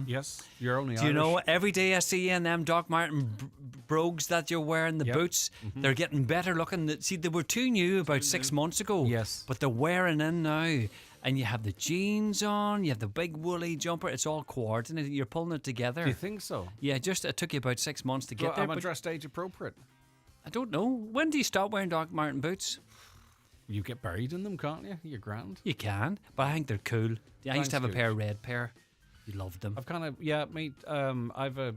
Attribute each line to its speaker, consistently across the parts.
Speaker 1: Yes, you're only
Speaker 2: Do
Speaker 1: Irish.
Speaker 2: you know, every day I see you in them Doc Martin brogues that you're wearing, the boots, they're getting better looking. See, they were too new about 6 months ago.
Speaker 1: Yes.
Speaker 2: But they're wearing in now. And you have the jeans on, you have the big woolly jumper. It's all coordinated. You're pulling it together.
Speaker 1: Do you think so?
Speaker 2: Yeah, it took you about 6 months to get there.
Speaker 1: Am I
Speaker 2: But
Speaker 1: dressed age appropriate?
Speaker 2: I don't know. When do you stop wearing Doc Martin boots?
Speaker 1: You get buried in them, can't you? You're grand.
Speaker 2: You can, but I think they're cool. I used to have a
Speaker 1: Thanks,
Speaker 2: pair of red pair. You loved them.
Speaker 1: I've kind of, mate, I've a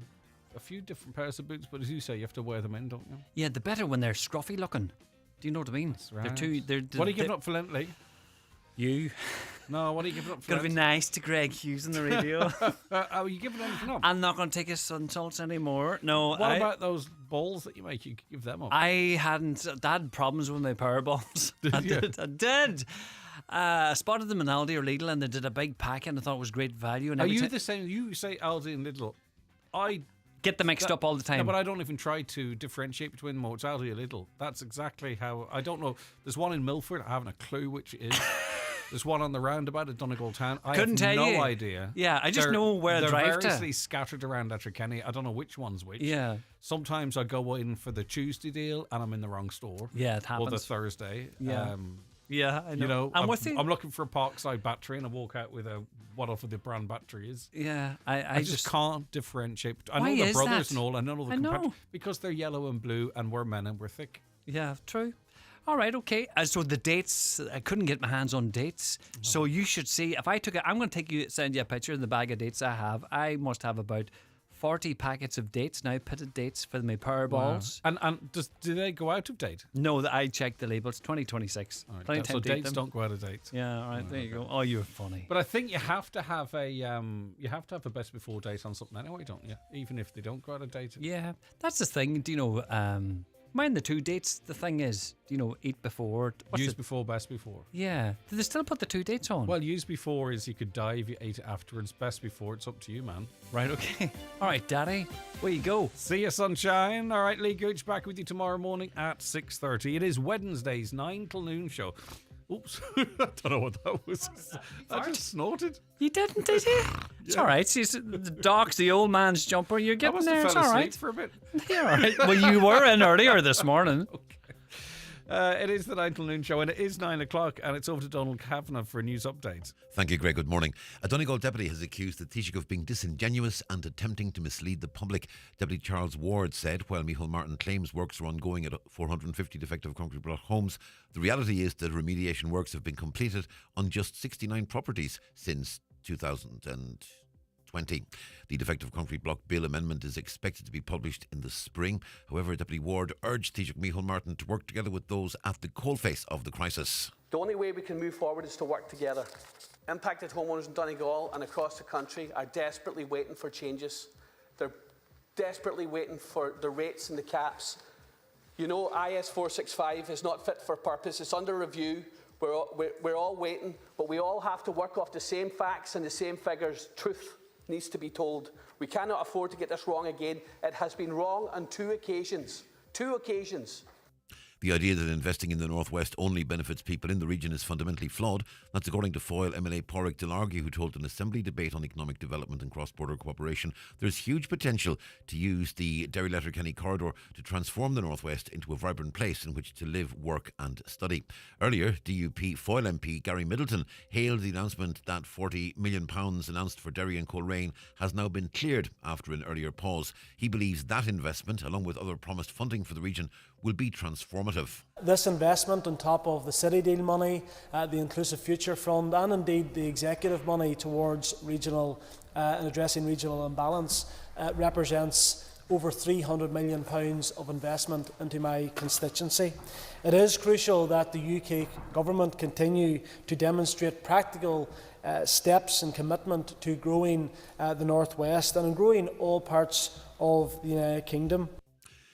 Speaker 1: few different pairs of boots, but as you say, you have to wear them in, don't you?
Speaker 2: Yeah, the better when they're scruffy looking. Do you know what I mean?
Speaker 1: That's right.
Speaker 2: They're too.
Speaker 1: What are you giving up for Lent, Lee?
Speaker 2: You.
Speaker 1: No, what are you giving up for
Speaker 2: Gotta
Speaker 1: Lent?
Speaker 2: be nice to Greg Hughes on the radio.
Speaker 1: Are you giving anything up?
Speaker 2: I'm not going to take his insults anymore. No.
Speaker 1: What about those balls that you make? You give them up.
Speaker 2: I hadn't. I had problems with my power balls. I did. I spotted them in Aldi or Lidl, and they did a big pack, and I thought it was great value. And
Speaker 1: Are you the same? You say Aldi and Lidl. I
Speaker 2: get them mixed up all the time.
Speaker 1: No, but I don't even try to differentiate between them. It's Aldi or Lidl. That's exactly how. I don't know. There's one in Milford. I haven't a clue which it is. There's one on the roundabout at Donegal Town. I
Speaker 2: Couldn't
Speaker 1: have
Speaker 2: tell
Speaker 1: no
Speaker 2: you.
Speaker 1: idea.
Speaker 2: Yeah, I just know where to drive
Speaker 1: They're
Speaker 2: to.
Speaker 1: variously scattered around Letterkenny. I don't know which one's which.
Speaker 2: Yeah.
Speaker 1: Sometimes I go in for the Tuesday deal and I'm in the wrong store.
Speaker 2: Yeah, it happens.
Speaker 1: Or the Thursday.
Speaker 2: Yeah. Yeah, I know.
Speaker 1: You know,
Speaker 2: I'm with you.
Speaker 1: I'm looking for a Parkside battery and I walk out with a whatever the brand battery is.
Speaker 2: Yeah,
Speaker 1: I just can't differentiate. I
Speaker 2: Why
Speaker 1: know they're
Speaker 2: is
Speaker 1: brothers
Speaker 2: that?
Speaker 1: and all. I know the
Speaker 2: I know.
Speaker 1: because they're yellow and blue and we're men and we're thick.
Speaker 2: Yeah, true. All right, okay. So the dates, I couldn't get my hands on dates. No. So you should see, if I took it, I'm going to send you a picture of the bag of dates I have. I must have about 40 packets of dates now, pitted dates for my Powerballs.
Speaker 1: Wow. And do they go out of date?
Speaker 2: No, I checked the labels. 2026.
Speaker 1: Right,
Speaker 2: Plenty of time
Speaker 1: so
Speaker 2: to date
Speaker 1: dates
Speaker 2: them.
Speaker 1: don't go out of date.
Speaker 2: Yeah, all right, there you go. Oh, you're funny.
Speaker 1: But I think you have to have a best before date on something anyway, don't you? Even if they don't go out of date.
Speaker 2: Yeah, that's the thing. Do you know? Mind the two dates. The thing is, do you know, eat before.
Speaker 1: Use before, best before.
Speaker 2: Yeah. Do they still put the two dates on?
Speaker 1: Well, use before is you could die if you ate it afterwards. Best before, it's up to you, man.
Speaker 2: Right, okay. All right, Daddy. Where you go?
Speaker 1: See you, sunshine. All right, Lee Gooch back with you tomorrow morning at 6:30. It is Wednesday's 9 till noon show. Oops, I don't know what that was. I just snorted.
Speaker 2: You didn't, did you? It's all right. See, the Doc's the old man's jumper. You're getting there. It's all right.
Speaker 1: For a bit.
Speaker 2: You're all right. Well, you were in earlier this morning.
Speaker 1: Okay. It is the 9 till noon show, and it is 9 o'clock, and it's over to Donald Kavanagh for a news update.
Speaker 3: Thank you, Greg. Good morning. A Donegal deputy has accused the Taoiseach of being disingenuous and attempting to mislead the public. Deputy Charles Ward said, while Micheál Martin claims works are ongoing at 450 defective concrete block homes, the reality is that remediation works have been completed on just 69 properties since 2020. The defective concrete block bill amendment is expected to be published in the spring. However, Deputy Ward urged Taoiseach Micheál Martin to work together with those at the coalface of the crisis.
Speaker 4: The only way we can move forward is to work together. Impacted homeowners in Donegal and across the country are desperately waiting for changes. They're desperately waiting for the rates and the caps. You know, IS 465 is not fit for purpose. It's under review. We're all waiting, but we all have to work off the same facts and the same figures. Truth needs to be told. We cannot afford to get this wrong again. It has been wrong on 2 occasions. 2 occasions.
Speaker 3: The idea that investing in the Northwest only benefits people in the region is fundamentally flawed. That's according to Foyle MLA Pádraig Delargy, who told an Assembly debate on economic development and cross-border cooperation there's huge potential to use the Derry-Letterkenny corridor to transform the Northwest into a vibrant place in which to live, work and study. Earlier, DUP Foyle MP Gary Middleton hailed the announcement that £40 million announced for Derry and Coleraine has now been cleared after an earlier pause. He believes that investment, along with other promised funding for the region, will be transformative.
Speaker 5: This investment on top of the City Deal money, the Inclusive Future Fund and indeed the executive money towards regional and addressing regional imbalance represents over £300 million of investment into my constituency. It is crucial that the UK Government continue to demonstrate practical steps and commitment to growing the North West and in growing all parts of the United Kingdom.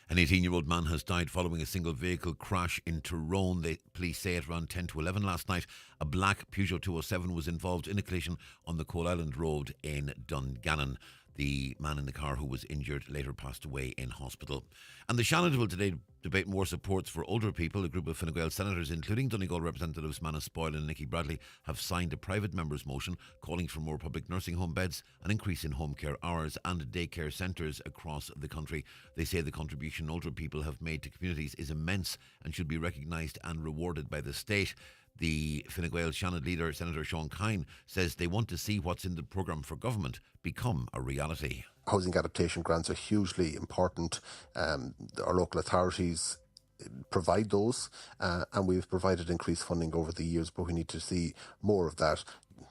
Speaker 3: An 18-year-old man has died following a single vehicle crash in Tyrone. The police say at around 10 to 11 last night, a black Peugeot 207 was involved in a collision on the Coal Island Road in Dungannon. The man in the car who was injured later passed away in hospital. And the Seanad will today debate more supports for older people. A group of Fine Gael senators, including Donegal representatives Manus Boyle and Nicky Bradley, have signed a private member's motion calling for more public nursing home beds, an increase in home care hours and daycare centres across the country. They say the contribution older people have made to communities is immense and should be recognised and rewarded by the state. The Fine Gael Seanad leader, Senator Sean Kine, says they want to see what's in the programme for government become a reality.
Speaker 6: Housing adaptation grants are hugely important. Our local authorities provide those, and we've provided increased funding over the years, but we need to see more of that.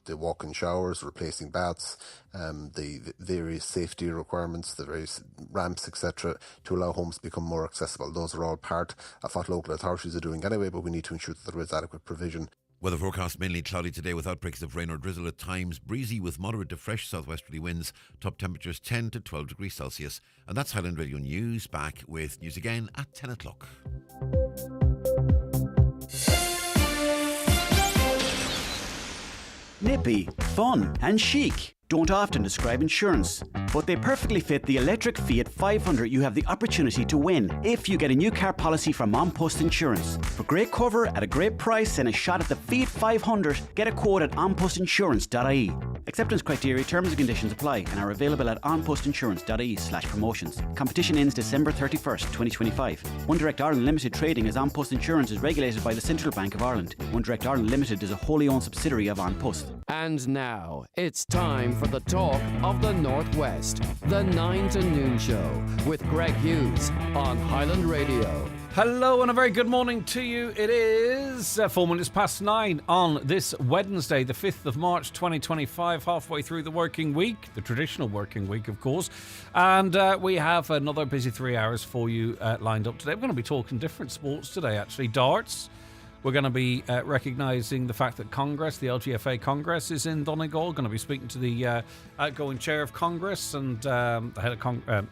Speaker 6: The walk-in showers, replacing baths, the various safety requirements, the various ramps, etc., to allow homes to become more accessible. Those are all part of what local authorities are doing anyway, but we need to ensure that there is adequate provision.
Speaker 3: Weather forecast mainly cloudy today with outbreaks of rain or drizzle at times, breezy with moderate to fresh southwesterly winds, top temperatures 10 to 12 degrees Celsius. And that's Highland Radio News. Back with news again at 10 o'clock.
Speaker 7: Nippy, fun and chic don't often describe insurance, but they perfectly fit the electric Fiat 500 you have the opportunity to win if you get a new car policy from On Post Insurance. For great cover at a great price and a shot at the Fiat 500, get a quote at onpostinsurance.ie. Acceptance criteria, terms and conditions apply and are available at onpostinsurance.ie/promotions. Competition ends December 31st, 2025. One Direct Ireland Limited trading as On Post Insurance is regulated by the Central Bank of Ireland. One Direct Ireland Limited is a wholly owned subsidiary of On Post.
Speaker 8: And now, it's time for the talk of the Northwest. The 9 to Noon Show with Greg Hughes on Highland Radio.
Speaker 1: Hello and a very good morning to you. It is 4 minutes past 9 on this Wednesday, the 5th of March 2025, halfway through the working week, the traditional working week, of course. And we have another busy 3 hours for you lined up today. We're going to be talking different sports today, actually. Darts. We're going to be recognising the fact that Congress, the LGFA Congress, is in Donegal. Going to be speaking to the outgoing chair of Congress and the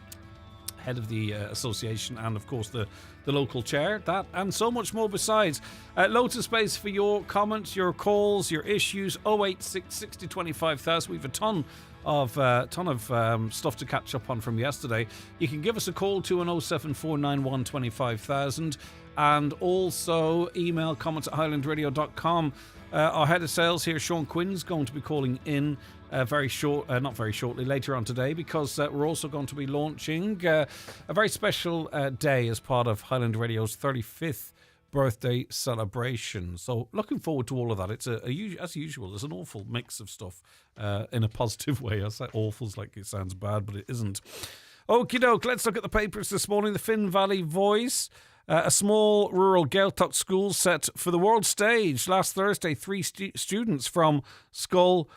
Speaker 1: head of the association, and of course the local chair. That and so much more besides. Loads of space for your comments, your calls, your issues. 086 60 25,000. We have a ton of stuff to catch up on from yesterday. You can give us a call to an 07491 25,000. And also email comments at highlandradio.com. Our head of sales here, Sean Quinn, is going to be calling in not very shortly, later on today, because we're also going to be launching a very special day as part of Highland Radio's 35th birthday celebration. So looking forward to all of that. It's as usual, there's an awful mix of stuff in a positive way. I say awful's like it sounds bad, but it isn't. Okie doke, let's look at the papers this morning. The Finn Valley Voice. A small rural Gaeltacht school set for the world stage. Last Thursday, 3 students from Scoil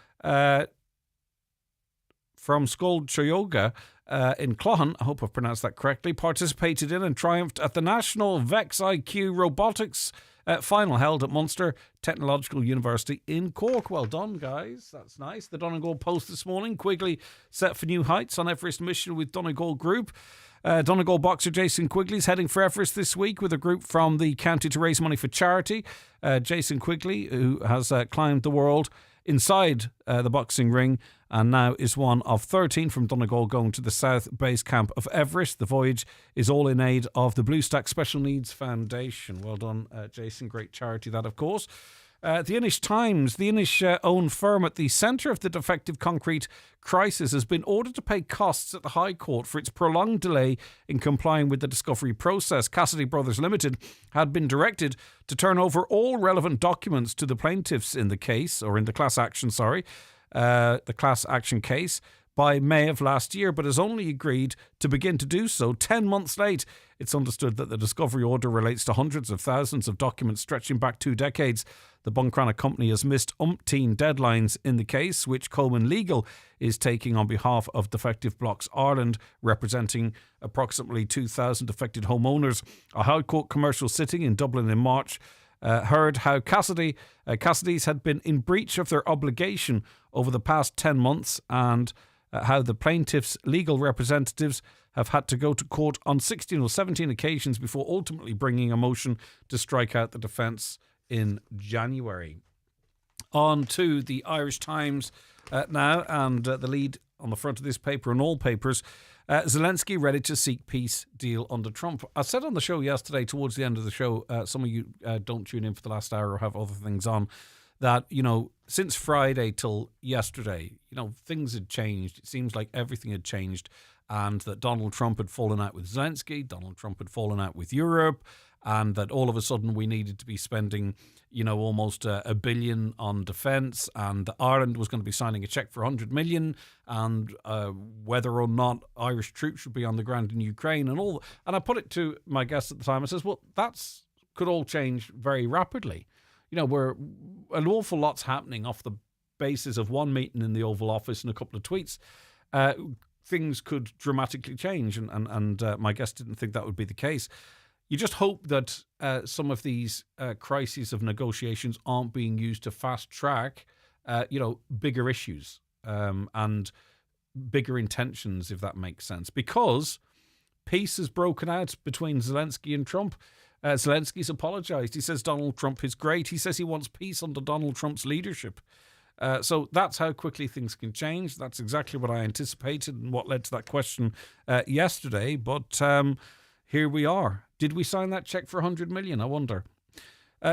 Speaker 1: Choyoga in Clohan, I hope I've pronounced that correctly, participated in and triumphed at the National Vex IQ Robotics final held at Munster Technological University in Cork. Well done, guys. That's nice. The Donegal Post this morning. Quigley set for new heights on Everest mission with Donegal Group. Donegal boxer Jason Quigley is heading for Everest this week with a group from the county to raise money for charity. Jason Quigley, who has climbed the world inside the boxing ring and now is one of 13 from Donegal going to the south base camp of Everest. The voyage is all in aid of the Blue Stack Special Needs Foundation. Well done, Jason. Great charity that, of course. The Inish Times, the Inish-owned firm at the centre of the defective concrete crisis, has been ordered to pay costs at the High Court for its prolonged delay in complying with the discovery process. Cassidy Brothers Limited had been directed to turn over all relevant documents to the plaintiffs in the case, or in the class action, the class action case, by May of last year, but has only agreed to begin to do so 10 months late. It's understood that the discovery order relates to hundreds of thousands of documents stretching back 2 decades. The Buncrana company has missed umpteen deadlines in the case, which Coleman Legal is taking on behalf of Defective Blocks Ireland, representing approximately 2,000 affected homeowners. A High Court commercial sitting in Dublin in March heard how Cassidy's had been in breach of their obligation over the past 10 months and how the plaintiffs' legal representatives have had to go to court on 16 or 17 occasions before ultimately bringing a motion to strike out the defence in January. On to the Irish Times now, and the lead on the front of this paper and all papers, Zelensky ready to seek peace deal under Trump. I said on the show yesterday, towards the end of the show, some of you don't tune in for the last hour or have other things on, that, since Friday till yesterday, things had changed. It seems like everything had changed, and that Donald Trump had fallen out with Zelensky, Donald Trump had fallen out with Europe, and that all of a sudden we needed to be spending, almost $1 billion on defence, and Ireland was going to be signing a cheque for 100 million, and whether or not Irish troops should be on the ground in Ukraine and all. And I put it to my guest at the time, I says, well, that's could all change very rapidly. Where an awful lot's happening off the basis of one meeting in the Oval Office and a couple of tweets. Things could dramatically change, and my guest didn't think that would be the case. You just hope that some of these crises of negotiations aren't being used to fast track, bigger issues and bigger intentions, if that makes sense. Because peace has broken out between Zelensky and Trump. Zelensky's apologised. He says Donald Trump is great. He says he wants peace under Donald Trump's leadership. So that's how quickly things can change. That's exactly what I anticipated and what led to that question yesterday. But here we are. Did we sign that cheque for 100 million? I wonder.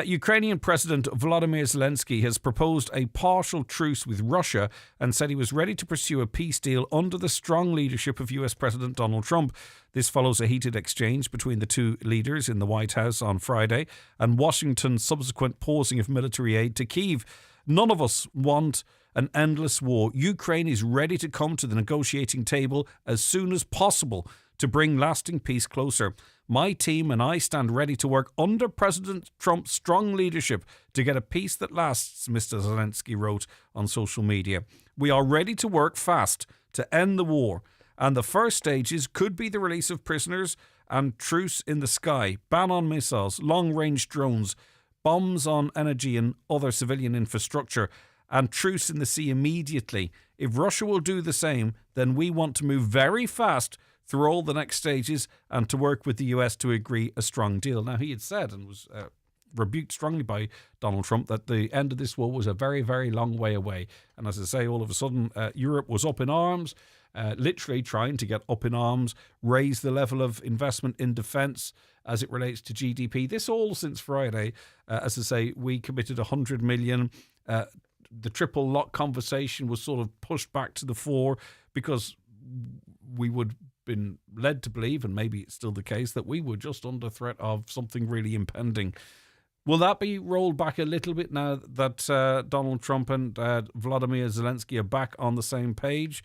Speaker 1: Ukrainian President Volodymyr Zelensky has proposed a partial truce with Russia and said he was ready to pursue a peace deal under the strong leadership of US President Donald Trump. This follows a heated exchange between the two leaders in the White House on Friday and Washington's subsequent pausing of military aid to Kyiv. None of us want an endless war. Ukraine is ready to come to the negotiating table as soon as possible to bring lasting peace closer. My team and I stand ready to work under President Trump's strong leadership to get a peace that lasts, Mr. Zelensky wrote on social media. We are ready to work fast to end the war, and the first stages could be the release of prisoners and truce in the sky, ban on missiles, long-range drones, bombs on energy and other civilian infrastructure, and truce in the sea immediately. If Russia will do the same, then we want to move very fast through all the next stages and to work with the US to agree a strong deal. Now, he had said and was rebuked strongly by Donald Trump that the end of this war was a very, very long way away. And as I say, all of a sudden, Europe was up in arms, literally trying to get up in arms, raise the level of investment in defence as it relates to GDP. This all since Friday. As I say, we committed 100 million. The triple lock conversation was sort of pushed back to the fore because we would been led to believe, and maybe it's still the case, that we were just under threat of something really impending. Will that be rolled back a little bit now that Donald Trump and Volodymyr Zelensky are back on the same page?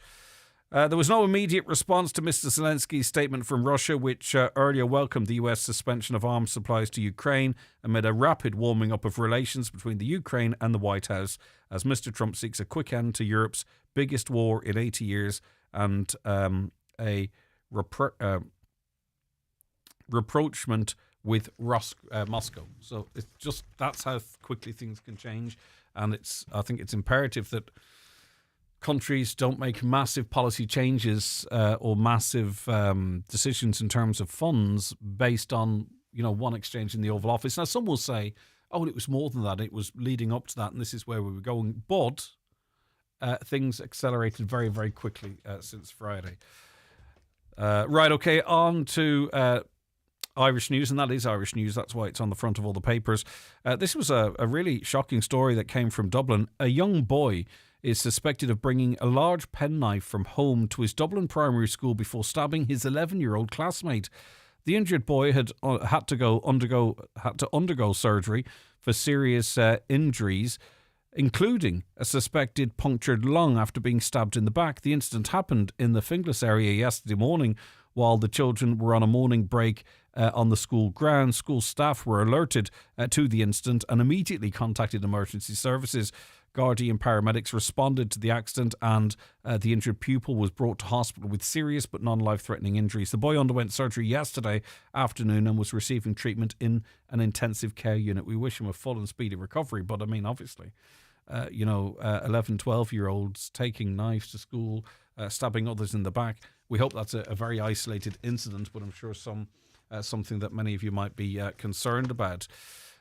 Speaker 1: There was no immediate response to Mr. Zelensky's statement from Russia, which earlier welcomed the US suspension of arms supplies to Ukraine amid a rapid warming up of relations between the Ukraine and the White House, as Mr. Trump seeks a quick end to Europe's biggest war in 80 years and a rapprochement with Moscow. So it's just, that's how quickly things can change, and I think it's imperative that countries don't make massive policy changes or massive decisions in terms of funds based on one exchange in the Oval Office. Now, some will say, oh, it was more than that, it was leading up to that, and this is where we were going. But things accelerated very, very quickly since Friday. Right, okay, on to Irish news, and that is Irish news. That's why it's on the front of all the papers. This was a really shocking story that came from Dublin. A young boy is suspected of bringing a large penknife from home to his Dublin primary school before stabbing his 11-year-old classmate. The injured boy had to undergo surgery for serious injuries, including a suspected punctured lung after being stabbed in the back. The incident happened in the Finglas area yesterday morning while the children were on a morning break on the school grounds. School staff were alerted to the incident and immediately contacted emergency services. Gardaí and paramedics responded to the accident, and the injured pupil was brought to hospital with serious but non-life-threatening injuries. The boy underwent surgery yesterday afternoon and was receiving treatment in an intensive care unit. We wish him a full and speedy recovery, but I mean, obviously, 11, 12-year-olds taking knives to school, stabbing others in the back. We hope that's a very isolated incident, but I'm sure something that many of you might be concerned about.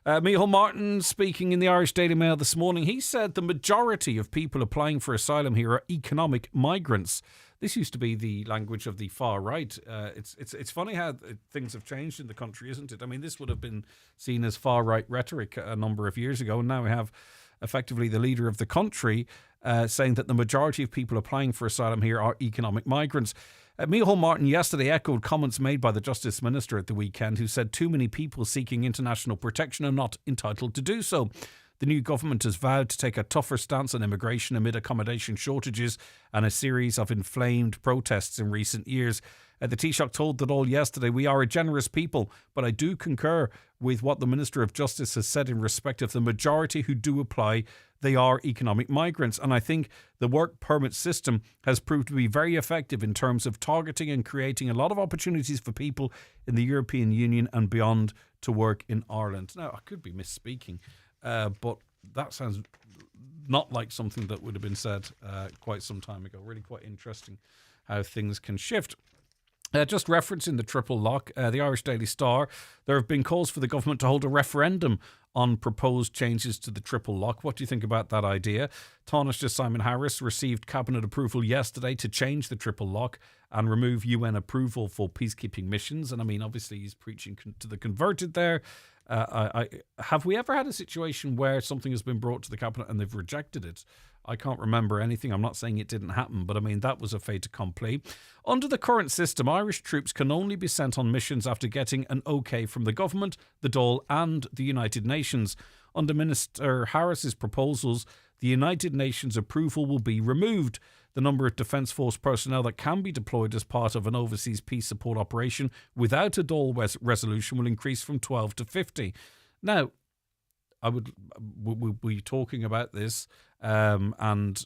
Speaker 1: Micheál Martin speaking in the Irish Daily Mail this morning. He said the majority of people applying for asylum here are economic migrants. This used to be the language of the far right. It's funny how things have changed in the country, isn't it? I mean, this would have been seen as far right rhetoric a number of years ago, and now we have effectively the leader of the country saying that the majority of people applying for asylum here are economic migrants. Micheál Martin yesterday echoed comments made by the Justice Minister at the weekend, who said too many people seeking international protection are not entitled to do so. The new government has vowed to take a tougher stance on immigration amid accommodation shortages and a series of inflamed protests in recent years. The Taoiseach told the Dáil yesterday, "We are a generous people, but I do concur with what the Minister of Justice has said in respect of the majority who do apply. They are economic migrants. And I think the work permit system has proved to be very effective in terms of targeting and creating a lot of opportunities for people in the European Union and beyond to work in Ireland." Now, I could be misspeaking, but that sounds not like something that would have been said quite some time ago. Really quite interesting how things can shift. Just referencing the triple lock, the Irish Daily Star, there have been calls for the government to hold a referendum on proposed changes to the triple lock. What do you think about that idea? Taoiseach Simon Harris received cabinet approval yesterday to change the triple lock and remove UN approval for peacekeeping missions. And I mean, obviously he's preaching to the converted there. Have we ever had a situation where something has been brought to the cabinet and they've rejected it? I can't remember anything. I'm not saying it didn't happen, but I mean, that was a fait accompli. Under the current system, Irish troops can only be sent on missions after getting an OK from the government, the Dáil and the United Nations. Under Minister Harris's proposals, the United Nations approval will be removed. The number of Defence Force personnel that can be deployed as part of an overseas peace support operation without a Dáil resolution will increase from 12 to 50. Now, we'll be talking about this, and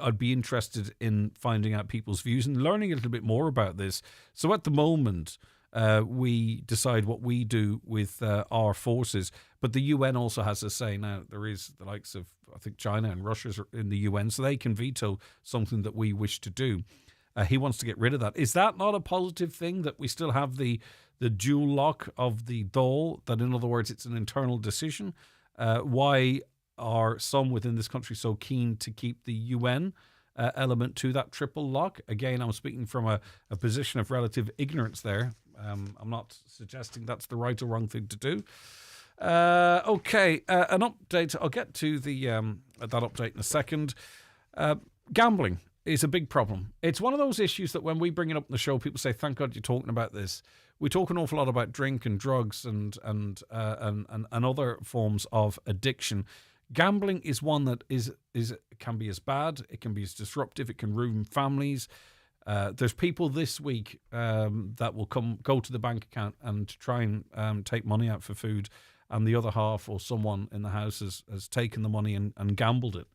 Speaker 1: I'd be interested in finding out people's views and learning a little bit more about this. So at the moment, we decide what we do with our forces, but the UN also has a say. Now, there is the likes of, I think, China and Russia in the UN, so they can veto something that we wish to do. He wants to get rid of that. Is that not a positive thing, that we still have the dual lock of the Dáil, that in other words it's an internal decision? Why are some within this country so keen to keep the UN element to that triple lock? Again, I'm speaking from a position of relative ignorance there. I'm not suggesting that's the right or wrong thing to do. Okay, an update. I'll get to that update in a second. Gambling is a big problem. It's one of those issues that when we bring it up in the show, people say, "Thank God you're talking about this." We talk an awful lot about drink and drugs and other forms of addiction. Gambling is one that can be as bad. It can be as disruptive. It can ruin families. There's people this week that will go to the bank account and try and take money out for food, and the other half or someone in the house has taken the money and gambled it.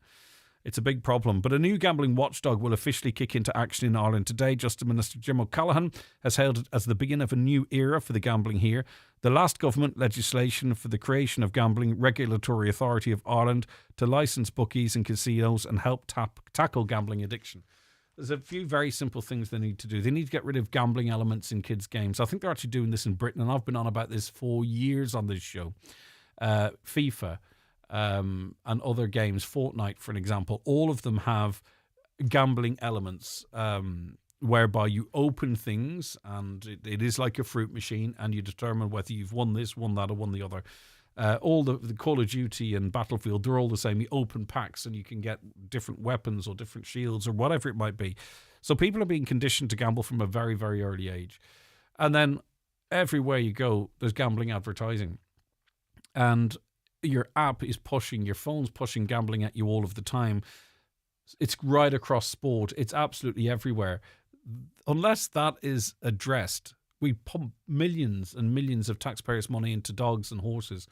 Speaker 1: It's a big problem. But a new gambling watchdog will officially kick into action in Ireland today. Justice Minister Jim O'Callaghan has hailed it as the beginning of a new era for the gambling here. The last government legislation for the creation of Gambling Regulatory Authority of Ireland to licence bookies and casinos and help tackle gambling addiction. There's a few very simple things they need to do. They need to get rid of gambling elements in kids' games. I think they're actually doing this in Britain, and I've been on about this for years on this show. FIFA and other games, Fortnite, for an example, all of them have gambling elements whereby you open things and it is like a fruit machine and you determine whether you've won this, won that, or won the other. All the Call of Duty and Battlefield, they're all the same. You open packs and you can get different weapons or different shields or whatever it might be. So people are being conditioned to gamble from a very, very early age. And then everywhere you go, there's gambling advertising. And your app is pushing, your phone's pushing gambling at you all of the time. It's right across sport. It's absolutely everywhere. Unless that is addressed, we pump millions and millions of taxpayers' money into dogs and horses.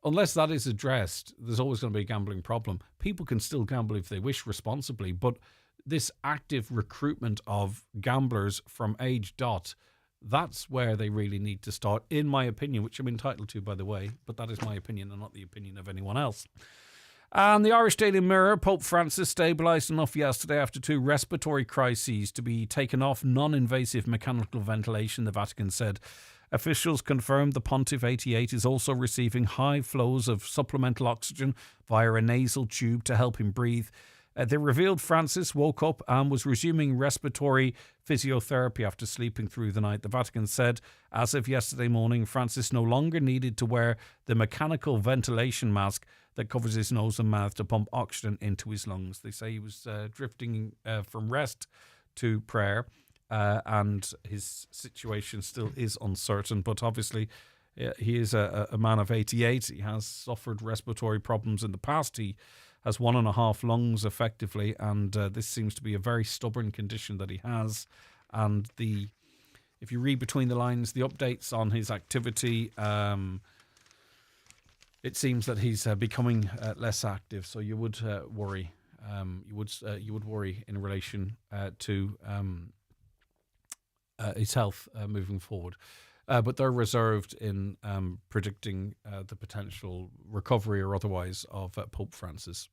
Speaker 1: Unless that is addressed, there's always going to be a gambling problem. People can still gamble if they wish responsibly, but this active recruitment of gamblers from age dot, that's where they really need to start, in my opinion, which I'm entitled to, by the way, but that is my opinion and not the opinion of anyone else. And the Irish Daily Mirror, Pope Francis stabilised enough yesterday after 2 respiratory crises to be taken off non-invasive mechanical ventilation, the Vatican said. Officials confirmed the Pontiff 88 is also receiving high flows of supplemental oxygen via a nasal tube to help him breathe. They revealed Francis woke up and was resuming respiratory physiotherapy after sleeping through the night. The Vatican said, as of yesterday morning, Francis no longer needed to wear the mechanical ventilation mask that covers his nose and mouth to pump oxygen into his lungs. They say he was drifting from rest to prayer. And his situation still is uncertain, but obviously he is a man of 88. He has suffered respiratory problems in the past. He has 1.5 lungs effectively, and this seems to be a very stubborn condition that he has. And if you read between the lines, the updates on his activity, it seems that he's becoming less active. So you would worry. You would worry in relation to his health moving forward. But they're reserved in predicting the potential recovery or otherwise of Pope Francis.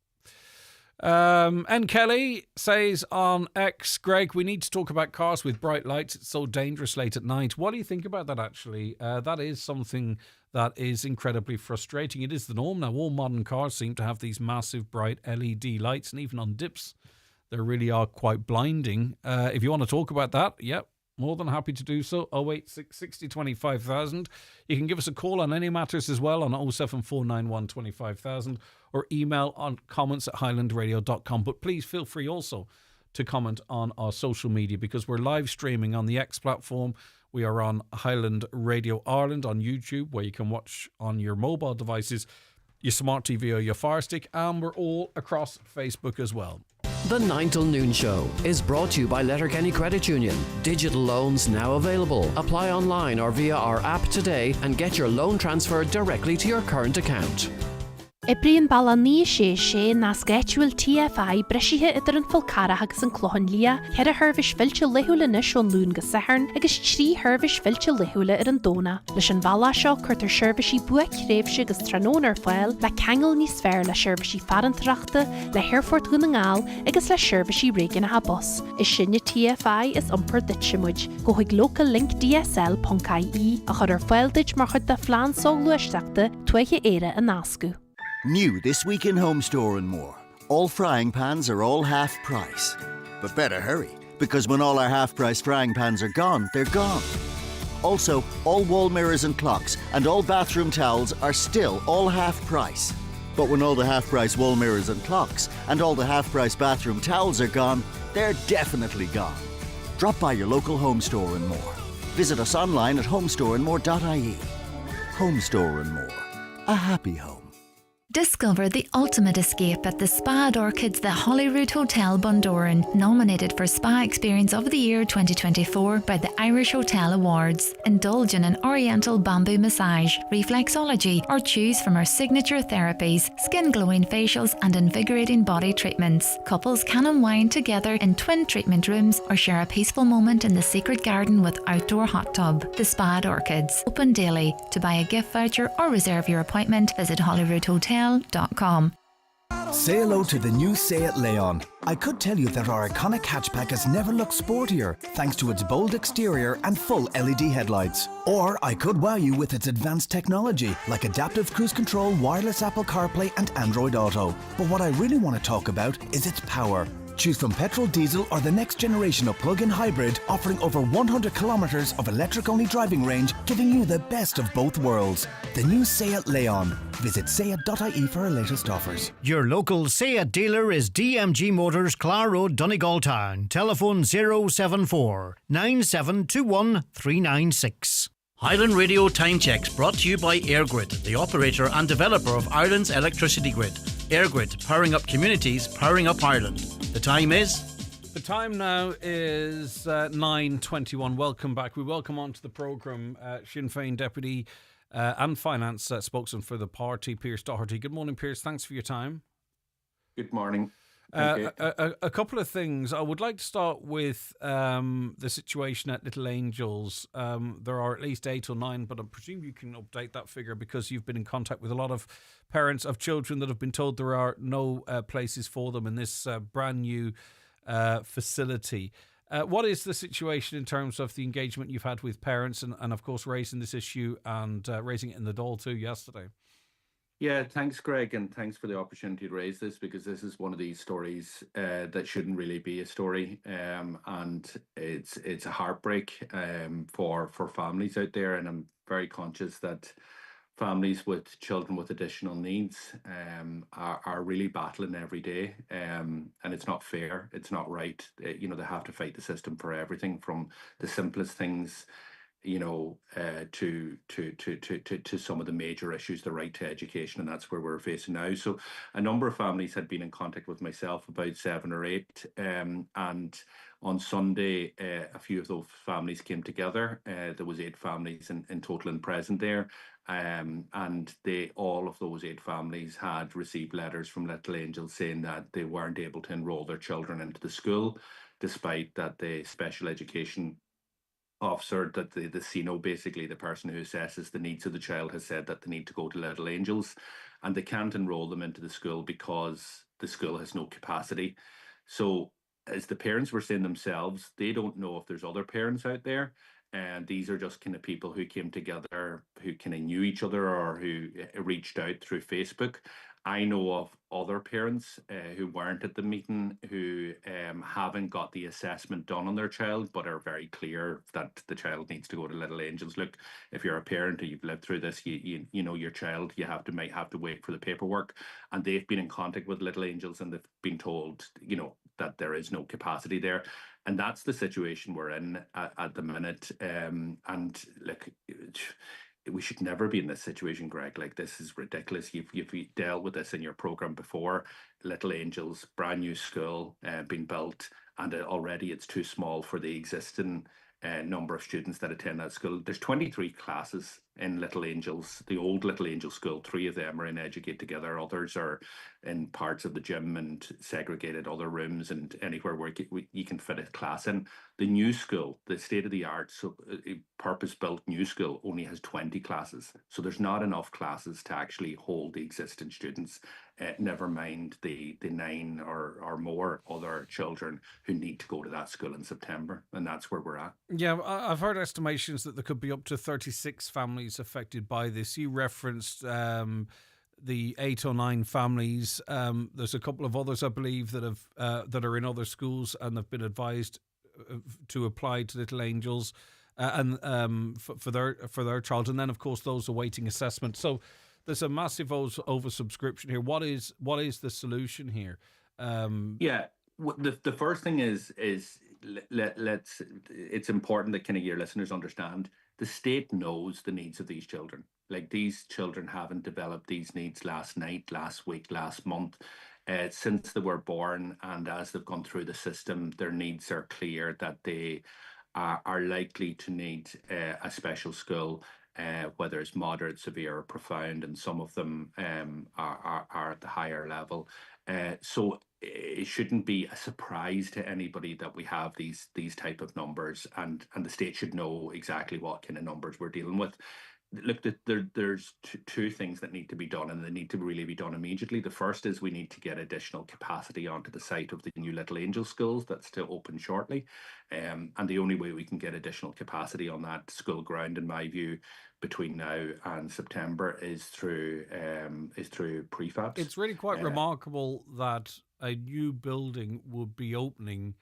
Speaker 1: N. Kelly says on X, Greg, we need to talk about cars with bright lights. It's so dangerous late at night. What do you think about that, actually? That is something that is incredibly frustrating. It is the norm now. All modern cars seem to have these massive bright LED lights, and even on dips, they really are quite blinding. If you want to talk about that, yep. More than happy to do so. 086 60 25,000. You can give us a call on any matters as well on 07491 25,000 or email on comments@highlandradio.com. But please feel free also to comment on our social media because we're live streaming on the X platform. We are on Highland Radio Ireland on YouTube, where you can watch on your mobile devices, your smart TV or your Fire Stick, and we're all across Facebook as well.
Speaker 8: The 9 till noon show is brought to you by Letterkenny Credit Union. Digital loans now available. Apply online or via our app today and get your loan transferred directly to your current account.
Speaker 9: Ibrion balla ní sé na schedule TFI bresithe idir an folcara agus an clohan lia, head a hervish filche lehula nish on lún go sahern, agus trí hervish filche lehula ir an dona. Lish an balla seo curtar shervishi buach révse agus tranónar foil, le kangel ní sfer le shervishi fadantrachta, le Hereford gunangal, agus le shervishi regan a bus. Is sinne TFI is umpur ditchimuj, go hig local link dsl.ie, a chudar foil ditch mar chud da flan so luistachta, tuige era an asku.
Speaker 10: New this week in Home Store and More. All frying pans are all half price. But better hurry, because when all our half price frying pans are gone, they're gone. Also, all wall mirrors and clocks and all bathroom towels are still all half price. But when all the half price wall mirrors and clocks and all the half price bathroom towels are gone, they're definitely gone. Drop by your local Home Store and More. Visit us online at homestoreandmore.ie. Home Store and More. A happy home.
Speaker 11: Discover the ultimate escape at the Spa at Orchids, the Holyrood Hotel, Bundoran, nominated for Spa Experience of the Year 2024 by the Irish Hotel Awards. Indulge in an oriental bamboo massage, reflexology, or choose from our signature therapies, skin glowing facials and invigorating body treatments. Couples can unwind together in twin treatment rooms or share a peaceful moment in the secret garden with outdoor hot tub. The Spa at Orchids, open daily. To buy a gift voucher or reserve your appointment, visit holyroodhotel.com.
Speaker 12: Say hello to the new Seat Leon. I could tell you that our iconic hatchback has never looked sportier thanks to its bold exterior and full LED headlights. Or I could wow you with its advanced technology like adaptive cruise control, wireless Apple CarPlay and Android Auto. But what I really want to talk about is its power. Choose from petrol, diesel or the next generation of plug-in hybrid, offering over 100 kilometres of electric-only driving range, giving you the best of both worlds. The new Seat Leon. Visit seat.ie for our latest offers.
Speaker 13: Your local Seat dealer is DMG Motors, Clar Road, Donegal Town. Telephone 074 9721 396.
Speaker 14: Highland Radio Time Checks brought to you by EirGrid, the operator and developer of Ireland's electricity grid. EirGrid, powering up communities, powering up Ireland. The time is?
Speaker 1: The time now is 9:21. Welcome back. We welcome onto the programme Sinn Féin Deputy and Finance spokesman for the party, Pearse Doherty. Good morning, Pearse. Thanks for your time.
Speaker 15: Good morning.
Speaker 1: A couple of things. I would like to start with the situation at Little Angels. There are at least 8 or 9, but I presume you can update that figure because you've been in contact with a lot of parents of children that have been told there are no places for them in this brand new facility. What is the situation in terms of the engagement you've had with parents and of course, raising this issue and raising it in the Dáil too yesterday?
Speaker 15: Yeah, thanks, Greg, and thanks for the opportunity to raise this, because this is one of these stories that shouldn't really be a story, and it's a heartbreak for families out there, and I'm very conscious that families with children with additional needs are really battling every day, and it's not fair, it's not right. They have to fight the system for everything from the simplest things, to some of the major issues, the right to education, and that's where we're facing now. So a number of families had been in contact with myself, about 7 or 8, and on Sunday, a few of those families came together. There was 8 families in total and present there, and all of those 8 families had received letters from Little Angels saying that they weren't able to enrol their children into the school, despite that the special education officer, that the CNO, basically the person who assesses the needs of the child, has said that they need to go to Little Angels, and they can't enrol them into the school because the school has no capacity. So as the parents were saying themselves, they don't know if there's other parents out there, and these are just kind of people who came together, who kind of knew each other or who reached out through Facebook. I know of other parents who weren't at the meeting, who haven't got the assessment done on their child, but are very clear that the child needs to go to Little Angels. Look, if you're a parent or you've lived through this, you know your child, you might have to wait for the paperwork. And they've been in contact with Little Angels, and they've been told, that there is no capacity there. And that's the situation we're in at the minute. And look, we should never be in this situation, Greg. Like, this is ridiculous. You've dealt with this in your program before. Little Angels, brand new school being built, and already it's too small for the existing number of students that attend that school. There's 23 classes in Little Angels, the old Little Angel school. 3 of them are in Educate Together. Others are in parts of the gym and segregated other rooms and anywhere where you can fit a class in. The new school, the state-of-the-art, purpose-built new school, only has 20 classes. So there's not enough classes to actually hold the existing students, never mind the 9 or more other children who need to go to that school in September. And that's where we're at.
Speaker 1: Yeah, I've heard estimations that there could be up to 36 families affected by this. You referenced the 8 or 9 families. There's a couple of others, I believe, that are in other schools and have been advised to apply to Little Angels and for their child, and then of course those awaiting assessment. So there's a massive oversubscription here. What is the solution here?
Speaker 15: The first thing is it's important that kind of your listeners understand the state knows the needs of these children. Like, these children haven't developed these needs last night, last week, last month. Since they were born, and as they've gone through the system, their needs are clear that they are likely to need a special school, whether it's moderate, severe, or profound, and some of them are at the higher level. So it shouldn't be a surprise to anybody that we have these type of numbers, and the state should know exactly what kind of numbers we're dealing with. Look, there's 2 things that need to be done, and they need to really be done immediately. The first is we need to get additional capacity onto the site of the new Little Angel schools that's to open shortly. And the only way we can get additional capacity on that school ground, in my view, between now and September is through prefabs.
Speaker 1: It's really quite remarkable that a new building would be opening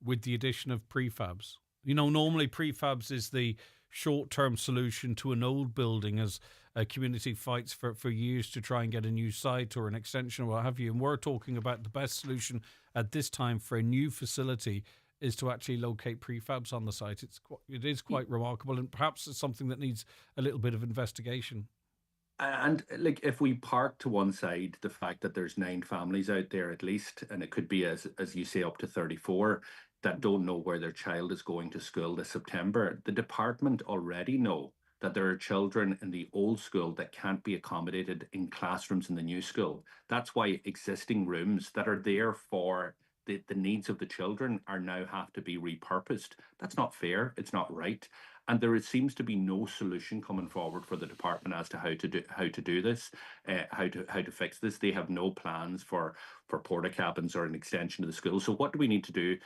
Speaker 1: with the addition of prefabs. Normally prefabs is the short-term solution to an old building as a community fights for years to try and get a new site or an extension or what have you. And we're talking about the best solution at this time for a new facility is to actually locate prefabs on the site. It is quite remarkable, and perhaps it's something that needs a little bit of investigation.
Speaker 15: And like, if we park to one side the fact that there's 9 families out there at least, and it could be, as you say, up to 34, that don't know where their child is going to school this September, the department already know that there are children in the old school that can't be accommodated in classrooms in the new school. That's why existing rooms that are there for the needs of the children are now have to be repurposed. That's not fair. It's not right. And there seems to be no solution coming forward for the department as to how to do this, how to fix this. They have no plans for porta cabins or an extension of the school. So what do we need to do?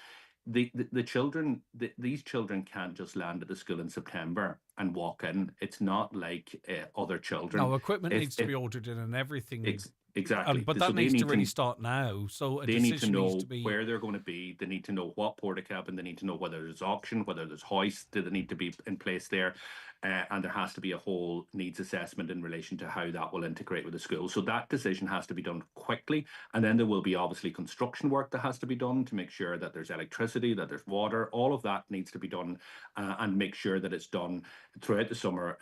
Speaker 15: the children, these children can't just land at the school in September and walk in. It's not like other children.
Speaker 1: No, equipment needs to be ordered in and everything.
Speaker 15: Exactly.
Speaker 1: But that needs to really start now. So a
Speaker 15: they need to
Speaker 1: decision
Speaker 15: know
Speaker 1: needs to be
Speaker 15: where they're going to be. They need to know what porta cabin. They need to know whether there's auction, whether there's hoist. Do they need to be in place there? And there has to be a whole needs assessment in relation to how that will integrate with the school. So that decision has to be done quickly. And then there will be obviously construction work that has to be done to make sure that there's electricity, that there's water. All of that needs to be done and make sure that it's done throughout the summer,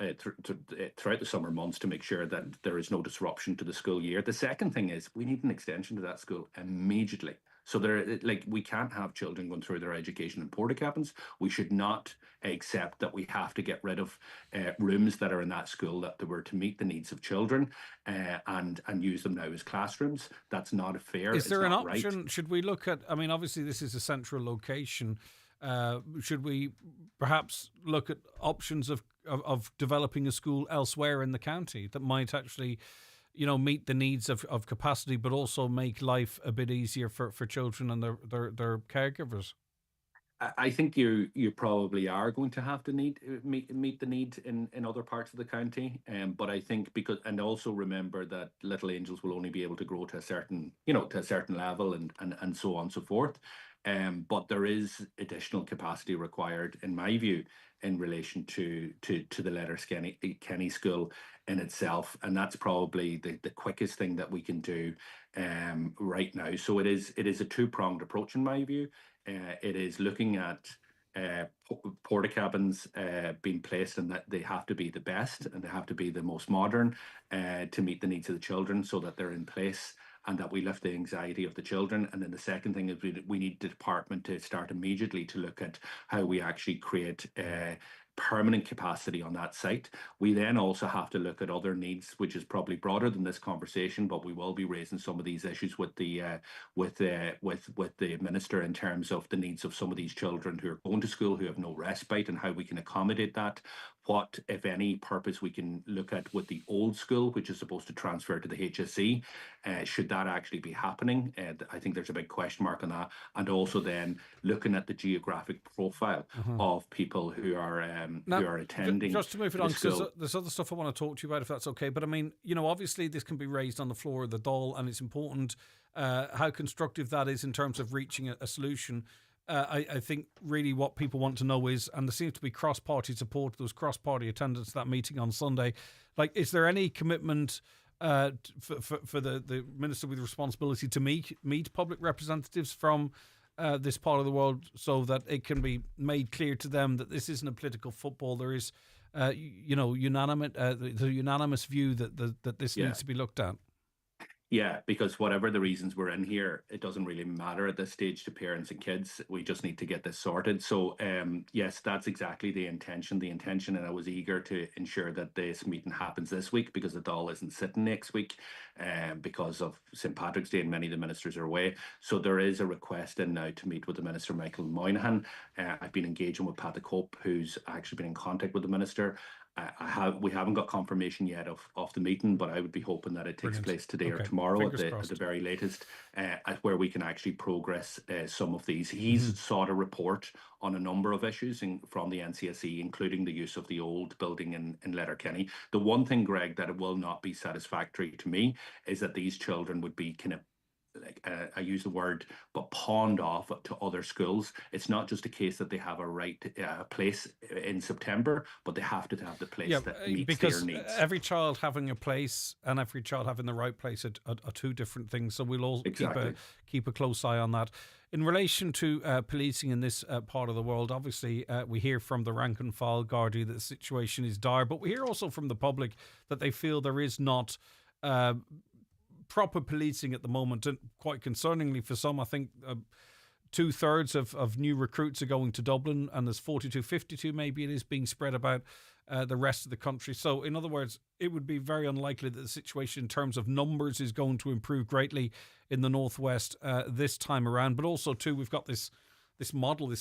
Speaker 15: throughout the summer months, to make sure that there is no disruption to the school year. The second thing is we need an extension to that school immediately. So we can't have children going through their education in porta cabins. We should not accept that we have to get rid of rooms that are in that school that were to meet the needs of children and use them now as classrooms. That's not fair.
Speaker 1: Is there an
Speaker 15: right.
Speaker 1: option? Should we look at, I mean, obviously this is a central location. Should we perhaps look at options of developing a school elsewhere in the county that might actually, meet the needs of capacity, but also make life a bit easier for children and their caregivers?
Speaker 15: I think you probably are going to have to meet the need in other parts of the county, but I think and also remember that Little Angels will only be able to grow to a certain level and so on and so forth. But there is additional capacity required, in my view, in relation to the Letterkenny School in itself, and that's probably the quickest thing that we can do right now. So it is a two-pronged approach, in my view. It is looking at porta cabins being placed, and that they have to be the best and they have to be the most modern to meet the needs of the children, so that they're in place and that we lift the anxiety of the children. And then the second thing is we need the department to start immediately to look at how we actually create permanent capacity on that site. We then also have to look at other needs, which is probably broader than this conversation, but we will be raising some of these issues with the minister in terms of the needs of some of these children who are going to school, who have no respite, and how we can accommodate that. What, if any, purpose we can look at with the old school, which is supposed to transfer to the HSE. Should that actually be happening? I think there's a big question mark on that. And also then looking at the geographic profile of people who are attending.
Speaker 1: Just to move it on, because there's other stuff I want to talk to you about, if that's okay. But I mean, obviously this can be raised on the floor of the Dáil, and it's important how constructive that is in terms of reaching a solution. I think really what people want to know is, and there seems to be cross-party support, there was cross-party attendance at that meeting on Sunday. Like, is there any commitment for the minister with responsibility to meet public representatives from this part of the world, so that it can be made clear to them that this isn't a political football? There is, the unanimous view that this needs to be looked at.
Speaker 15: Yeah, because whatever the reasons we're in here, it doesn't really matter at this stage to parents and kids. We just need to get this sorted. So, yes, that's exactly the intention. And I was eager to ensure that this meeting happens this week, because the Dáil isn't sitting next week because of St. Patrick's Day and many of the ministers are away. So there is a request in now to meet with the Minister, Michael Moynihan. I've been engaging with Pat the Cope, who's actually been in contact with the Minister. We haven't got confirmation yet of the meeting, but I would be hoping that it takes place today or tomorrow at the very latest, where we can actually progress some of these. He's sought a report on a number of issues from the NCSE, including the use of the old building in Letterkenny. The one thing, Greg, that it will not be satisfactory to me is that these children would be kind of, I use the word, but pawned off to other schools. It's not just a case that they have a right place in September, but they have to have the place that meets their needs.
Speaker 1: Because every child having a place and every child having the right place are two different things. So we'll all keep a close eye on that. In relation to policing in this part of the world, obviously we hear from the rank and file Gardaí that the situation is dire, but we hear also from the public that they feel there is not proper policing at the moment, and quite concerningly for some, I think 2/3 of new recruits are going to Dublin, and there's 42, 52 maybe it is being spread about the rest of the country. So in other words, it would be very unlikely that the situation in terms of numbers is going to improve greatly in the Northwest this time around. But also too, we've got this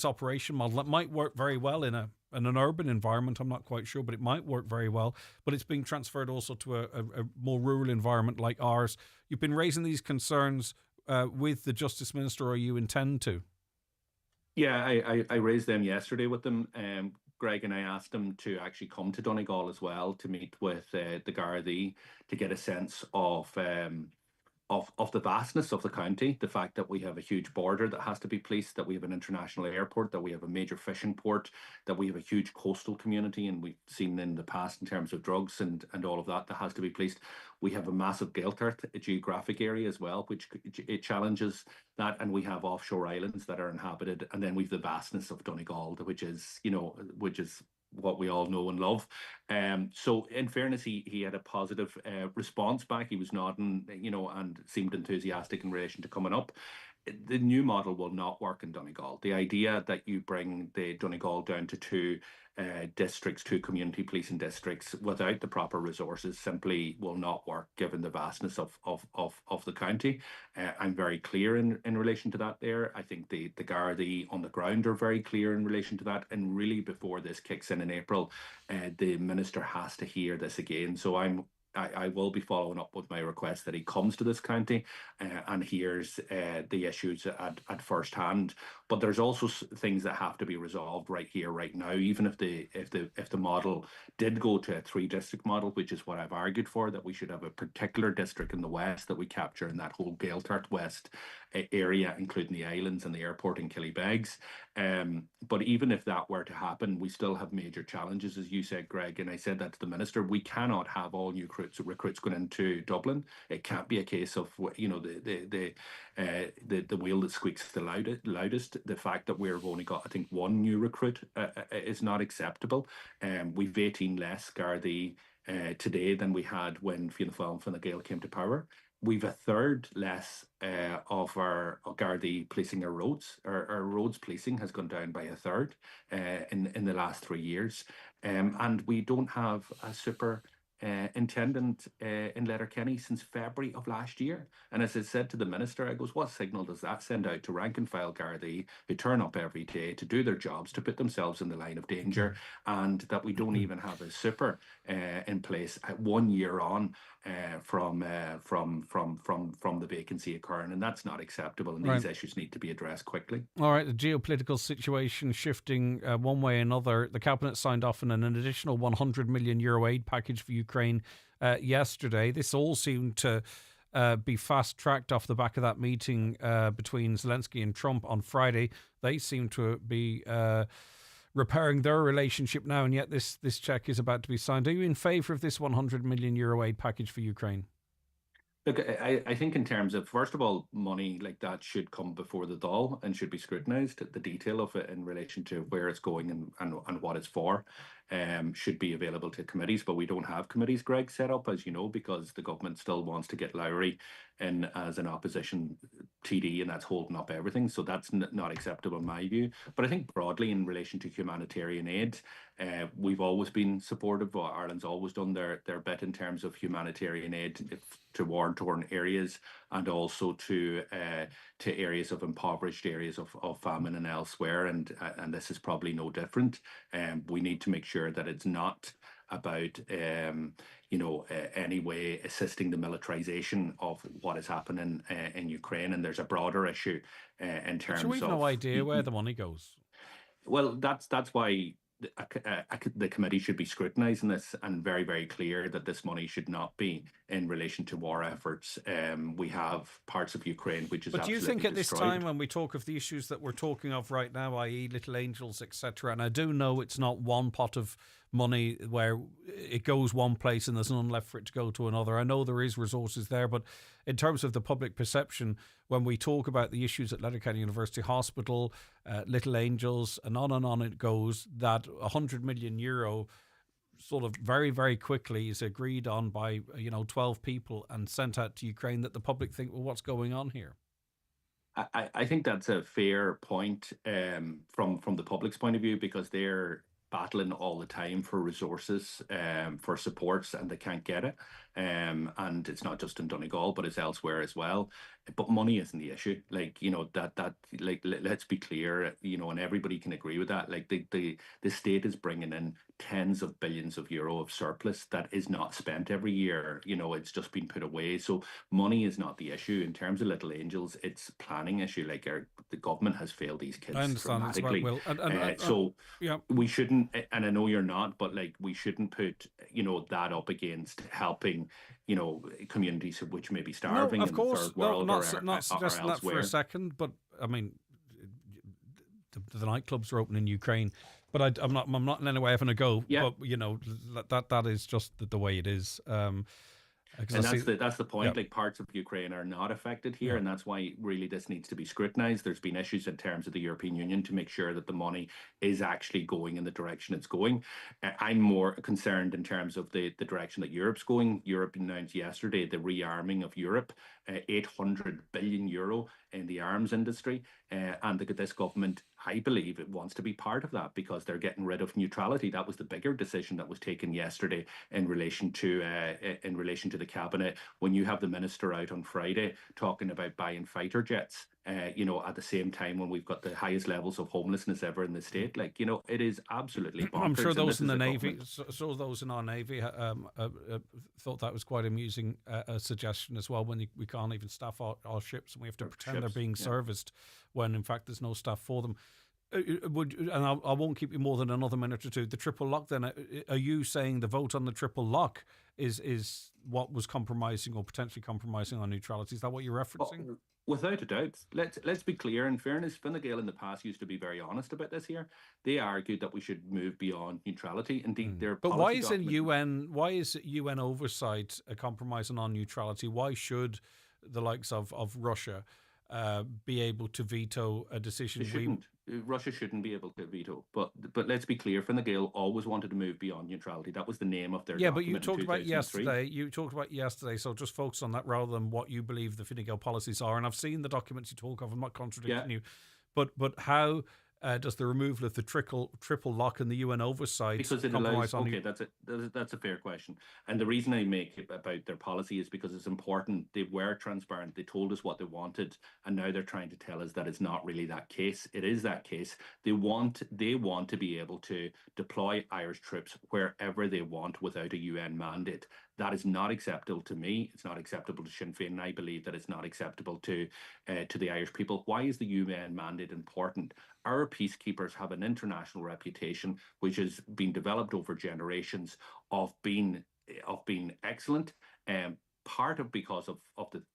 Speaker 1: operation model that might work very well in an urban environment. I'm not quite sure, but it might work very well. But it's being transferred also to a more rural environment like ours. You've been raising these concerns with the Justice Minister, or you intend to?
Speaker 15: Yeah, I raised them yesterday with them, Greg, and I asked them to actually come to Donegal as well to meet with the Gardaí to get a sense of the vastness of the county, the fact that we have a huge border that has to be policed, that we have an international airport, that we have a major fishing port, that we have a huge coastal community, and we've seen in the past in terms of drugs and all of that that has to be policed. We have a massive Gaeltacht geographic area as well, which it challenges that, and we have offshore islands that are inhabited, and then we've the vastness of Donegal, which is what we all know and love. So in fairness, he had a positive response back. He was nodding, and seemed enthusiastic in relation to coming up. The new model will not work in Donegal. The idea that you bring the Donegal down to two districts, two community policing districts, without the proper resources simply will not work, given the vastness of the county. I'm very clear in relation to that there. I think the Gardaí on the ground are very clear in relation to that. And really, before this kicks in April, the minister has to hear this again. So I will be following up with my request that he comes to this county and hears the issues at first hand. But there's also things that have to be resolved right here, right now. Even if the model did go to a 3-district model, which is what I've argued for, that we should have a particular district in the west that we capture in that whole Gaeltacht West area, including the islands and the airport in Killybegs. But even if that were to happen, we still have major challenges, as you said, Greg, and I said that to the minister. We cannot have all new recruits going into Dublin. It can't be a case of the wheel that squeaks the loudest. The fact that we've only got, I think, one new recruit is not acceptable. We've 18 less Gardaí today than we had when Fianna Fáil and Fine Gael came to power. We've a third less of our Gardaí policing our roads. Our roads policing has gone down by a third in the last 3 years. And we don't have a superintendent in Letterkenny since February of last year. And as I said to the minister, I goes, what signal does that send out to rank and file Gardaí who turn up every day to do their jobs, to put themselves in the line of danger, and that we don't even have a super in place at 1 year on from the vacancy occurring, and that's not acceptable. And these issues need to be addressed quickly.
Speaker 1: All right, the geopolitical situation shifting one way or another. The cabinet signed off on an additional €100 million aid package for Ukraine yesterday. This all seemed to be fast-tracked off the back of that meeting between Zelensky and Trump on Friday. They seem to be repairing their relationship now, and yet this check is about to be signed. Are you in favour of this €100 million aid package for Ukraine?
Speaker 15: Look, I think in terms of, first of all, money like that should come before the Dáil and should be scrutinised. The detail of it in relation to where it's going and what it's for should be available to committees. But we don't have committees, Greg, set up, as you know, because the government still wants to get Lowry in as an opposition TD, and that's holding up everything. So that's not acceptable in my view. But I think broadly in relation to humanitarian aid, we've always been supportive. Ireland's always done their bit in terms of humanitarian aid to war-torn areas, and also to areas of impoverished areas of famine and elsewhere. And this is probably no different. We need to make sure that it's not about any way assisting the militarization of what is happening in Ukraine. And there's a broader issue in terms of...
Speaker 1: So we've no idea where the money goes.
Speaker 15: Well, that's why the committee should be scrutinising this, and very, very clear that this money should not be in relation to war efforts. We have parts of Ukraine which is
Speaker 1: But do you
Speaker 15: absolutely
Speaker 1: think at this
Speaker 15: destroyed.
Speaker 1: time, when we talk of the issues that we're talking of right now, i.e. Little Angels, etc., and I do know it's not one pot of money where it goes one place and there's none left for it to go to another. I know there is resources there, but in terms of the public perception, when we talk about the issues at Letterkenny University Hospital, Little Angels, and on it goes, that €100 million sort of very, very quickly is agreed on by 12 people and sent out to Ukraine, that the public think, well, what's going on here?
Speaker 15: I think that's a fair point from the public's point of view, because they're battling all the time for resources, for supports, and they can't get it. And it's not just in Donegal, but it's elsewhere as well. But money isn't the issue. Like, let's be clear, and everybody can agree with that. Like the state is bringing in tens of billions of euro of surplus that is not spent every year. It's just been put away. So money is not the issue. In terms of Little Angels, it's a planning issue. Like the government has failed these kids
Speaker 1: I understand that's right,
Speaker 15: dramatically.
Speaker 1: Will.
Speaker 15: So
Speaker 1: yeah.
Speaker 15: we shouldn't, and I know you're not, but like we shouldn't put, that up against helping, communities which may be starving
Speaker 1: of
Speaker 15: in
Speaker 1: course.
Speaker 15: the third world
Speaker 1: not
Speaker 15: or
Speaker 1: suggesting that for
Speaker 15: elsewhere.
Speaker 1: a second, but I mean, the nightclubs are open in Ukraine, but I'm not in any way having a go.
Speaker 15: Yeah.
Speaker 1: But that is just the way it is.
Speaker 15: And that's the point. Like parts of Ukraine are not affected here, and that's why really this needs to be scrutinised. There's been issues in terms of the European Union to make sure that the money is actually going in the direction it's going. I'm more concerned in terms of the direction that Europe's going. Europe announced yesterday the rearming of Europe, 800 billion euro in the arms industry, and this government, I believe, it wants to be part of that because they're getting rid of neutrality. That was the bigger decision that was taken yesterday in relation to the cabinet. When you have the minister out on Friday talking about buying fighter jets, at the same time when we've got the highest levels of homelessness ever in the state, it is absolutely bonkers.
Speaker 1: I'm sure those in the Navy, so those in our Navy, thought that was quite amusing a suggestion as well. When we can't even staff our ships and we have to pretend they're being serviced when in fact there's no staff for them. I won't keep you more than another minute or two. The triple lock, then, are you saying the vote on the triple lock is what was compromising or potentially compromising on neutrality? Is that what you're referencing?
Speaker 15: Without a doubt. Let's be clear. In fairness, Fine Gael in the past used to be very honest about this here. They argued that we should move beyond neutrality. Indeed,
Speaker 1: But why is UN oversight a compromise on neutrality? Why should the likes of Russia be able to veto a decision?
Speaker 15: Russia shouldn't be able to veto. But let's be clear, Fine Gael always wanted to move beyond neutrality. That was the name of their document.
Speaker 1: But you talked about yesterday. So just focus on that rather than what you believe the Fine Gael policies are. And I've seen the documents you talk of. I'm not contradicting you. But how does the removal of the triple lock and the UN oversight
Speaker 15: because it allows? That's a fair question. And the reason I make it about their policy is because it's important. They were transparent. They told us what they wanted, and now they're trying to tell us that it's not really that case. It is that case. They want to be able to deploy Irish troops wherever they want without a UN mandate. That is not acceptable to me. It's not acceptable to Sinn Féin, and I believe that it's not acceptable to the Irish people. Why is the UN mandate important? Our peacekeepers have an international reputation which has been developed over generations of being excellent. Part of because of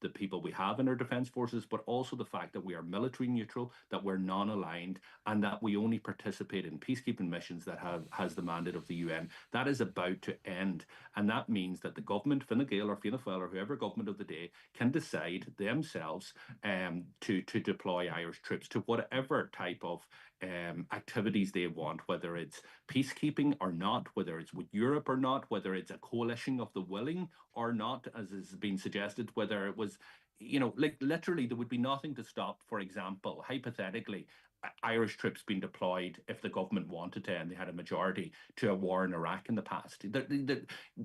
Speaker 15: the people we have in our defence forces, but also the fact that we are military neutral, that we're non-aligned, and that we only participate in peacekeeping missions that has the mandate of the UN. That is about to end, and that means that the government, Fine Gael or Fianna Fáil or whoever government of the day, can decide themselves to deploy Irish troops to whatever type of activities they want, whether it's peacekeeping or not, whether it's with Europe or not, whether it's a coalition of the willing or not, as has been suggested, whether it was, literally there would be nothing to stop, for example, hypothetically, Irish troops being deployed if the government wanted to and they had a majority to a war in Iraq in the past.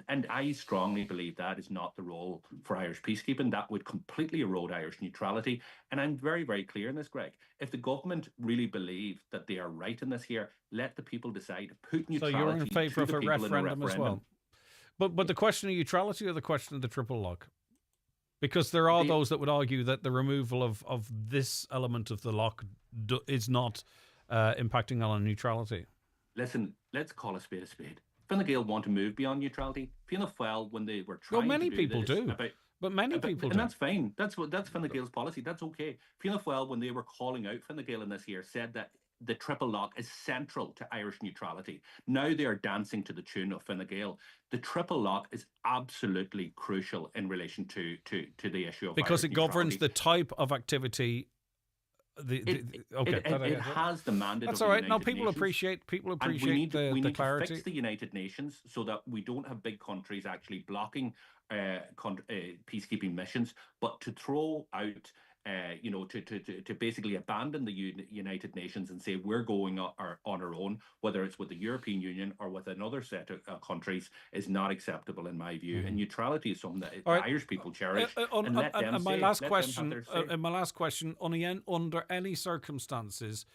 Speaker 15: And I strongly believe that is not the role for Irish peacekeeping. That would completely erode Irish neutrality. And I'm very, very clear in this, Greg. If the government really believe that they are right in this here, let the people decide. Put neutrality.
Speaker 1: So you're in favour of a referendum as well? But the question of neutrality or the question of the triple lock? Because there are those that would argue that the removal of this element of the lock is not impacting on neutrality.
Speaker 15: Listen, let's call a spade a spade. Fine Gael want to move beyond neutrality. Fianna Fáil, when they were trying
Speaker 1: many
Speaker 15: to
Speaker 1: people do. But many people do.
Speaker 15: And that's fine. That's Fine Gael's policy. That's okay. Fianna Fáil, when they were calling out Fine Gael in this year, said that the triple lock is central to Irish neutrality. Now they are dancing to the tune of Fine Gael. The triple lock is absolutely crucial in relation to the issue of
Speaker 1: because
Speaker 15: Irish
Speaker 1: it governs the type of activity.
Speaker 15: It has the mandate.
Speaker 1: That's
Speaker 15: of
Speaker 1: all right.
Speaker 15: the
Speaker 1: Now
Speaker 15: United
Speaker 1: people
Speaker 15: Nations.
Speaker 1: appreciate
Speaker 15: we need
Speaker 1: the clarity.
Speaker 15: To fix the United Nations so that we don't have big countries actually blocking peacekeeping missions, but to throw out to basically abandon the United Nations and say we're going on our own, whether it's with the European Union or with another set of countries, is not acceptable in my view. And neutrality is something that the Irish people cherish.
Speaker 1: My last question: under any circumstances,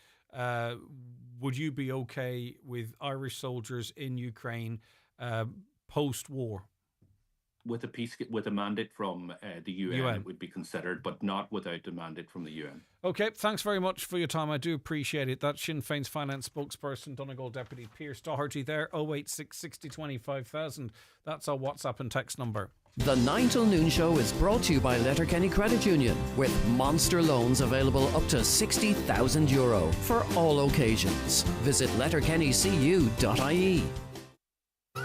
Speaker 1: would you be okay with Irish soldiers in Ukraine post-war?
Speaker 15: With a mandate from the UN, it would be considered, but not without a mandate from the UN.
Speaker 1: Okay, thanks very much for your time. I do appreciate it. That's Sinn Féin's finance spokesperson, Donegal Deputy Pearse Doherty there, 086 60 20 5000. That's our WhatsApp and text number.
Speaker 8: The 9 till noon show is brought to you by Letterkenny Credit Union, with monster loans available up to €60,000 for all occasions. Visit letterkennycu.ie.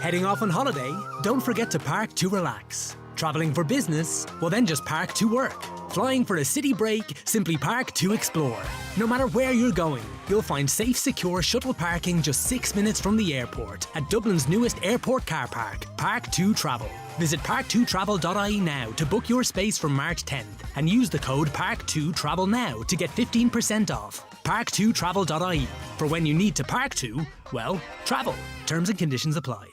Speaker 16: Heading off on holiday? Don't forget to park to relax. Travelling for business? Well, then just park to work. Flying for a city break? Simply park to explore. No matter where you're going, you'll find safe, secure shuttle parking just 6 minutes from the airport at Dublin's newest airport car park, Park 2 Travel. Visit park2travel.ie now to book your space from March 10th and use the code PARK2TRAVEL now to get 15% off. Park2travel.ie. For when you need to park to, well, travel. Terms and conditions apply.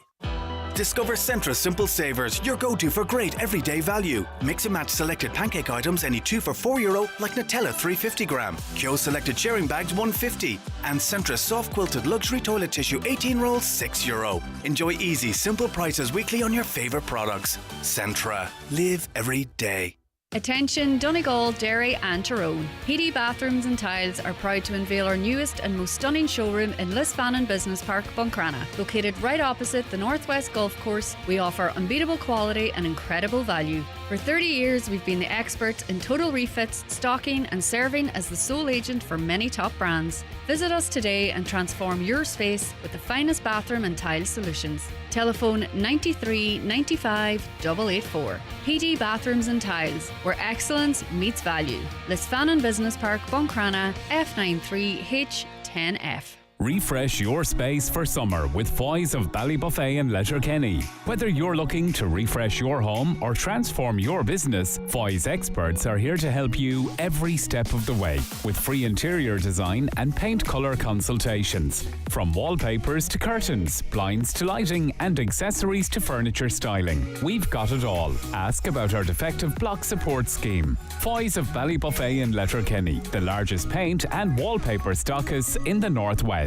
Speaker 12: Discover Centra Simple Savers, your go-to for great everyday value. Mix and match selected pancake items, any 2 for €4, like Nutella 350 gram. Kyo selected sharing bags $1.50. And Centra soft quilted luxury toilet tissue 18 rolls €6. Enjoy easy, simple prices weekly on your favourite products. Centra. Live every day.
Speaker 17: Attention Donegal, Derry and Tyrone. PD Bathrooms and Tiles are proud to unveil our newest and most stunning showroom in Lisfannon Business Park, Buncrana. Located right opposite the Northwest Golf Course, we offer unbeatable quality and incredible value. For 30 years, we've been the experts in total refits, stocking and serving as the sole agent for many top brands. Visit us today and transform your space with the finest bathroom and tile solutions. Telephone 93 95 884. PD Bathrooms and Tiles, where excellence meets value. Lisfannon Business Park, Buncrana, F93H10F.
Speaker 18: Refresh your space for summer with Foy's of Ballybuffet and Letterkenny. Whether you're looking to refresh your home or transform your business, Foy's experts are here to help you every step of the way with free interior design and paint colour consultations. From wallpapers to curtains, blinds to lighting and accessories to furniture styling. We've got it all. Ask about our defective block support scheme. Foy's of Ballybuffet and Letterkenny, the largest paint and wallpaper stockists in the Northwest.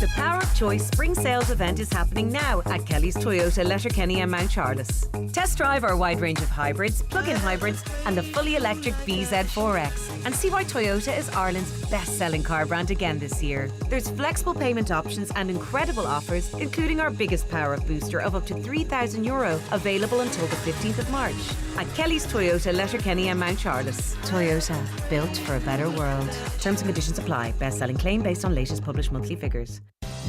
Speaker 19: The Power of Choice Spring Sales event is happening now at Kelly's Toyota, Letterkenny and Mount Charles. Test drive our wide range of hybrids, plug-in hybrids and the fully electric BZ4X and see why Toyota is Ireland's best-selling car brand again this year. There's flexible payment options and incredible offers, including our biggest Power Up booster of up to €3,000 available until the 15th of March. At Kelly's Toyota, Letterkenny and Mount Charles. Toyota, built for a better world. Terms and conditions apply. Best-selling claim based on latest published monthly figures.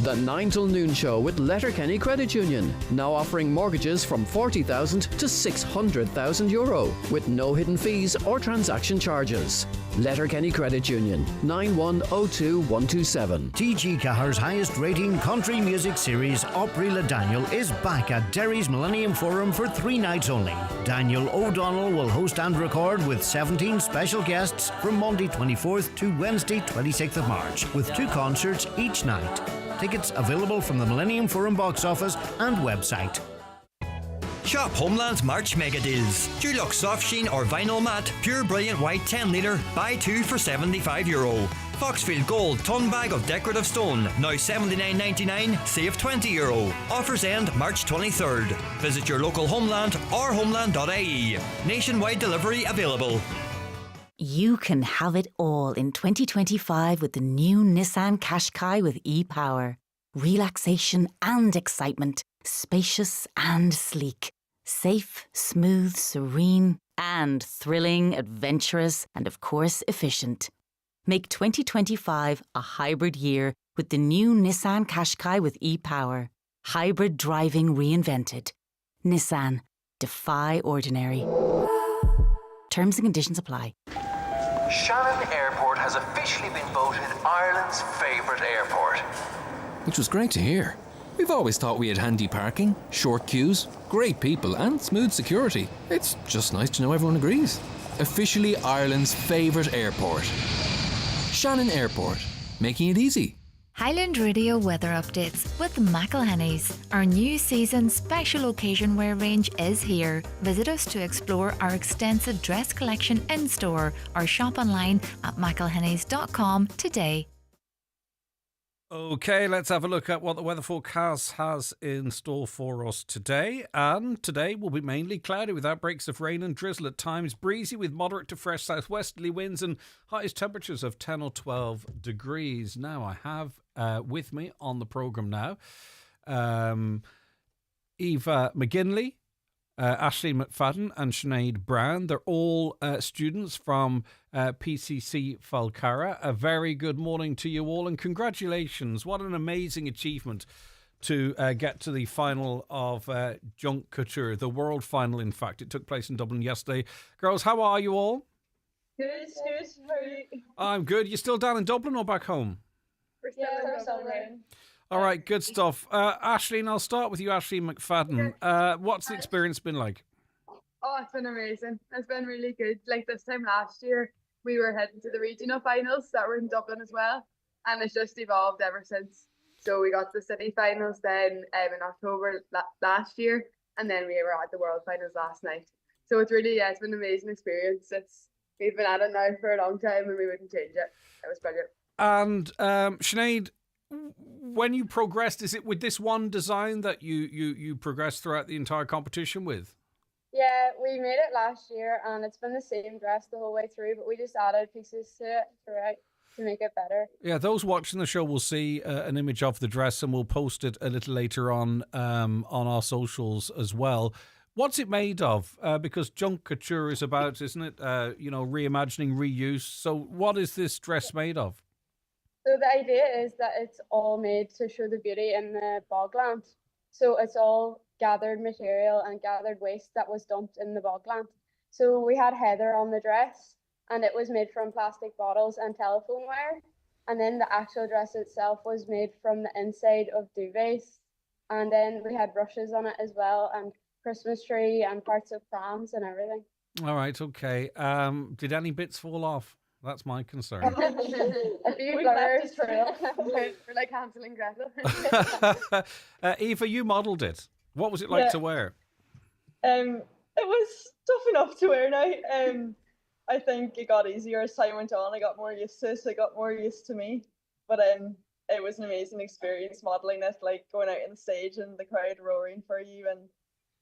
Speaker 8: The 9 till noon show with Letterkenny Credit Union, now offering mortgages from €40,000 to €600,000 with no hidden fees or transaction charges. Letterkenny Credit Union, 9102127.
Speaker 13: TG Cahir's highest rating country music series, Opry Le Daniel, is back at Derry's Millennium Forum for 3 nights only. Daniel O'Donnell will host and record with 17 special guests from Monday 24th to Wednesday 26th of March, with 2 concerts each night. Tickets available from the Millennium Forum box office and website.
Speaker 20: Shop Homeland's March Mega Deals. Dulux Soft Sheen or Vinyl Matte, Pure Brilliant White 10 litre, buy 2 for €75. Foxfield Gold ton bag of decorative stone, now $79.99, save €20. Offers end March 23rd. Visit your local Homeland or homeland.ie. Nationwide delivery available.
Speaker 21: You can have it all in 2025 with the new Nissan Qashqai with e-Power. Relaxation and excitement. Spacious and sleek. Safe, smooth, serene, and thrilling, adventurous, and of course efficient. Make 2025 a hybrid year with the new Nissan Qashqai with e-Power. Hybrid driving reinvented. Nissan. Defy ordinary. Terms and conditions apply.
Speaker 22: Shannon Airport has officially been voted Ireland's favourite airport.
Speaker 23: Which was great to hear. We've always thought we had handy parking, short queues, great people and smooth security. It's just nice to know everyone agrees. officially Ireland's favourite airport. Shannon Airport, making it easy.
Speaker 11: Highland Radio weather updates with McElhenny's. Our new season special occasion wear range is here. Visit us to explore our extensive dress collection in store or shop online at mcelhennys.com today.
Speaker 1: Okay, let's have a look at what the weather forecast has in store for us today. And today will be mainly cloudy with outbreaks of rain and drizzle at times, breezy with moderate to fresh southwesterly winds and highest temperatures of 10 or 12 degrees. Now, I have with me on the programme now Eva McGinley, Aisling McFadden and Sinead Brown. They're all students from PCC Falcara. A very good morning to you all and congratulations. What an amazing achievement to get to the final of Junk Kouture, the world final, in fact. It took place in Dublin yesterday. Girls, how are you all?
Speaker 2: Good. How are you?
Speaker 1: I'm good. You still down in Dublin or back home?
Speaker 2: We're still in Dublin.
Speaker 1: All right, good stuff. Aisling, I'll start with you, Aisling McFadden. What's the experience been like?
Speaker 2: Oh, it's been amazing. It's been really good. Like this time last year, we were heading to the regional finals that were in Dublin as well. And it's just evolved ever since. So we got to the city finals then in October last year. And then we were at the world finals last night. So it's really, it's been an amazing experience. We've been at it now for a long time and we wouldn't change it. It was brilliant.
Speaker 1: And Sinead, when you progressed, is it with this one design that you progressed throughout the entire competition with?
Speaker 2: Yeah, we made it last year and it's been the same dress the whole way through, but we just added pieces to it throughout to make it better.
Speaker 1: Yeah, those watching the show will see an image of the dress and we'll post it a little later on our socials as well. What's it made of? Because Junk Kouture is about, isn't it, reimagining, reuse. So what is this dress made of?
Speaker 2: So the idea is that it's all made to show the beauty in the bogland. So it's all gathered material and gathered waste that was dumped in the bogland. So we had heather on the dress and it was made from plastic bottles and telephone wire. And then the actual dress itself was made from the inside of duvets. And then we had brushes on it as well and Christmas tree and parts of prams and everything.
Speaker 1: All right, okay. Did any bits fall off? That's my concern.
Speaker 2: A few blurs. We're like Hansel and Gretel.
Speaker 1: Eva, you modelled it. What was it like to wear?
Speaker 4: It was tough enough to wear now. I think it got easier as time went on. I got more used to it. So it got more used to me. But it was an amazing experience modelling it, like going out on the stage and the crowd roaring for you. And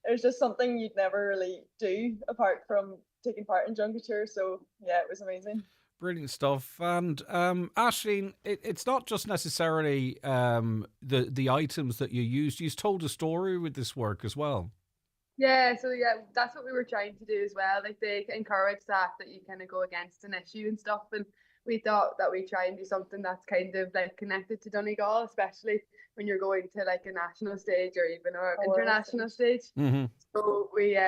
Speaker 4: it was just something you'd never really do apart from taking part in Junk Kouture. So yeah, it was amazing.
Speaker 1: Brilliant stuff. And Aisling, it's not just necessarily the items that you used. You told a story with this work as well.
Speaker 2: Yeah, so that's what we were trying to do as well. Like they encourage that you kind of go against an issue and stuff. And we thought that we'd try and do something that's kind of like connected to Donegal, especially when you're going to like a national stage or even an international stage.
Speaker 1: Mm-hmm.
Speaker 2: So we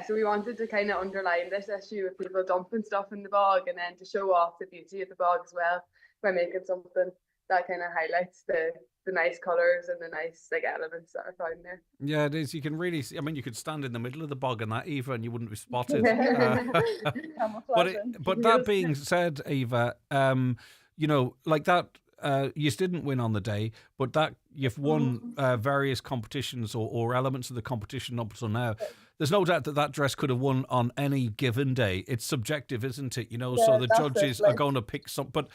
Speaker 2: so we wanted to kind of underline this issue of people dumping stuff in the bog and then to show off the beauty of the bog as well by making something that kind of highlights the nice colours and the nice like elements that are found there.
Speaker 1: Yeah, it is. You can really see, I mean, you could stand in the middle of the bog and that, Eva, and you wouldn't be spotted. But that being said, Eva, like that, you didn't win on the day, but that you've won various competitions or elements of the competition up until now. There's no doubt that dress could have won on any given day. It's subjective, isn't it? So the judges are going to pick some. But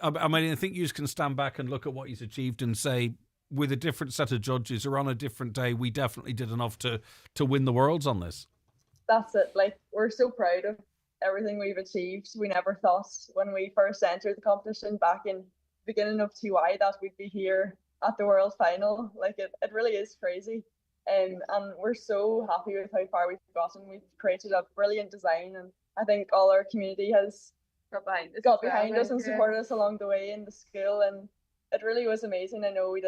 Speaker 1: I mean, I think you can stand back and look at what he's achieved and say, with a different set of judges or on a different day, we definitely did enough to win the worlds on this.
Speaker 4: That's it. Like, we're so proud of everything we've achieved. We never thought when we first entered the competition back in beginning of TY that we'd be here at the world final. Like, it really is crazy. And we're so happy with how far we've gotten. We've created a brilliant design, and I think all our community has got behind us and supported us along the way in the school, and it really was amazing. I know we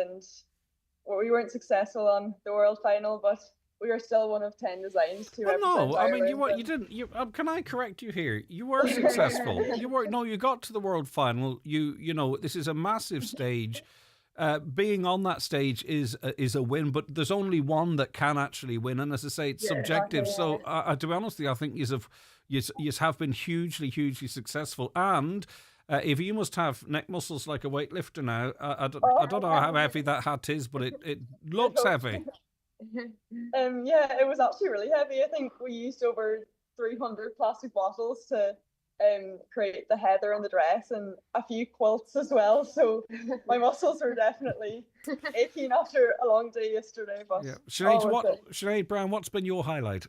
Speaker 4: weren't successful on the world final, but we were still one of 10 designs to represent
Speaker 1: No, I mean,
Speaker 4: Ireland.
Speaker 1: you didn't. Can I correct you here? You were successful. You got to the world final. This is a massive stage. Being on that stage is a win, but there's only one that can actually win, and as I say, it's subjective. So, to be honest with you, I think you have been hugely, hugely successful. And if you must have neck muscles like a weightlifter now, I don't know how heavy that hat is, but it looks heavy.
Speaker 4: Yeah, it was actually really heavy. I think we used over 300 plastic bottles to create the heather and the dress, and a few quilts as well. So my muscles were definitely aching after a long day yesterday. But
Speaker 1: yeah. Sinead Brown, what's been your highlight?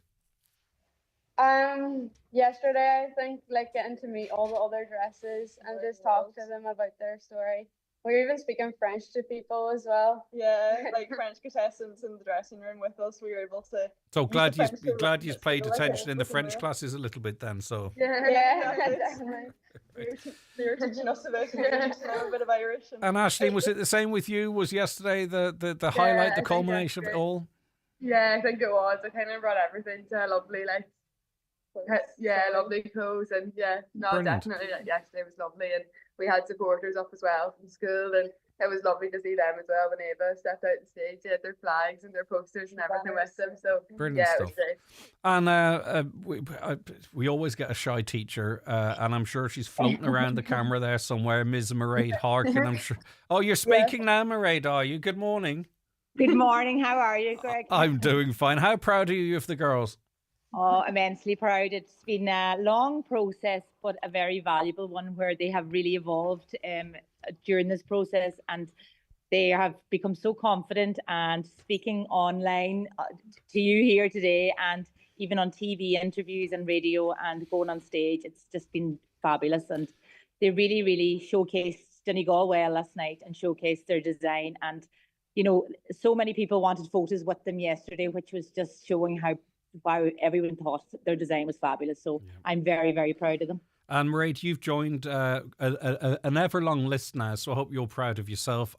Speaker 2: Yesterday, I think, like, getting to meet all the other dresses and just talk to them about their story. We were even speaking French to people as well.
Speaker 4: Yeah, like French contestants in the dressing room with us. We were able to.
Speaker 1: So glad you paid attention in the French classes a little bit then. So
Speaker 2: yeah, definitely.
Speaker 4: They were teaching us a bit. We were teaching them a bit of Irish.
Speaker 1: And Aisling, was it the same with you? Was yesterday the highlight, the culmination of it all?
Speaker 3: Yeah, I think it was. I kind of brought everything to a lovely, like, lovely clothes, and
Speaker 1: Brilliant.
Speaker 3: definitely, yesterday was lovely, and we had supporters up as well from school, and it was lovely to see them as well. When Ava stepped out on stage, they had their flags and their posters and everything with them. So
Speaker 1: Brilliant
Speaker 3: it
Speaker 1: stuff.
Speaker 3: was great.
Speaker 1: And we always get a shy teacher, and I'm sure she's floating around the camera there somewhere, Ms. Mairead Harkin. I'm sure. Oh, you're speaking now, Mairead, are you? Good morning.
Speaker 5: Good morning. How are you, Greg?
Speaker 1: I'm doing fine. How proud are you of the girls?
Speaker 5: Oh, immensely proud. It's been a long process, but a very valuable one, where they have really evolved during this process, and they have become so confident, and speaking online to you here today, and even on TV interviews and radio and going on stage. It's just been fabulous, and they really, really showcased Donegal well last night and showcased their design. And, you know, so many people wanted photos with them yesterday, which was just showing how everyone thought their design was fabulous. So I'm very, very proud of them.
Speaker 1: And Mairead, you've joined an ever-long list now, so I hope you're proud of yourself.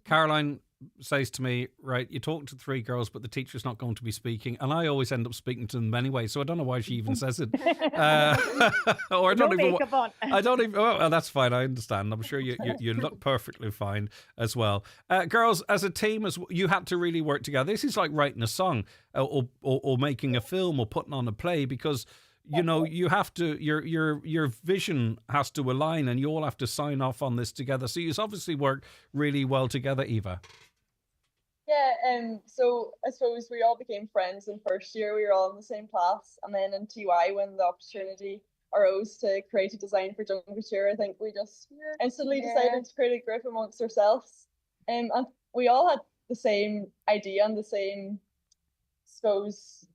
Speaker 1: Caroline says to me, right, you talk to 3 girls, but the teacher's not going to be speaking, and I always end up speaking to them anyway, so I don't know why she even says it. Or I don't even.
Speaker 5: Makeup on.
Speaker 1: I don't even. Oh, well, that's fine. I understand. I'm sure you look perfectly fine as well. Girls, as a team, you had to really work together. This is like writing a song, or making a film, or putting on a play, because you know you have to. Your vision has to align, and you all have to sign off on this together. So you obviously work really well together, Eva.
Speaker 4: Yeah, so I suppose we all became friends in first year. We were all in the same class, and then in TY, when the opportunity arose to create a design for Kouture, I think we just instantly decided to create a group amongst ourselves. And we all had the same idea and the same, suppose,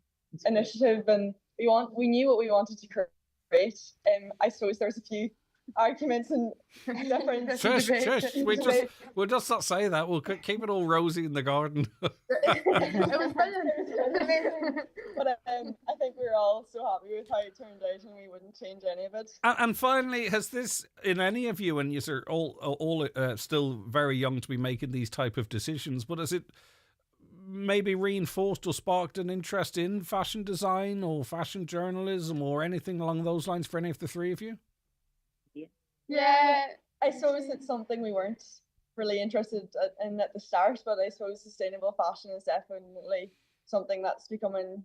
Speaker 4: initiative, and we knew what we wanted to create. I suppose there was a few arguments and different
Speaker 1: Shush. We'll just not say that. We'll keep it all rosy in the garden.
Speaker 4: It was brilliant. But I think we were all so happy with how it turned out, and we wouldn't change any of it.
Speaker 1: And finally, has this, in any of you, and you're all still very young to be making these type of decisions, but has it maybe reinforced or sparked an interest in fashion design or fashion journalism or anything along those lines for any of the 3 of you?
Speaker 4: Yeah, I suppose it's something we weren't really interested in at the start, but I suppose sustainable fashion is definitely something that's becoming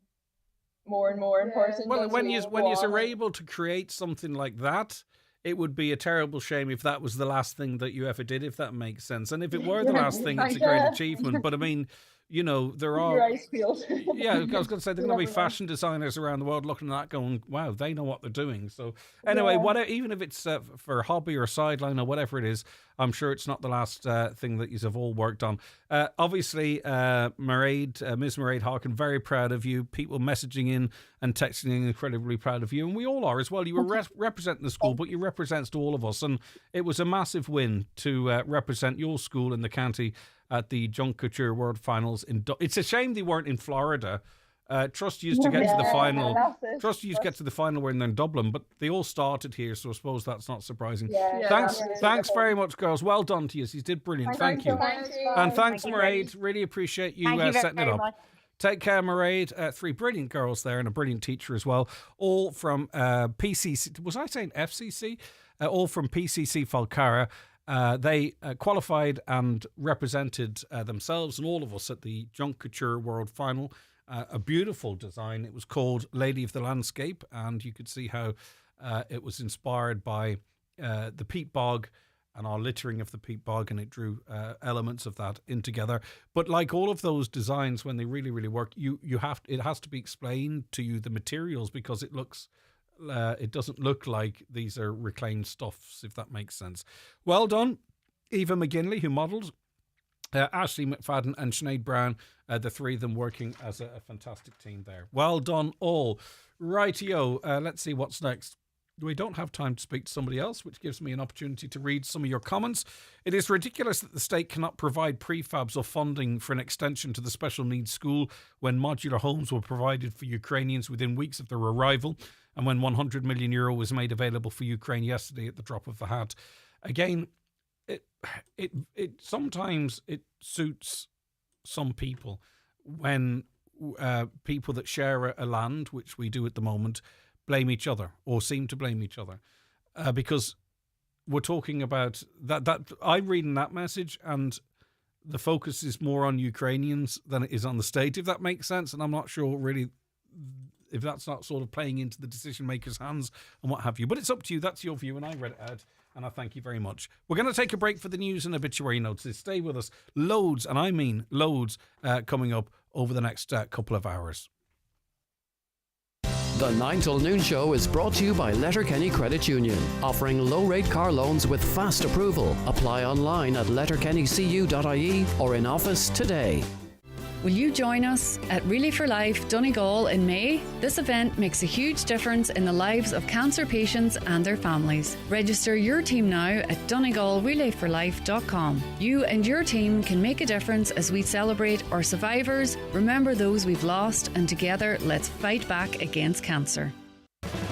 Speaker 4: more and more important.
Speaker 1: Well, when you're able to create something like that, it would be a terrible shame if that was the last thing that you ever did, if that makes sense. And if it were the last thing, it's a great achievement. But I mean, you know, there are.
Speaker 4: Your eyes peeled.
Speaker 1: Yeah, I was going to say, there are going to be fashion designers around the world looking at that going, wow, they know what they're doing. So anyway, even if it's for a hobby or sideline or whatever it is, I'm sure it's not the last thing that you've all worked on. Obviously, Ms. Mairead Harkin, very proud of you. People messaging in and texting in, incredibly proud of you. And we all are as well. You were representing the school, but you represent all of us. And it was a massive win to represent your school in the county at the Kouture World Finals. It's a shame they weren't in Florida. Trust you to get to the final. Trust you to get to the final when they're in Dublin, but they all started here, so I suppose that's not surprising. Thanks very much, girls. Well done to you. You did brilliant. Thank you. And thanks, Mairead. Really appreciate you setting it up.
Speaker 5: Much.
Speaker 1: Take care, Mairead. 3 brilliant girls there and a brilliant teacher as well. All from PCC. Was I saying FCC? All from PCC Falcara. They qualified and represented themselves and all of us at the Kouture World Final. a beautiful design. It was called Lady of the Landscape, and you could see how it was inspired by the peat bog and our littering of the peat bog, and it drew elements of that in together. But like all of those designs, when they really, really work, it has to be explained to you, the materials, because it doesn't look like these are reclaimed stuffs, if that makes sense. Well done, Eva McGinley, who modelled, Ashley McFadden and Sinead Brown, the three of them working as a fantastic team there. Well done all. Rightio, let's see what's next. We don't have time to speak to somebody else, which gives me an opportunity to read some of your comments. It is ridiculous that the state cannot provide prefabs or funding for an extension to the special needs school when modular homes were provided for Ukrainians within weeks of their arrival, and when €100 million was made available for Ukraine yesterday at the drop of the hat. Again, it sometimes it suits some people when people that share a land, which we do at the moment, blame each other or seem to blame each other, because we're talking about that I'm reading that message and the focus is more on Ukrainians than it is on the state, if that makes sense. And I'm not sure really if that's not sort of playing into the decision makers' hands and what have you, but it's up to you. That's your view, and I read it out, and I thank you very much. We're going to take a break for the news and obituary notes. Stay with us. Loads, and I mean loads, coming up over the next couple of hours.
Speaker 8: The 9 till noon show is brought to you by Letterkenny Credit Union, offering low-rate car loans with fast approval. Apply online at letterkennycu.ie or in office today.
Speaker 17: Will you join us at Relay for Life Donegal in May? This event makes a huge difference in the lives of cancer patients and their families. Register your team now at donegalrelayforlife.com. You and your team can make a difference as we celebrate our survivors, remember those we've lost, and together let's fight back against cancer.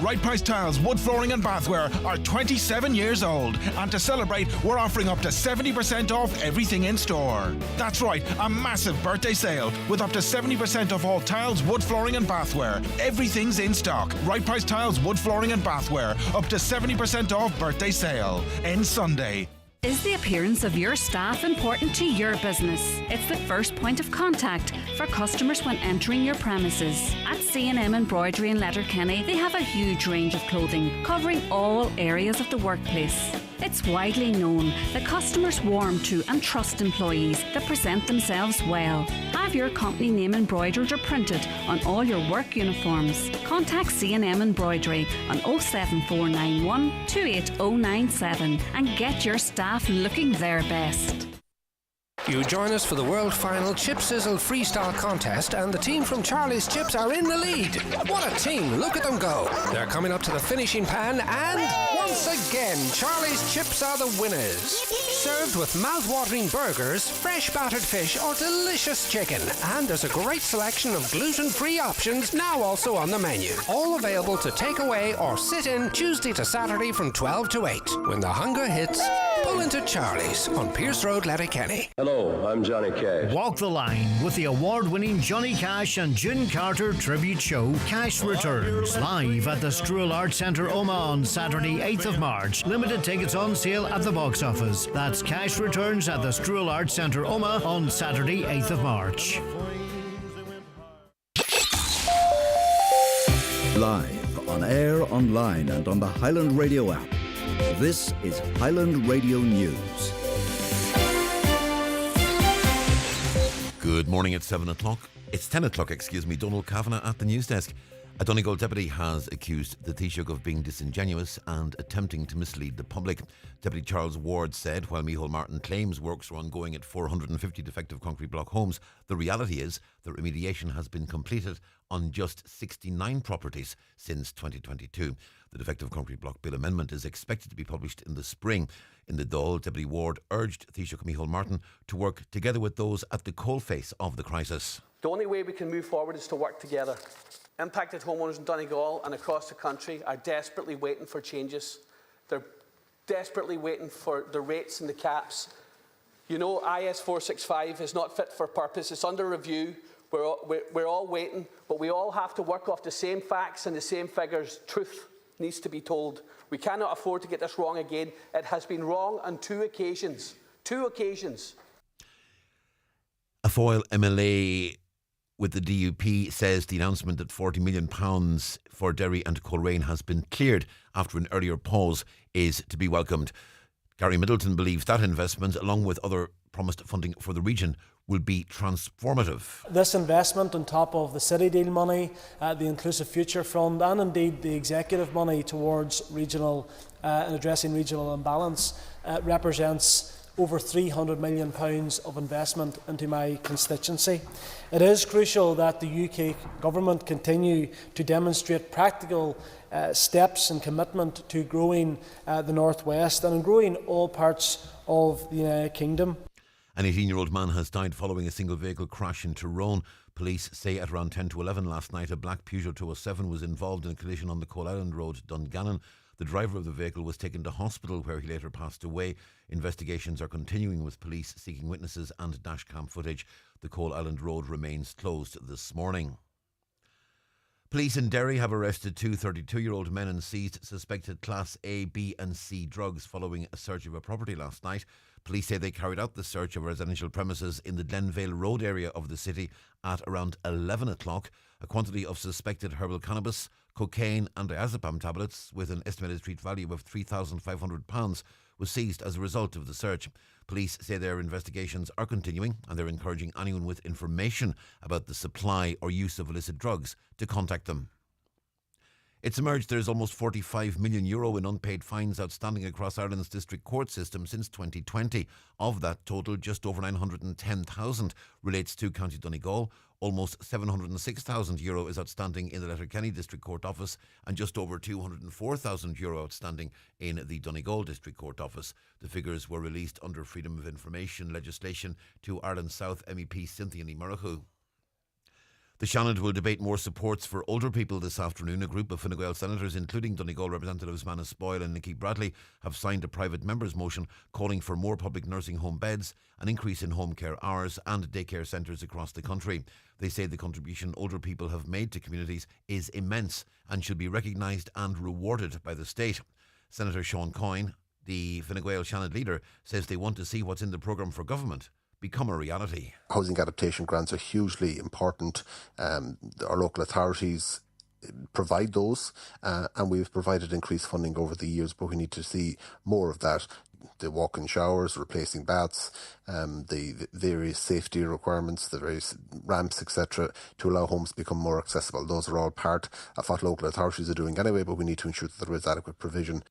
Speaker 6: Right Price Tiles, wood flooring and bathware are 27 years old, and to celebrate we're offering up to 70% off everything in store. That's right, a massive birthday sale with up to 70% off all tiles, wood flooring and bathware. Everything's in stock. Right Price Tiles, wood flooring and bathware, up to 70% off birthday sale. Ends Sunday.
Speaker 7: Is the appearance of your staff important to your business? It's the first point of contact for customers when entering your premises. At C&M Embroidery in Letterkenny, they have a huge range of clothing covering all areas of the workplace. It's widely known that customers warm to and trust employees that present themselves well. Have your company name embroidered or printed on all your work uniforms. Contact C&M Embroidery on 07491 28097 and get your staff looking their best.
Speaker 9: You join us for the World Final Chip Sizzle Freestyle Contest, and the team from Charlie's Chips are in the lead. What a team, look at them go. They're coming up to the finishing pan, and once again, Charlie's Chips are the winners. Served with mouth-watering burgers, fresh battered fish, or delicious chicken. And there's a great selection of gluten-free options now also on the menu. All available to take away or sit in Tuesday to Saturday from 12 to 8. When the hunger hits, pull into Charlie's on Pearse Road, Letterkenny.
Speaker 24: Hello, I'm Johnny Cash.
Speaker 13: Walk the line with the award-winning Johnny Cash and June Carter tribute show Cash Returns, live at the Strual Arts Centre Omagh on Saturday 8th of March. Limited tickets on sale at the box office. That's Cash Returns at the Strual Arts Centre Omagh on Saturday 8th of March.
Speaker 25: Live, on air, online and on the Highland Radio app. This is Highland Radio News.
Speaker 26: Good morning, it's 7 o'clock. It's 10 o'clock, Donald Kavanagh at the news desk. A Donegal deputy has accused the Taoiseach of being disingenuous and attempting to mislead the public. Deputy Charles Ward said while Micheál Martin claims works are ongoing at 450 defective concrete block homes, the reality is that remediation has been completed on just 69 properties since 2022. The defective concrete block bill amendment is expected to be published in the spring. In the Dáil, Deputy Ward urged Taoiseach Micheál Martin to work together with those at the coalface of the crisis.
Speaker 27: The only way we can move forward is to work together. Impacted homeowners in Donegal and across the country are desperately waiting for changes. They're desperately waiting for the rates and the caps. You know, IS 465 is not fit for purpose. It's under review. We're all waiting, but we all have to work off the same facts and the same figures. Truth needs to be told. We cannot afford to get this wrong again. It has been wrong on two occasions. Two occasions.
Speaker 26: A Foyle MLA with the DUP says the announcement that £40 million for Derry and Coleraine has been cleared after an earlier pause is to be welcomed. Gary Middleton believes that investment, along with other promised funding for the region, will be transformative.
Speaker 10: This investment on top of the City Deal money, the Inclusive Future Fund, and indeed the executive money towards regional and addressing regional imbalance represents over £300 million of investment into my constituency. It is crucial that the UK Government continue to demonstrate practical steps and commitment to growing the North West and in growing all parts of the United Kingdom.
Speaker 26: An 18-year-old man has died following a single vehicle crash in Tyrone. Police say at around 10 to 11 last night a black Peugeot 207 was involved in a collision on the Coal Island Road, Dungannon. The driver of the vehicle was taken to hospital where he later passed away. Investigations are continuing with police seeking witnesses and dashcam footage. The Coal Island Road remains closed this morning. Police in Derry have arrested two 32-year-old men and seized suspected Class A, B and C drugs following a search of a property last night. Police say they carried out the search of residential premises in the Glenvale Road area of the city at around 11 o'clock. A quantity of suspected herbal cannabis, cocaine and diazepam tablets with an estimated street value of £3,500 was seized as a result of the search. Police say their investigations are continuing and they're encouraging anyone with information about the supply or use of illicit drugs to contact them. It's emerged there's almost €45 million in unpaid fines outstanding across Ireland's district court system since 2020. Of that total, just over €910,000 relates to County Donegal. Almost €706,000 is outstanding in the Letterkenny District Court Office and just over €204,000 outstanding in the Donegal District Court Office. The figures were released under Freedom of Information legislation to Ireland South MEP Cynthia Ní Murchú. The Seanad will debate more supports for older people this afternoon. A group of Fine Gael senators, including Donegal representatives Manus Boyle and Nicky Bradley, have signed a private members' motion calling for more public nursing home beds, an increase in home care hours and daycare centres across the country. They say the contribution older people have made to communities is immense and should be recognised and rewarded by the state. Senator Sean Coyne, the Fine Gael Seanad leader, says they want to see what's in the programme for government become a reality.
Speaker 12: Housing adaptation grants are hugely important. Our local authorities provide those and we've provided increased funding over the years, but we need to see more of that. The walk-in showers, replacing baths, the various safety requirements, the various ramps, etc., to allow homes to become more accessible. Those are all part of what local authorities are doing anyway, but we need to ensure that there is adequate provision.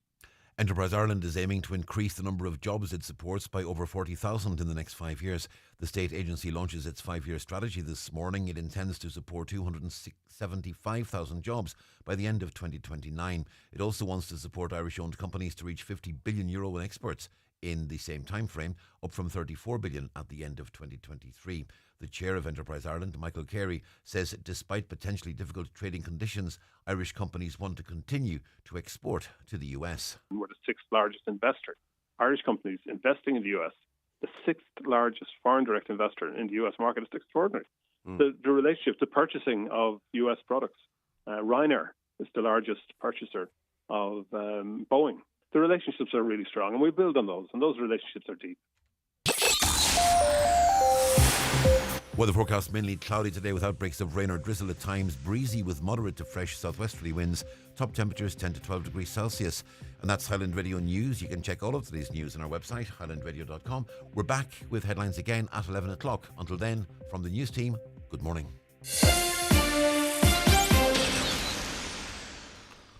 Speaker 26: Enterprise Ireland is aiming to increase the number of jobs it supports by over 40,000 in the next 5 years. The state agency launches its 5-year strategy this morning. It intends to support 275,000 jobs by the end of 2029. It also wants to support Irish-owned companies to reach €50 billion in exports in the same time frame, up from €34 billion at the end of 2023. The chair of Enterprise Ireland, Michael Carey, says despite potentially difficult trading conditions, Irish companies want to continue to export to the US.
Speaker 14: We're the sixth largest investor. Irish companies investing in the US, the sixth largest foreign direct investor in the US market, is extraordinary. The relationship, the purchasing of US products. Ryanair is the largest purchaser of Boeing. The relationships are really strong and we build on those, and those relationships are deep.
Speaker 26: Weather forecast mainly cloudy today with outbreaks of rain or drizzle at times, breezy with moderate to fresh southwesterly winds. Top temperatures 10 to 12 degrees Celsius. And that's Highland Radio News. You can check all of today's news on our website, highlandradio.com. We're back with headlines again at 11 o'clock. Until then, from the news team, good morning.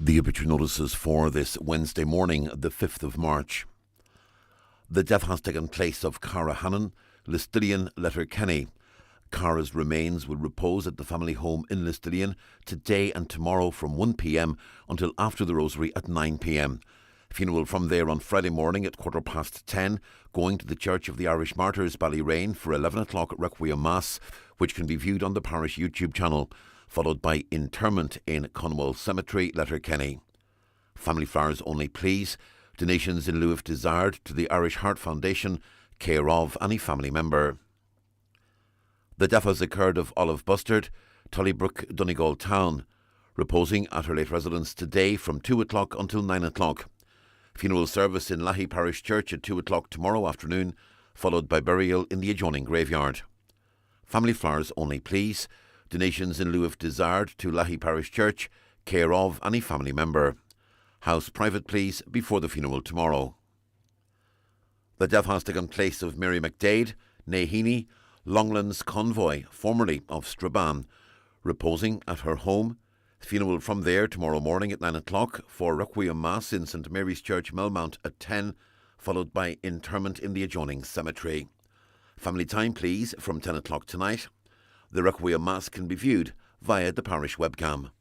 Speaker 26: The obituary notices for this Wednesday morning, the 5th of March. The death has taken place of Cara Hannon, Listilian Letterkenny. Cara's remains will repose at the family home in Listilian today and tomorrow from 1 p.m. until after the Rosary at 9 p.m. Funeral from there on Friday morning at 10:15, going to the Church of the Irish Martyrs, Ballyrain, for 11 o'clock Requiem Mass, which can be viewed on the parish YouTube channel, followed by interment in Conwell Cemetery, Letterkenny. Family flowers only, please. Donations in lieu if desired to the Irish Heart Foundation, care of any family member. The death has occurred of Olive Bustard, Tullybrook, Donegal Town, reposing at her late residence today from 2 o'clock until 9 o'clock. Funeral service in Lahey Parish Church at 2 o'clock tomorrow afternoon, followed by burial in the adjoining graveyard. Family flowers only, please. Donations in lieu if desired to Lahey Parish Church, care of any family member. House private, please, before the funeral tomorrow. The death has taken place of Mary McDade, née Heaney, Longlands Convoy, formerly of Strabane, reposing at her home. Funeral from there tomorrow morning at 9 o'clock for Requiem Mass in St Mary's Church, Melmount at 10, followed by interment in the adjoining cemetery. Family time, please, from 10 o'clock tonight. The Requiem Mass can be viewed via the parish webcam.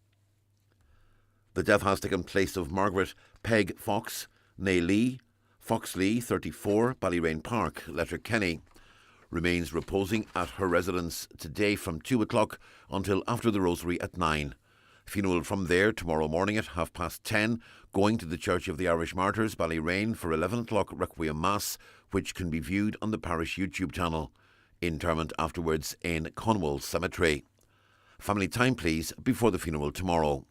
Speaker 26: The death has taken place of Margaret Peg Fox, née Lee, Fox Lee, 34, Ballyrain Park, Letterkenny. Remains reposing at her residence today from 2 o'clock until after the Rosary at 9. Funeral from there tomorrow morning at 10:30, going to the Church of the Irish Martyrs, Ballyrain, for 11 o'clock Requiem Mass, which can be viewed on the parish YouTube channel. Interment afterwards in Conwell Cemetery. Family time, please, before the funeral tomorrow.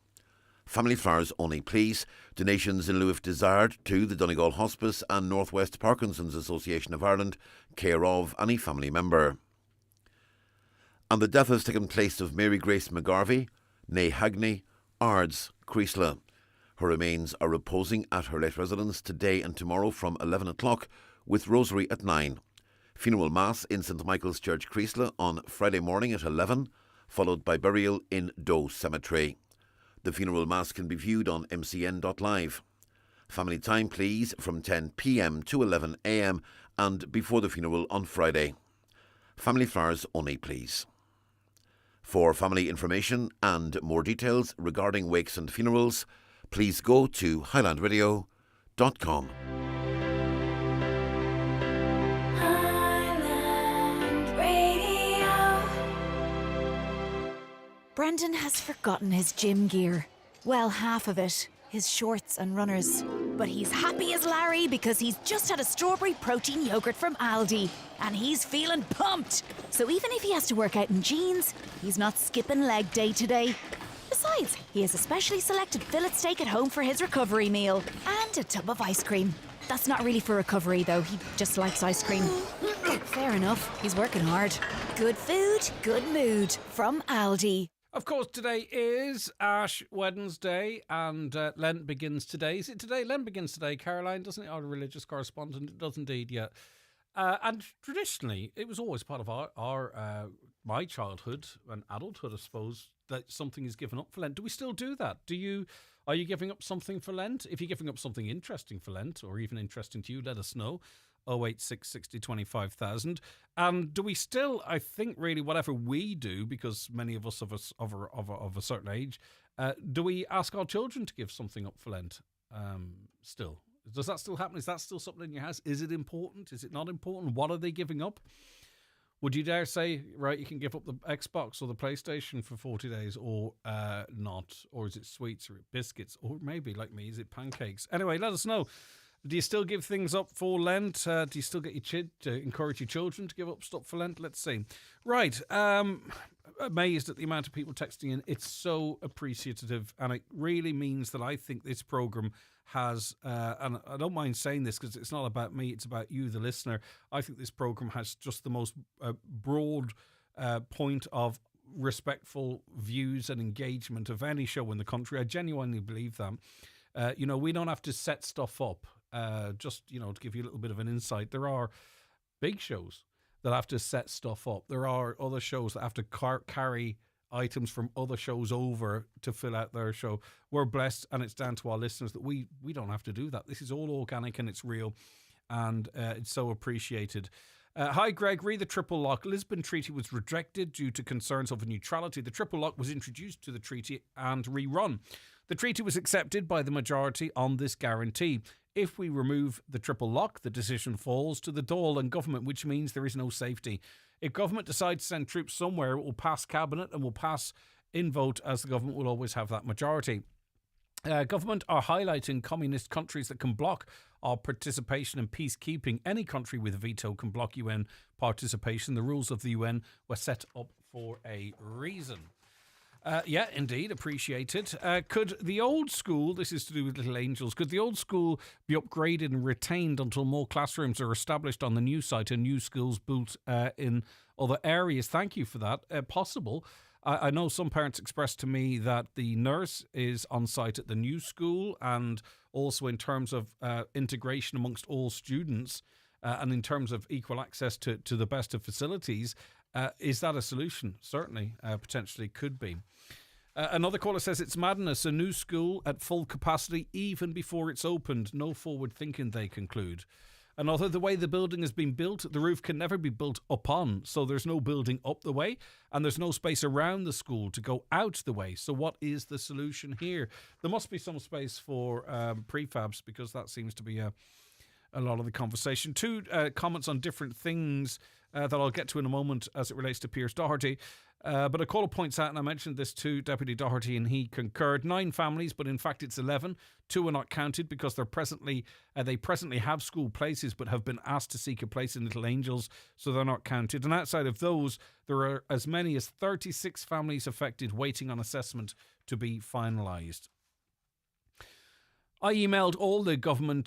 Speaker 26: Family flowers only, please. Donations in lieu if desired to the Donegal Hospice and North West Parkinson's Association of Ireland, care of any family member. And the death has taken place of Mary Grace McGarvey, née Hagney, Ards, Creasla. Her remains are reposing at her late residence today and tomorrow from 11 o'clock, with Rosary at 9. Funeral Mass in St Michael's Church, Creasla, on Friday morning at 11, followed by burial in Doe Cemetery. The funeral mass can be viewed on mcn.live. Family time, please, from 10 p.m. to 11 a.m. and before the funeral on Friday. Family flowers only, please. For family information and more details regarding wakes and funerals, please go to highlandradio.com.
Speaker 15: Brendan has forgotten his gym gear. Well, half of it. His shorts and runners. But he's happy as Larry because he's just had a strawberry protein yogurt from Aldi. And he's feeling pumped. So even if he has to work out in jeans, he's not skipping leg day today. Besides, he has a specially selected fillet steak at home for his recovery meal. And a tub of ice cream. That's not really for recovery though, he just likes ice cream. Fair enough, he's working hard. Good food, good mood. From Aldi.
Speaker 1: Of course, today is Ash Wednesday and Lent begins today. Is it today? Lent begins today, Caroline, doesn't it? Our religious correspondent. It does indeed, yeah. And traditionally, it was always part of our my childhood and adulthood, I suppose, that something is given up for Lent. Do we still do that? Are you giving up something for Lent? If you're giving up something interesting for Lent, or even interesting to you, let us know. 086 60 25,000. And do we still, I think, really, whatever we do, because many of us of a certain age, do we ask our children to give something up for Lent? Still, does that still happen? Is that still something in your house? Is it important? Is it not important? What are they giving up? Would you dare say, right, you can give up the Xbox or the PlayStation for 40 days or not? Or is it sweets or biscuits? Or maybe, like me, is it pancakes? Anyway, let us know. Do you still give things up for Lent? Do you still get your encourage your children to give up stuff for Lent? Let's see. Right. Amazed at the amount of people texting in. It's so appreciative, and it really means that I think this programme has, and I don't mind saying this because it's not about me, it's about you, the listener. I think this programme has just the most broad point of respectful views and engagement of any show in the country. I genuinely believe that. We don't have to set stuff up. Just, to give you a little bit of an insight, there are big shows that have to set stuff up. There are other shows that have to carry items from other shows over to fill out their show. We're blessed, and it's down to our listeners that we don't have to do that. This is all organic and it's real, and it's so appreciated. Hi, Greg. Read the Triple Lock. Lisbon Treaty was rejected due to concerns over neutrality. The Triple Lock was introduced to the treaty and rerun. The treaty was accepted by the majority on this guarantee. If we remove the triple lock, the decision falls to the Dáil and government, which means there is no safety. If government decides to send troops somewhere, it will pass cabinet and will pass in vote, as the government will always have that majority. Government are highlighting communist countries that can block our participation in peacekeeping. Any country with a veto can block UN participation. The rules of the UN were set up for a reason. Yeah, indeed, appreciated. Could the old school, this is to do with Little Angels, could the old school be upgraded and retained until more classrooms are established on the new site and new schools built in other areas? Thank you for that. Possible. I know some parents expressed to me that the nurse is on site at the new school, and also in terms of integration amongst all students, and in terms of equal access to the best of facilities. Is that a solution? Certainly, potentially could be. Another caller says it's madness. A new school at full capacity even before it's opened. No forward thinking, they conclude. And although the way the building has been built, the roof can never be built upon. So there's no building up the way, and there's no space around the school to go out the way. So what is the solution here? There must be some space for prefabs, because that seems to be a lot of the conversation. Two comments on different things that I'll get to in a moment as it relates to Pearse Doherty. But a caller points out, and I mentioned this to Deputy Doherty, and he concurred, 9 families, but in fact it's 11. 2 are not counted because they presently have school places but have been asked to seek a place in Little Angels, so they're not counted. And outside of those, there are as many as 36 families affected waiting on assessment to be finalised. I emailed all the Donegal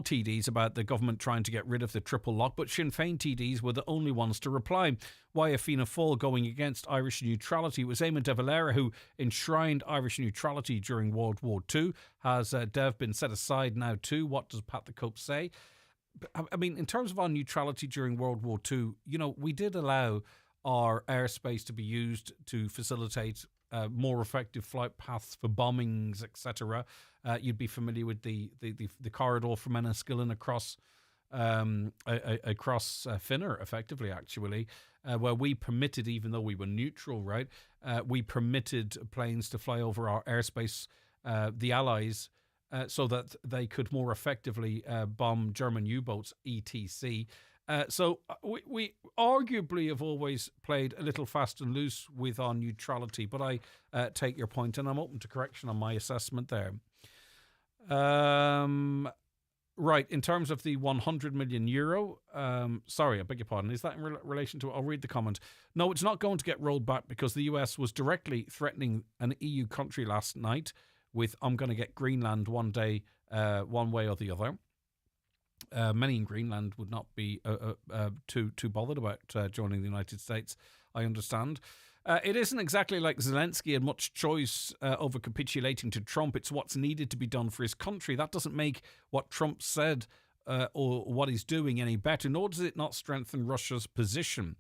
Speaker 1: TDs about the government trying to get rid of the triple lock, but Sinn Féin TDs were the only ones to reply. Why Fianna Fáil going against Irish neutrality? It was Eamon de Valera who enshrined Irish neutrality during World War II. Has Dev been set aside now too? What does Pat the Cope say? I mean, in terms of our neutrality during World War II, we did allow our airspace to be used to facilitate more effective flight paths for bombings, etc. You'd be familiar with the corridor from Enniskillen across Finner, effectively, actually, where we permitted, even though we were neutral, right, we permitted planes to fly over our airspace, the Allies, so that they could more effectively bomb German U-boats, etc. So we arguably have always played a little fast and loose with our neutrality, but I take your point, and I'm open to correction on my assessment there. Right, in terms of the €100 million, sorry, I beg your pardon, is that in relation to, I'll read the comment. No, it's not going to get rolled back because the US was directly threatening an EU country last night with, I'm going to get Greenland one day, one way or the other. Many in Greenland would not be too bothered about joining the United States, I understand. It isn't exactly like Zelensky had much choice over capitulating to Trump. It's what's needed to be done for his country. That doesn't make what Trump said or what he's doing any better, nor does it not strengthen Russia's position.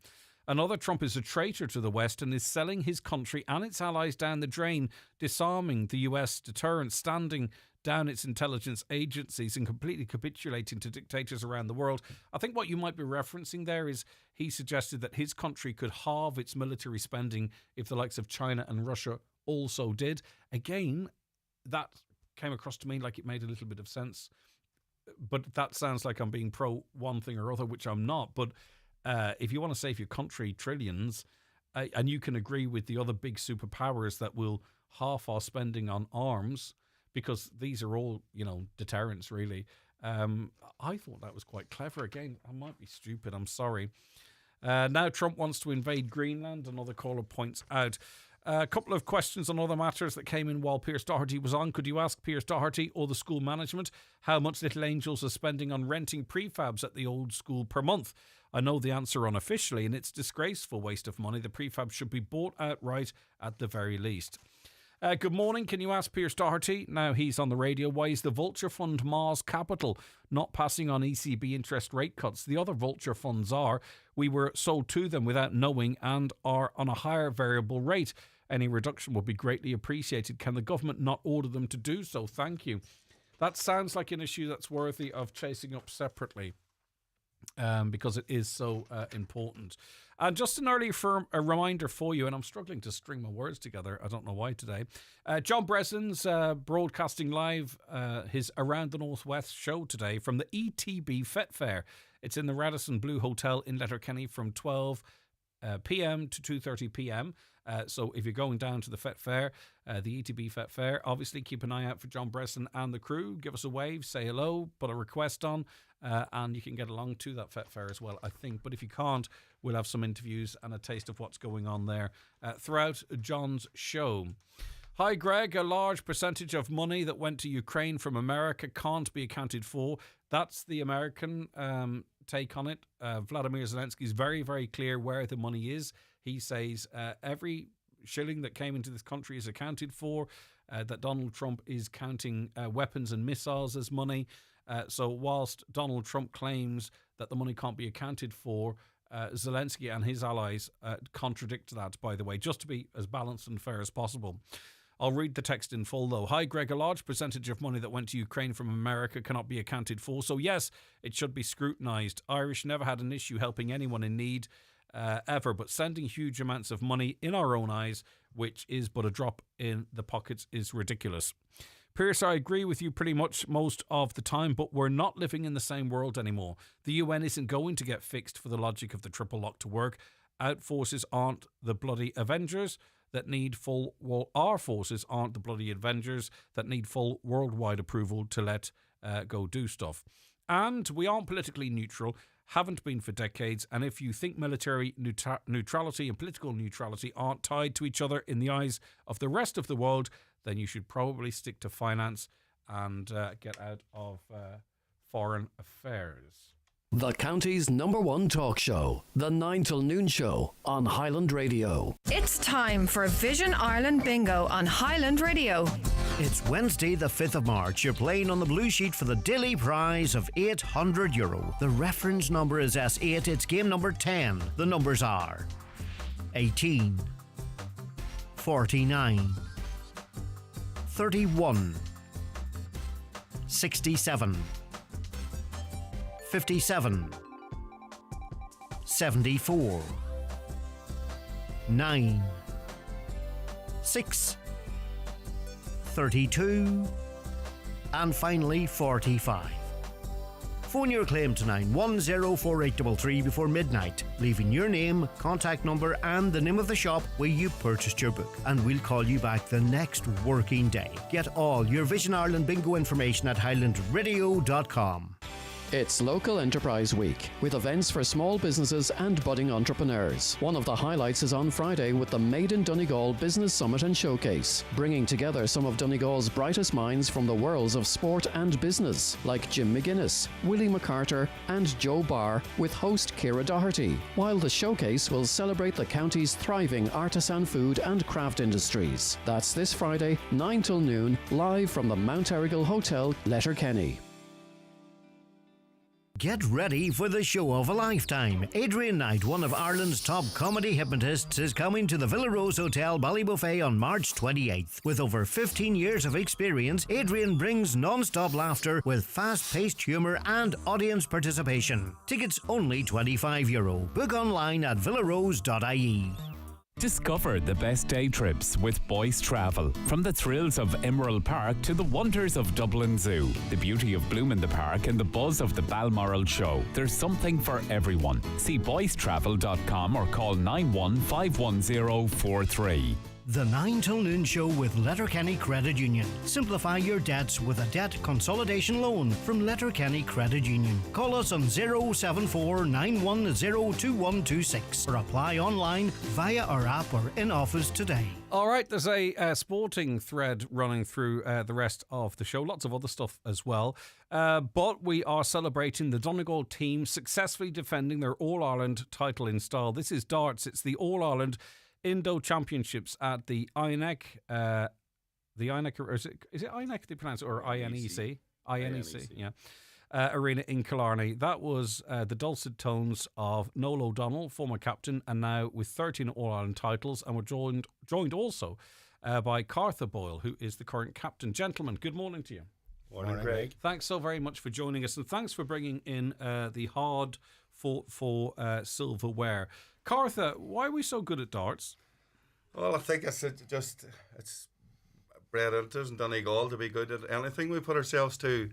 Speaker 1: Another Trump is a traitor to the West and is selling his country and its allies down the drain, disarming the US deterrent, standing down its intelligence agencies and completely capitulating to dictators around the world. I think what you might be referencing there is he suggested that his country could halve its military spending if the likes of China and Russia also did. Again, that came across to me like it made a little bit of sense. But that sounds like I'm being pro one thing or other, which I'm not. But if you want to save your country trillions, and you can agree with the other big superpowers that will half our spending on arms, because these are all, deterrents, really. I thought that was quite clever. Again, I might be stupid. I'm sorry. Now Trump wants to invade Greenland, another caller points out. A couple of questions on other matters that came in while Pearse Doherty was on. Could you ask Pearse Doherty or the school management how much Little Angels are spending on renting prefabs at the old school per month? I know the answer unofficially, and it's disgraceful waste of money. The prefab should be bought outright at the very least. Good morning. Can you ask Pearse Doherty, now he's on the radio, why is the Vulture Fund Mars Capital not passing on ECB interest rate cuts? The other Vulture funds are. We were sold to them without knowing and are on a higher variable rate. Any reduction would be greatly appreciated. Can the government not order them to do so? Thank you. That sounds like an issue that's worthy of chasing up separately. Because it is so important. And just an early a reminder for you, and I'm struggling to string my words together, I don't know why today. John Bresson's broadcasting live his Around the Northwest show today from the ETB Fet Fair. It's in the Radisson Blue Hotel in Letterkenny from 12 p.m. to 2:30 p.m. So if you're going down to the Fet Fair, the ETB Fet Fair, obviously keep an eye out for John Bresson and the crew. Give us a wave, say hello, put a request on, and you can get along to that Fet Fair as well, I think. But if you can't, we'll have some interviews and a taste of what's going on there throughout John's show. Hi, Greg. A large percentage of money that went to Ukraine from America can't be accounted for. That's the American take on it. Vladimir Zelensky is very, very clear where the money is. He says every shilling that came into this country is accounted for, that Donald Trump is counting weapons and missiles as money. So whilst Donald Trump claims that the money can't be accounted for, Zelensky and his allies contradict that, by the way, just to be as balanced and fair as possible. I'll read the text in full, though. Hi, Greg. A large percentage of money that went to Ukraine from America cannot be accounted for. So, yes, it should be scrutinised. Irish never had an issue helping anyone in need ever, but sending huge amounts of money in our own eyes, which is but a drop in the pockets, is ridiculous. Pearse, I agree with you pretty much most of the time, but we're not living in the same world anymore. The UN isn't going to get fixed for the logic of the triple lock to work. Our forces aren't the bloody Avengers that need full... Well, our forces aren't the bloody Avengers that need full worldwide approval to let go do stuff. And we aren't politically neutral, haven't been for decades, and if you think military neutrality and political neutrality aren't tied to each other in the eyes of the rest of the world, then you should probably stick to finance and get out of foreign affairs.
Speaker 8: The county's #1 talk show, The 9 till Noon Show on Highland Radio.
Speaker 16: It's time for Vision Ireland Bingo on Highland Radio.
Speaker 13: It's Wednesday, the 5th of March. You're playing on the blue sheet for the daily prize of €800. The reference number is S8. It's game number 10. The numbers are 18, 49, 31, 67, 57, 74, 9, 6, 32, and finally 45. Phone your claim to 91048333 before midnight, leaving your name, contact number and the name of the shop where you purchased your book, and we'll call you back the next working day. Get all your Vision Ireland bingo information at highlandradio.com.
Speaker 8: It's Local Enterprise Week, with events for small businesses and budding entrepreneurs. One of the highlights is on Friday with the Made in Donegal Business Summit and Showcase, bringing together some of Donegal's brightest minds from the worlds of sport and business, like Jim McGuinness, Willie McCarter and Joe Barr, with host Pearse Doherty, while the showcase will celebrate the county's thriving artisan food and craft industries. That's this Friday, 9 till noon, live from the Mount Errigal Hotel, Letterkenny.
Speaker 13: Get ready for the show of a lifetime. Adrian Knight, one of Ireland's top comedy hypnotists, is coming to the Villa Rose Hotel Ballybuffet on March 28th. With over 15 years of experience, Adrian brings non-stop laughter with fast-paced humour and audience participation. Tickets only €25. Book online at villarose.ie.
Speaker 18: Discover the best day trips with Boyce Travel. From the thrills of Emerald Park to the wonders of Dublin Zoo, the beauty of Bloom in the Park and the buzz of the Balmoral Show. There's something for everyone. See boycetravel.com or call 91511043.
Speaker 13: The 9 till Noon Show with Letterkenny Credit Union. Simplify your debts with a debt consolidation loan from Letterkenny Credit Union. Call us on 074 910 2126 or apply online via our app or in office today.
Speaker 1: All right, there's a sporting thread running through the rest of the show. Lots of other stuff as well. But we are celebrating the Donegal team successfully defending their All-Ireland title in style. This is darts. It's the All-Ireland Indo Championships at the INEC. The INEC, or is it INEC they pronounce it, or INEC? INEC, yeah. Arena in Killarney. That was the dulcet tones of Noel O'Donnell, former captain, and now with 13 All-Ireland titles, and we're joined also by Cartha Boyle, who is the current captain. Gentlemen, good morning to you.
Speaker 19: Morning, Greg.
Speaker 1: Thanks so very much for joining us, and thanks for bringing in the hard fought for silverware. Cartha, why are we so good at darts?
Speaker 19: Well, I think it's bred into us in Donegal to be good at anything we put ourselves to.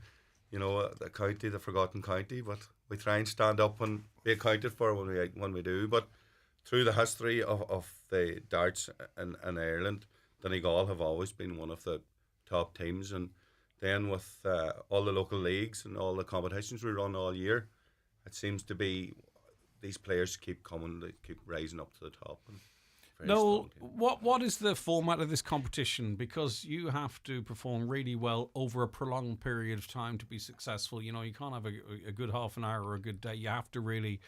Speaker 19: You know, the county, the forgotten county, but we try and stand up and be accounted for when we do. But through the history of the darts in Ireland, Donegal have always been one of the top teams. And then with all the local leagues and all the competitions we run all year, it seems to be these players keep coming, they keep rising up to the top. And
Speaker 1: No, what is the format of this competition? Because you have to perform really well over a prolonged period of time to be successful. You know, you can't have a good half an hour or a good day. You have to really,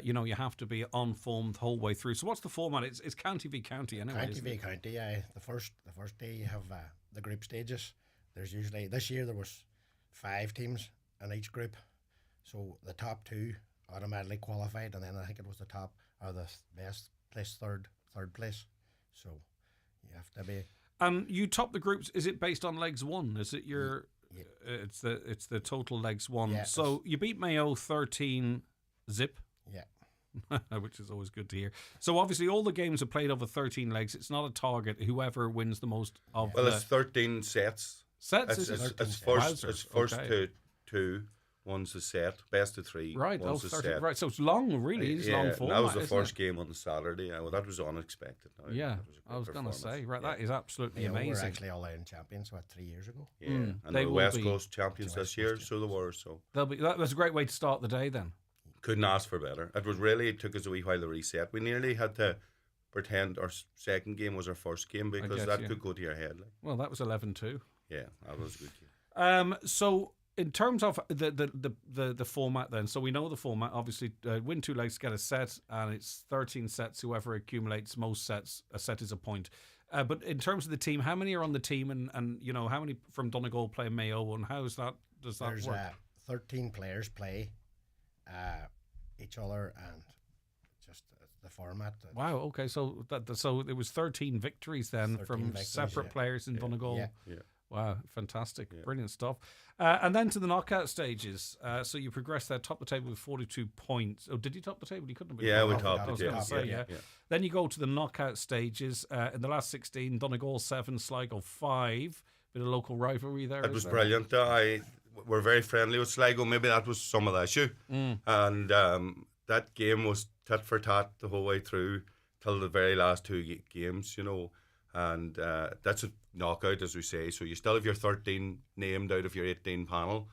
Speaker 1: you have to be on form the whole way through. So what's the format? It's county v county anyway.
Speaker 2: County v county, yeah. The first day you have the group stages. There's usually, this year there was 5 teams in each group. So the top 2 automatically qualified, and then I think it was the top or the best place, third place. So you have to be.
Speaker 1: You top the groups. Is it based on legs won? Is it your? Yeah. It's the total legs won. Yeah, so you beat Mayo 13-0. Yeah. Which is always good to hear. So obviously all the games are played over 13 legs. It's not a target. Whoever wins the most of.
Speaker 19: Well, it's 13 sets. It's first to 2. One's a set, best of 3.
Speaker 1: Right,
Speaker 19: one's a set.
Speaker 1: Right. So it's long, really. It's long format.
Speaker 19: That was the first game on the Saturday. Well, that was unexpected.
Speaker 1: I was going to say, right, that is absolutely amazing.
Speaker 2: We were actually all-Ireland champions 3 years ago.
Speaker 19: Yeah, and the West Coast champions this year, so they were. So
Speaker 1: that was a great way to start the day. Then
Speaker 19: couldn't ask for better. It took us a wee while to reset. We nearly had to pretend our second game was our first game because could go to your head.
Speaker 1: Well, that was 11-2.
Speaker 19: Yeah, that was a good game.
Speaker 1: So. In terms of the format then, so we know the format, obviously win 2 legs, get a set, and it's 13 sets. Whoever accumulates most sets, a set is a point. But in terms of the team, how many are on the team and how many from Donegal play Mayo, and does that work?
Speaker 2: 13 players play each other, and just the format.
Speaker 1: Wow, okay, so it was 13 victories then from separate players in Donegal.
Speaker 19: Yeah.
Speaker 1: Wow, fantastic. Yeah. Brilliant stuff. And then to the knockout stages. So you progressed there, top the table with 42 points. Oh, did you top the table? You couldn't have been.
Speaker 19: Yeah, we topped it.
Speaker 1: Yeah. Then you go to the knockout stages. In the last 16, Donegal 7, Sligo 5. Bit of local rivalry there.
Speaker 19: It was brilliant. We're very friendly with Sligo. Maybe that was some of the issue. And that game was tit for tat the whole way through till the very last 2 games, And that's a knockout, as we say. So you still have your 13 named out of your 18 panel,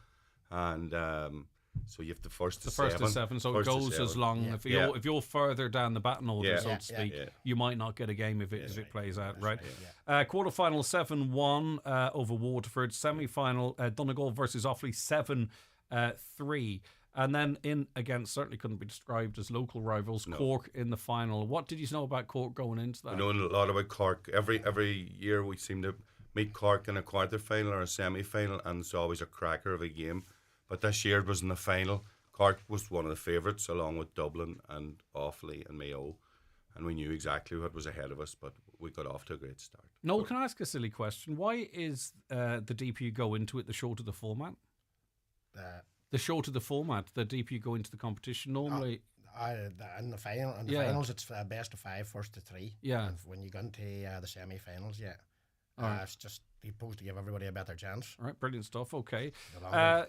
Speaker 19: and so you have the first to 7.
Speaker 1: So it goes as long. Yeah. If you're further down the batting order, so to speak, you might not get a game if it plays out. Right. Quarterfinal 7-1 over Waterford. Semi-final Donegal versus Offaly 7-3. And then in, again, certainly couldn't be described as local rivals, Cork in the final. What did you know about Cork going into that?
Speaker 19: I know a lot about Cork. Every year we seem to meet Cork in a quarter-final or a semi-final, and it's always a cracker of a game. But this year it was in the final. Cork was one of the favourites, along with Dublin and Offaly and Mayo. And we knew exactly what was ahead of us, but we got off to a great start.
Speaker 1: Noel, can I ask a silly question? Why is the deeper you go into it, the shorter the format? The shorter the format, the deeper you go into the competition. Normally,
Speaker 2: in the finals, it's best of 5, first to 3.
Speaker 1: Yeah.
Speaker 2: And when you go into the semi-finals, it's just supposed to give everybody a better chance.
Speaker 1: All right, brilliant stuff. Okay,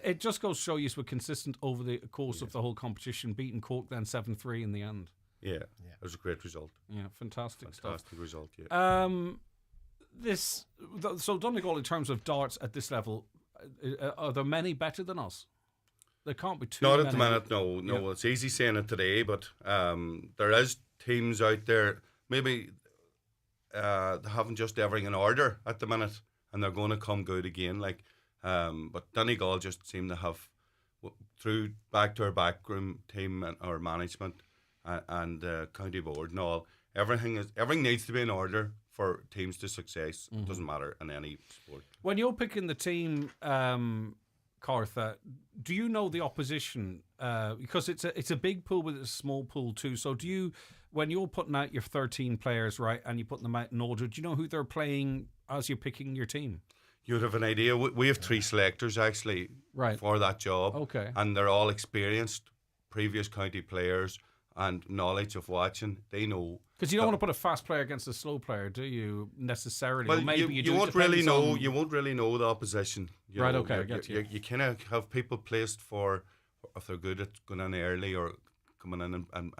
Speaker 1: it just goes to show you we're consistent over the course of the whole competition, beating Cork then 7-3 in the end.
Speaker 19: Yeah, it was a great result.
Speaker 1: Yeah, fantastic
Speaker 19: result. Yeah.
Speaker 1: So Donegal, in terms of darts at this level, are there many better than us? There can't be too
Speaker 19: many.
Speaker 1: Not
Speaker 19: at the minute, no. Yeah. It's easy saying it today, but there is teams out there, maybe they haven't just everything in order at the minute, and they're going to come good again. But Donegal just seem to have, through back to our backroom team and our management and county board and all, everything needs to be in order for teams to success. It doesn't matter in any sport.
Speaker 1: When you're picking the team, Cartha, do you know the opposition? Because it's a big pool, but it's a small pool too. So do you, when you're putting out your 13 players, right, and you're putting them out in order, do you know who they're playing as you're picking your team?
Speaker 19: You'd have an idea. We have 3 selectors actually for that job.
Speaker 1: Okay.
Speaker 19: And they're all experienced previous county players and knowledge of watching. They know.
Speaker 1: Because you don't want to put a fast player against a slow player, do you, necessarily?
Speaker 19: Well,
Speaker 1: or maybe you do.
Speaker 19: Won't really know. You won't really know the opposition.
Speaker 1: Right, okay, I get you.
Speaker 19: You kind of have people placed for if they're good at going in early or coming in and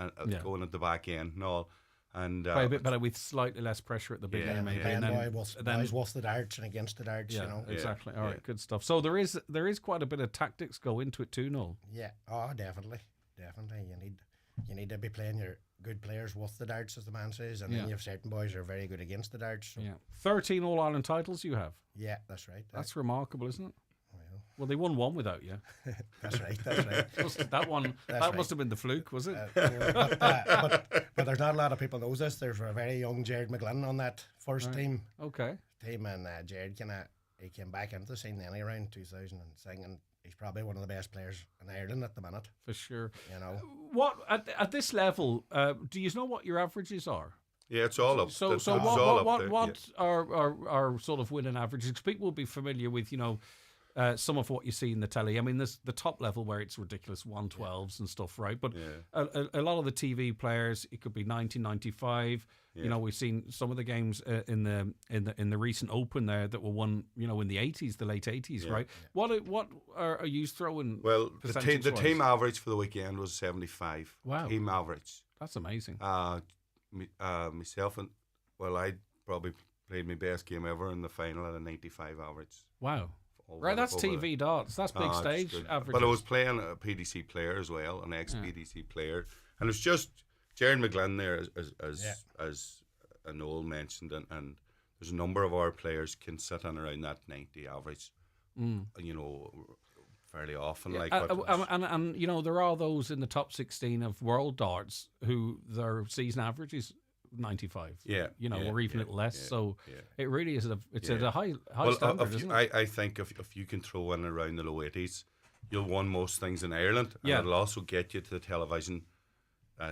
Speaker 19: going at the back end and all. And
Speaker 1: play a bit better with slightly less pressure at the beginning, maybe.
Speaker 2: And then both the darts and against the darts,
Speaker 1: you know. Exactly. All right, good stuff. So there is quite a bit of tactics go into it too, Noel.
Speaker 2: Yeah. Oh, definitely. You need you need to be playing your good players with the darts, as the man says, and then you have certain boys who are very good against the darts. So.
Speaker 1: 13 All-Ireland titles you have.
Speaker 2: Yeah, that's right.
Speaker 1: That's remarkable, isn't it? Well, they won one without you.
Speaker 2: That's right.
Speaker 1: That one, must have been the fluke, was it?
Speaker 2: But there's not a lot of people knows this. There's a very young Jared McGlynn on that first team.
Speaker 1: Okay.
Speaker 2: And Jared he came back into the scene then around 2006, and he's probably one of the best players in Ireland at the minute.
Speaker 1: For sure.
Speaker 2: You know.
Speaker 1: What at this level? Do you know what your averages are?
Speaker 19: Yeah, it's all up.
Speaker 1: So what are sort of winning averages? People will be familiar with some of what you see in the telly. I mean, there's the top level where it's ridiculous 112s and stuff, right? But a lot of the TV players, it could be 1995.
Speaker 19: Yeah.
Speaker 1: We've seen some of the games in the recent Open there that were won, in the 80s, the late 80s, right? Yeah. What are you throwing?
Speaker 19: Well, the team average for the weekend was 75.
Speaker 1: Wow,
Speaker 19: team average.
Speaker 1: That's amazing.
Speaker 19: Myself I probably played my best game ever in the final at a 95 average.
Speaker 1: Wow. Right, that's TV darts. That's big stage average.
Speaker 19: But I was playing a PDC player as well, an ex-PDC player, and it's just Jared McGlynn there, as Noel mentioned, and there's a number of our players can sit on around that 90 average, fairly often.
Speaker 1: And there are those in the top 16 of world darts who their season average is 95. Or even a little less. So it really is at a high standard, isn't it?
Speaker 19: I think if you can throw in around the low 80s, you'll win most things in Ireland, and it'll also get you to the television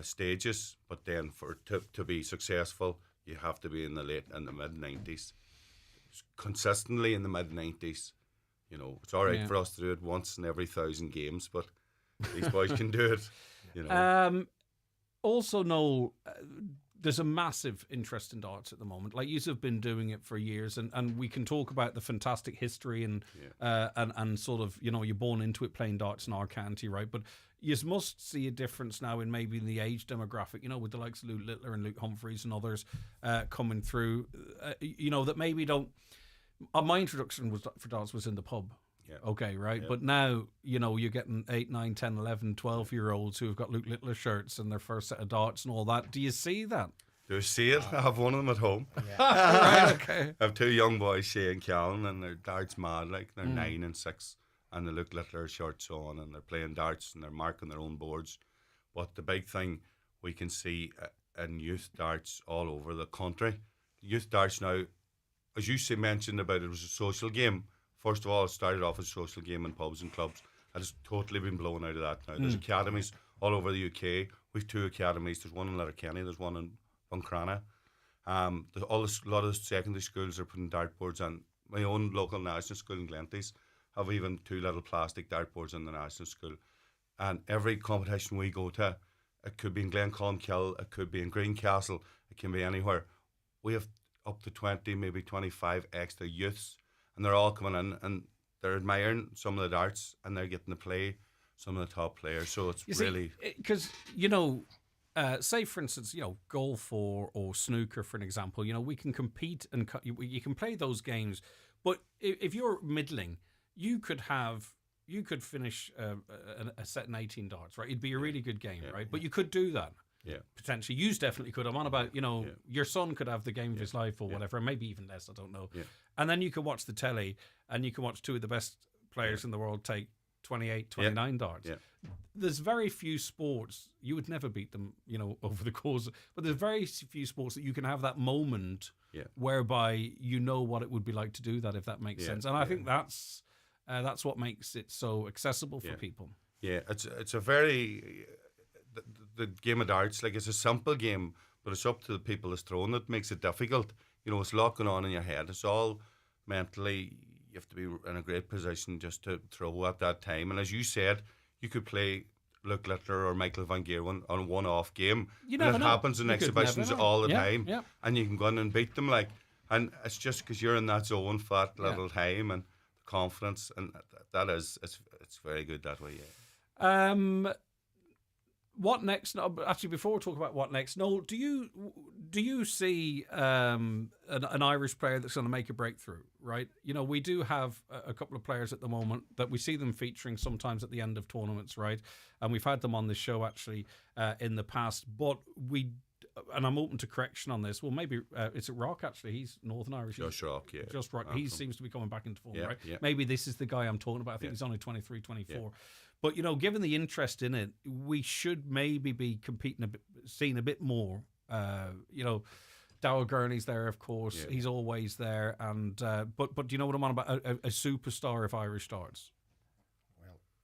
Speaker 19: stages. But then to be successful, you have to be in the mid 90s, consistently in the mid 90s. It's all right for us to do it once in every 1,000 games, but these boys can do it.
Speaker 1: Also, Noel, there's a massive interest in darts at the moment. Like, you have been doing it for years, and we can talk about the fantastic history and sort of, you're born into it playing darts in our county, right? But you must see a difference now in maybe the age demographic, with the likes of Luke Littler and Luke Humphreys and others coming through, that maybe don't. My introduction for darts was in the pub.
Speaker 19: Yeah.
Speaker 1: Okay, right. Yeah. But now, you're getting 8, 9, 10, 11, 12-year-olds who have got Luke Littler shirts and their first set of darts and all that. Do you see that?
Speaker 19: Do you see it? I have one of them at home.
Speaker 1: Right, okay.
Speaker 19: I have two young boys, Shay and Callan, and they're darts mad. Like, they're 9 and 6, and they Luke Littler shirts on, and they're playing darts, and they're marking their own boards. But the big thing we can see in youth darts all over the country, youth darts now, as you mentioned about it was a social game. First of all, it started off as a social game in pubs and clubs. It has totally been blown out of that now. There's academies all over the UK. We've 2 academies. There's one in Letterkenny. There's one in Buncrana. A lot of the secondary schools are putting dartboards on. My own local national school in Glenties have even 2 little plastic dartboards in the national school. And every competition we go to, it could be in Glencolmkill, it could be in Greencastle, it can be anywhere. We have up to 20, maybe 25 extra youths, and they're all coming in and they're admiring some of the darts and they're getting to play some of the top players. So it's
Speaker 1: because say for instance, golf or snooker, for an example, we can compete and you can play those games, but if you're middling, you could finish a set in 18 darts, right? It'd be a really good game, right? But you could do that.
Speaker 19: Yeah,
Speaker 1: potentially. You definitely could. I'm on about, your son could have the game of his life or whatever, maybe even less, I don't know.
Speaker 19: Yeah.
Speaker 1: And then you could watch the telly and you can watch 2 of the best players in the world take 28, 29 darts.
Speaker 19: Yeah.
Speaker 1: There's very few sports, you would never beat them, over the course, but there's very few sports that you can have that moment whereby what it would be like to do that, if that makes sense. And I think that's what makes it so accessible for people.
Speaker 19: Yeah, it's a very... The game of darts, like, it's a simple game, but it's up to the people that's throwing it makes it difficult. It's a lot going on in your head. It's all mentally, you have to be in a great position just to throw at that time. And as you said, you could play Luke Littler or Michael Van Geeren on a one-off game.
Speaker 1: You never know.
Speaker 19: It happens in exhibitions all the time.
Speaker 1: Yeah.
Speaker 19: And you can go in and beat them. And it's just because you're in that zone for that little time and the confidence. And it's very good that way,
Speaker 1: What next? Actually, before we talk about what next, Noel, do do you see an Irish player that's going to make a breakthrough, right? You know, we do have a couple of players at the moment that we see them featuring sometimes at the end of tournaments, right? And we've had them on this show actually in the past, but and I'm open to correction on this. Well, maybe it's Rock actually. He's Northern Irish.
Speaker 19: Just Rock, yeah.
Speaker 1: Just Rock. He seems to be coming back into form, right?
Speaker 19: Yeah.
Speaker 1: Maybe this is the guy I'm talking about. I think he's only 23, 24. Yeah. But, you know, given the interest in it, we should maybe be seeing a bit more. You know, Dow Gurney's there, of course. Yeah. He's always there. And but do you know what I'm on about? A superstar if Irish starts.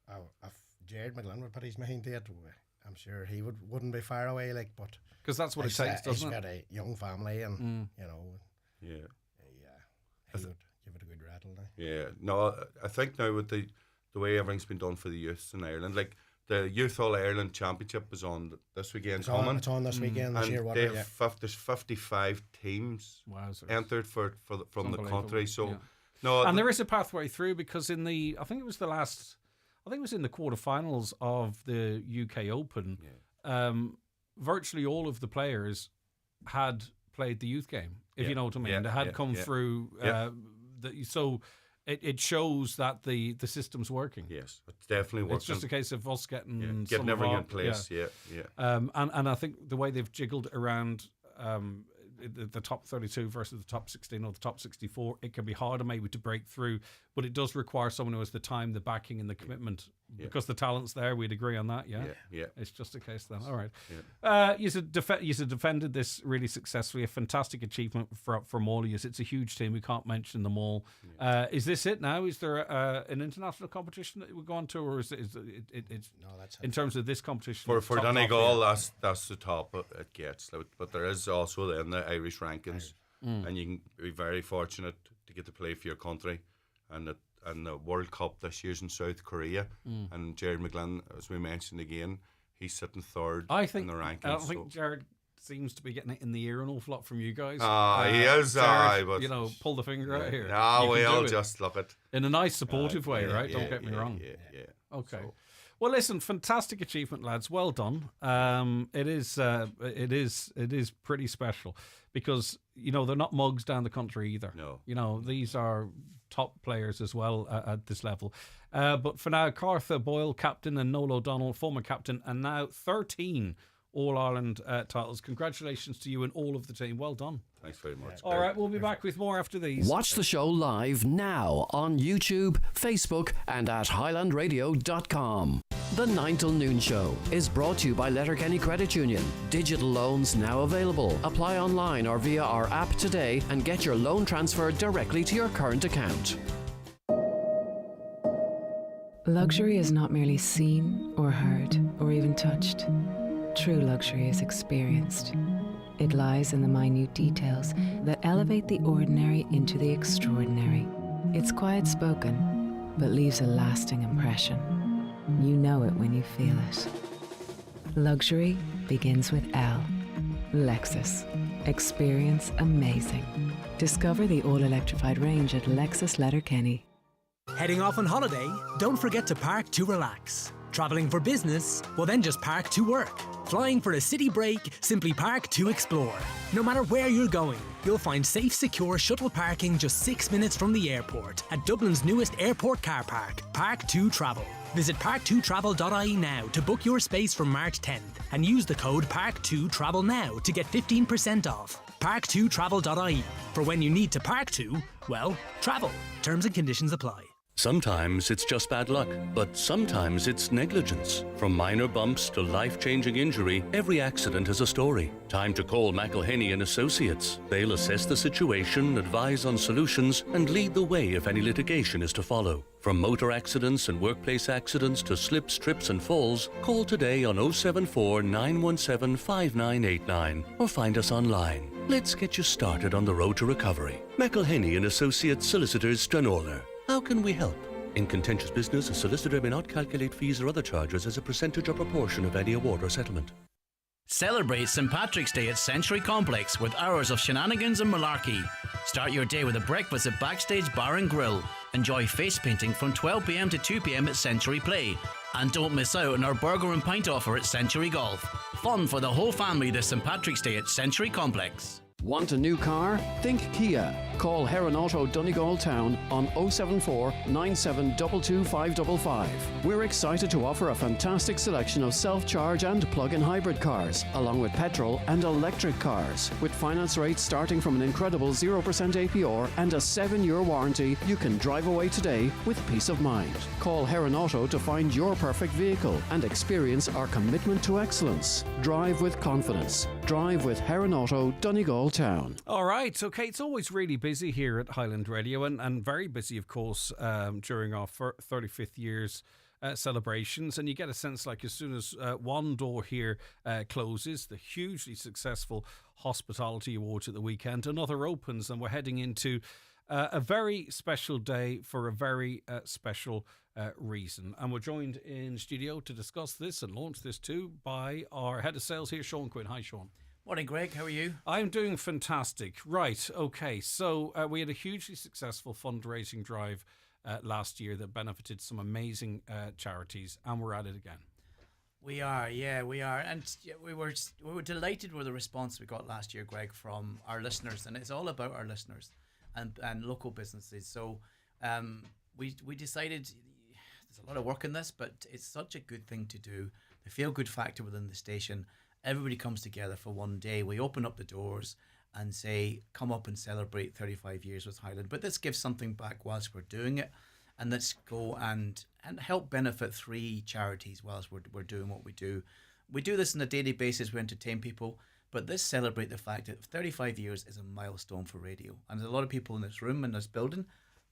Speaker 2: Well, if Jared McGlynn would put his mind to it, I'm sure he wouldn't be far away. Like, but
Speaker 1: because that's what it takes, doesn't it?
Speaker 2: He's got a young family, and you know, he would give it a good rattle now.
Speaker 19: Yeah, no, I think now with the way everything's been done for the youths in Ireland, like the Youth All Ireland Championship is on this weekend.
Speaker 2: It's on this weekend.
Speaker 19: And there's 55 teams entered from the country. So no,
Speaker 1: and there is a pathway through because in the I think it was in the quarterfinals of the UK Open. Yeah. Virtually all of the players had played the youth game, if you know what I mean. They had come through. So it shows that the system's working.
Speaker 19: Yes, it's definitely working.
Speaker 1: It's just a case of us getting
Speaker 19: everything in place.
Speaker 1: And I think the way they've jiggled around the top 32 versus the top 16 or the top 64, it can be harder maybe to break through, but it does require someone who has the time, the backing, and the commitment. Because the talent's there, we'd agree on that. Yeah. It's just a case then. All right. You defended this really successfully. A fantastic achievement from all of you. It's a huge team. We can't mention them all. Is this it now? Is there an international competition that we're going to, or is it's
Speaker 2: no? That's
Speaker 1: in terms of this competition
Speaker 19: for Donegal. That's the top it gets. But there is also then the Irish rankings, and you can be very fortunate to get to play for your country, and the World Cup this year's in South Korea, and Jared McGlynn, as we mentioned again, he's sitting third in the rankings.
Speaker 1: I don't think Jared seems to be getting it in the ear an awful lot from you guys.
Speaker 19: He is,
Speaker 1: Jared,
Speaker 19: but
Speaker 1: you know, pull the finger out here.
Speaker 19: No, we'll just look at
Speaker 1: in a nice, supportive way, right? Don't get me wrong.
Speaker 19: Yeah.
Speaker 1: Okay. So. Well, listen, fantastic achievement, lads. Well done. It is pretty special because you know they're not mugs down the country either.
Speaker 19: No,
Speaker 1: you know these are top players as well at this level. But for now, Cartha Boyle, captain, and Noel O'Donnell, former captain, and now 13 All-Ireland titles. Congratulations to you and all of the team. Well done.
Speaker 19: Thanks very much.
Speaker 1: All right, we'll be back with more after these.
Speaker 8: Watch the show live now on YouTube, Facebook, and at highlandradio.com. The 9 till noon show is brought to you by Letterkenny Credit Union. Digital loans now available. Apply online or via our app today and get your loan transferred directly to your current account.
Speaker 3: Luxury is not merely seen or heard or even touched. True luxury is experienced. It lies in the minute details that elevate the ordinary into the extraordinary. It's quiet spoken, but leaves a lasting impression. You know it when you feel it. Luxury begins with L. Lexus. Experience amazing. Discover the all-electrified range at Lexus Letterkenny.
Speaker 11: Heading off on holiday? Don't forget to park to relax. Travelling for business? Well then just park to work. Flying for a city break? Simply park to explore. No matter where you're going, you'll find safe, secure shuttle parking just 6 minutes from the airport at Dublin's newest airport car park, Park2 Travel. Visit park2travel.ie now to book your space from March 10th and use the code PARK2TRAVEL now to get 15% off. Park2travel.ie. For when you need to park to, well, travel. Terms and conditions apply.
Speaker 20: Sometimes it's just bad luck, but sometimes it's negligence. From minor bumps to life-changing injury, every accident has a story. Time to call McElhenney & Associates. They'll assess the situation, advise on solutions, and lead the way if any litigation is to follow. From motor accidents and workplace accidents to slips, trips and falls, call today on 074 917 5989 or find us online. Let's get you started on the road to recovery. McElhenney & Associates Solicitors, Stranorlar. How can we help? In contentious business, a solicitor may not calculate fees or other charges as a percentage or proportion of any award or settlement.
Speaker 21: Celebrate St. Patrick's Day at Century Complex with hours of shenanigans and malarkey. Start your day with a breakfast at Backstage Bar and Grill. Enjoy face painting from 12 p.m. to 2 p.m. at Century Play. And don't miss out on our burger and pint offer at Century Golf. Fun for the whole family this St. Patrick's Day at Century Complex.
Speaker 8: Want a new car? Think Kia. Call Heron Auto Donegal Town on 074 9722 555. We're excited to offer a fantastic selection of self-charge and plug-in hybrid cars, along with petrol and electric cars. With finance rates starting from an incredible 0% APR and a 7-year warranty, you can drive away today with peace of mind. Call Heron Auto to find your perfect vehicle and experience our commitment to excellence. Drive with confidence. Drive with Heron Auto Donegal Town.
Speaker 1: All right, okay, it's always really busy here at Highland Radio and very busy, of course, during our 35th year's celebrations. And you get a sense like as soon as one door here closes, the hugely successful Hospitality Awards at the weekend, another opens, and we're heading into a very special day for a very special reason. And we're joined in studio to discuss this and launch this too by our head of sales here, Sean Quinn. Hi, Sean.
Speaker 21: Morning, Greg. How are you?
Speaker 1: I'm doing fantastic. Right, okay. So we had a hugely successful fundraising drive last year that benefited some amazing charities, and we're at it again.
Speaker 21: We are, and we were delighted with the response we got last year, Greg, from our listeners, and it's all about our listeners and local businesses. So we decided there's a lot of work in this, but it's such a good thing to do. The feel-good factor within the station. Everybody comes together for one day. We open up the doors and say, come up and celebrate 35 years with Highland. But let's give something back whilst we're doing it. And let's go and help benefit 3 charities whilst we're doing what we do. We do this on a daily basis. We entertain people. But let's celebrate the fact that 35 years is a milestone for radio. And a lot of people in this room, in this building,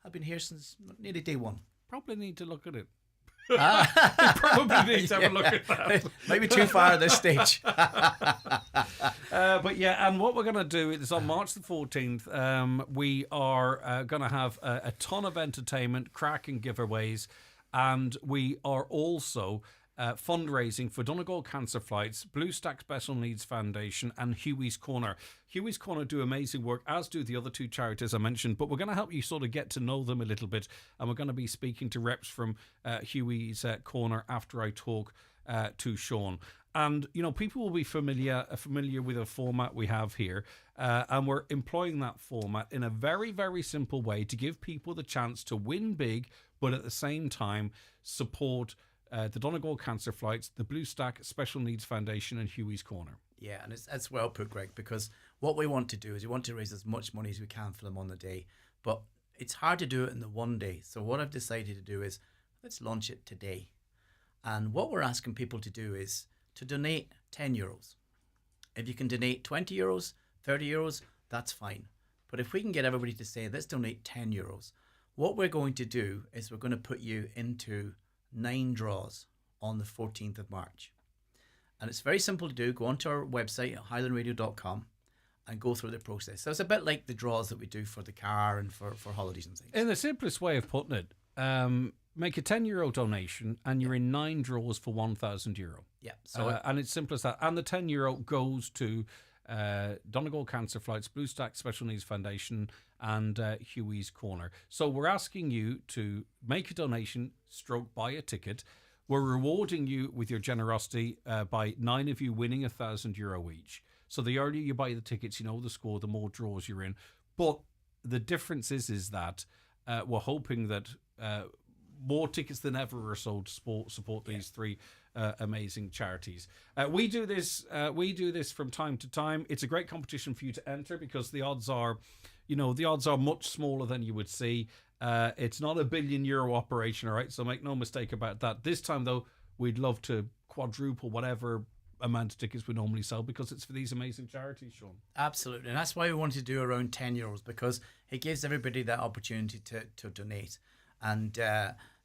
Speaker 21: have been here since nearly day one.
Speaker 1: Probably need to look at it. Probably need to have a look at that.
Speaker 21: Maybe too far at this stage.
Speaker 1: But yeah, and what we're going to do is on March the 14th, we are going to have a ton of entertainment, cracking giveaways, and we are also fundraising for Donegal Cancer Flights, Blue Stack Special Needs Foundation, and Huey's Corner. Huey's Corner do amazing work, as do the other 2 charities I mentioned, but we're going to help you sort of get to know them a little bit, and we're going to be speaking to reps from Huey's Corner after I talk to Sean. And, you know, people will be familiar with a format we have here, and we're employing that format in a very, very simple way to give people the chance to win big, but at the same time support the Donegal Cancer Flights, the Blue Stack Special Needs Foundation, and Huey's Corner.
Speaker 21: Yeah, and it's well put, Greg, because what we want to do is we want to raise as much money as we can for them on the day, but it's hard to do it in the one day. So what I've decided to do is let's launch it today. And what we're asking people to do is to donate €10. If you can donate €20, €30, that's fine. But if we can get everybody to say, let's donate €10, what we're going to do is we're going to put you into 9 draws on the 14th of March. And it's very simple to do. Go onto our website at highlandradio.com and go through the process. So it's a bit like the draws that we do for the car and for holidays and things.
Speaker 1: In the simplest way of putting it, make a €10 donation and you're in 9 draws for €1,000.
Speaker 21: Yeah. So
Speaker 1: and it's simple as that. And the €10 goes to Donegal Cancer Flights, Blue Stack Special Needs Foundation, and Huey's Corner. So we're asking you to make a donation, stroke buy a ticket. We're rewarding you with your generosity by 9 of you winning €1,000 each. So the earlier you buy the tickets, you know the score, the more draws you're in. But the difference is that we're hoping that more tickets than ever are sold to support these 3 amazing charities. We do this from time to time. It's a great competition for you to enter because the odds are much smaller than you would see. It's not a €1 billion operation, all right? So make no mistake about that. This time, though, we'd love to quadruple whatever amount of tickets we normally sell because it's for these amazing charities, Sean.
Speaker 21: Absolutely. And that's why we wanted to do around €10 because it gives everybody that opportunity to donate. And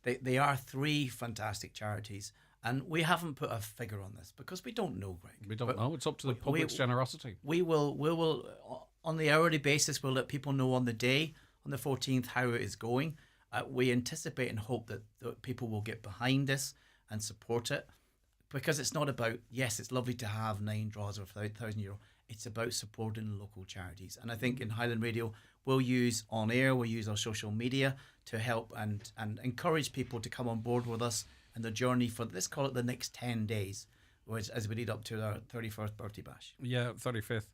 Speaker 21: they are 3 fantastic charities. And we haven't put a figure on this because we don't know, Greg.
Speaker 1: We don't know. It's up to the public's generosity.
Speaker 21: We will, on the hourly basis, we'll let people know on the day, on the 14th, how it is going. We anticipate and hope that people will get behind this and support it because it's not about, yes, it's lovely to have 9 draws of €1,000. It's about supporting local charities. And I think in Highland Radio, we'll use on air, we'll use our social media to help and encourage people to come on board with us and the journey for, let's call it the next 10 days. as we lead up to our 31st birthday bash.
Speaker 1: Yeah, 35th.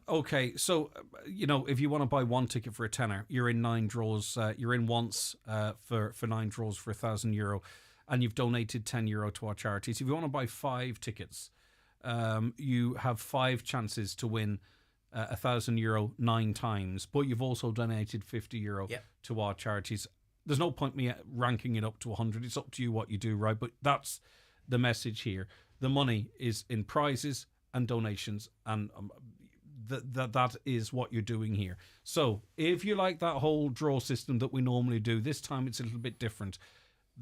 Speaker 1: Okay. So, if you want to buy one ticket for a tenner, you're in 9 draws. You're in once for 9 draws for €1,000, and you've donated €10 to our charities. If you want to buy 5 tickets, you have 5 chances to win €1,000 9 times, but you've also donated €50 to our charities. There's no point me ranking it up to 100. It's up to you what you do, right? But that's the message here. The money is in prizes and donations, and that is what you're doing here. So if you like that whole draw system that we normally do, this time it's a little bit different.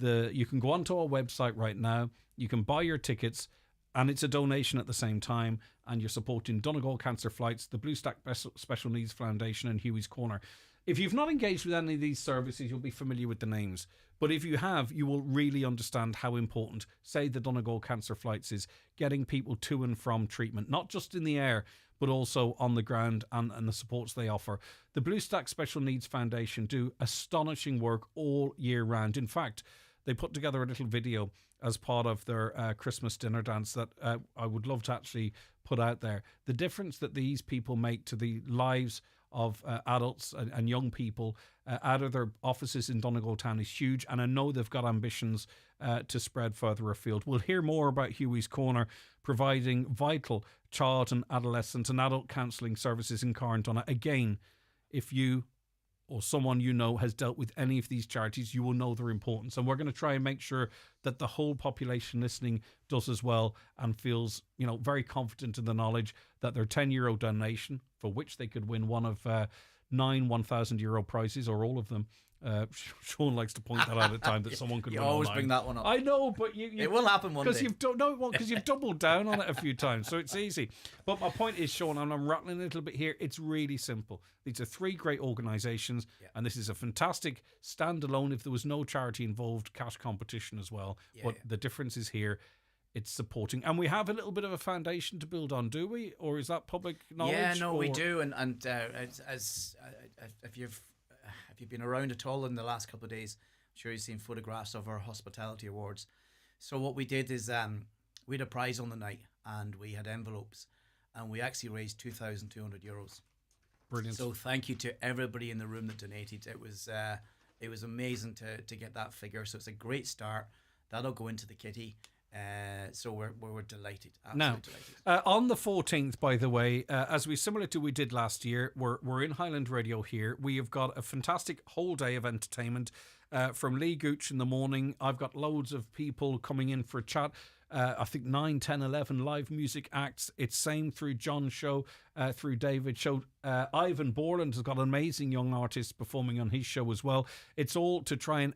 Speaker 1: You can go onto our website right now, you can buy your tickets, and it's a donation at the same time, and you're supporting Donegal Cancer Flights, the Blue Stack Special Needs Foundation, and Huey's Corner. If you've not engaged with any of these services, you'll be familiar with the names. But if you have, you will really understand how important, say, the Donegal Cancer Flights is, getting people to and from treatment, not just in the air, but also on the ground, and the supports they offer. The Blue Stack Special Needs Foundation do astonishing work all year round. In fact, they put together a little video as part of their Christmas dinner dance that I would love to actually put out there. The difference that these people make to the lives of adults and young people out of their offices in Donegal Town is huge, and I know they've got ambitions to spread further afield. We'll hear more about Huey's Corner, providing vital child and adolescent and adult counselling services in Carndonagh. Again, if you or someone you know has dealt with any of these charities, you will know their importance. And we're going to try and make sure that the whole population listening does as well and feels, very confident in the knowledge that their €10 donation, for which they could win one of 9 €1,000 prizes, or all of them. Sean likes to point that out at time that someone could
Speaker 21: you
Speaker 1: win.
Speaker 21: always bring that one up.
Speaker 1: I know, but it
Speaker 21: will happen one day.
Speaker 1: Because you've doubled down on it a few times, so it's easy. But my point is, Sean, and I'm rattling a little bit here, it's really simple. These are 3 great organisations, and this is a fantastic standalone, if there was no charity involved, cash competition as well. But the difference is here, it's supporting. And we have a little bit of a foundation to build on, do we? Or is that public knowledge?
Speaker 21: Yeah, no, we do. And as if you've been around at all in the last couple of days, I'm sure you've seen photographs of our hospitality awards. So what we did is we had a prize on the night, and we had envelopes, and we actually raised €2,200.
Speaker 1: Brilliant.
Speaker 21: So thank you to everybody in the room that donated. It was amazing to get that figure. So it's a great start. That'll go into the kitty. So we're delighted.
Speaker 1: Now,
Speaker 21: delighted.
Speaker 1: On the 14th, by the way, as similar to we did last year, we're in Highland Radio here. We have got a fantastic whole day of entertainment from Lee Gooch in the morning. I've got loads of people coming in for a chat. I think 9, 10, 11 live music acts. It's same through John's show, through David's show. Ivan Borland has got amazing young artists performing on his show as well. It's all to try and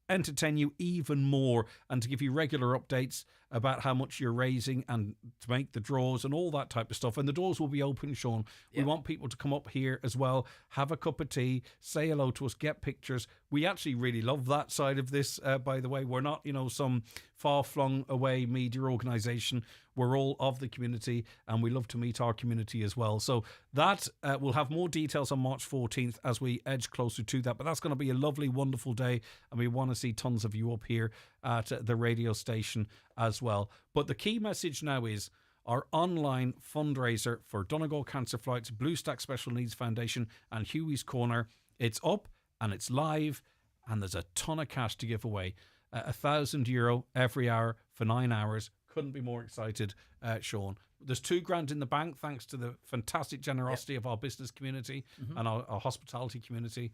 Speaker 1: entertain you even more and to give you regular updates about how much you're raising and to make the draws and all that type of stuff. And the doors will be open, Sean. We want people to come up here as well, have a cup of tea, say hello to us, get pictures. We actually really love that side of this, by the way. We're not, some far-flung away media organisation. We're all of the community, and we love to meet our community as well. So that we'll have more details on March 14th as we edge closer to that. But that's going to be a lovely, wonderful day, and we want to see tons of you up here at the radio station as well. But the key message now is our online fundraiser for Donegal Cancer Flights, Blue Stack Special Needs Foundation, and Huey's Corner. It's up and it's live, and there's a ton of cash to give away. €1,000 every hour for 9 hours. Couldn't be more excited, Sean. There's $2,000 in the bank thanks to the fantastic generosity of our business community and our hospitality community.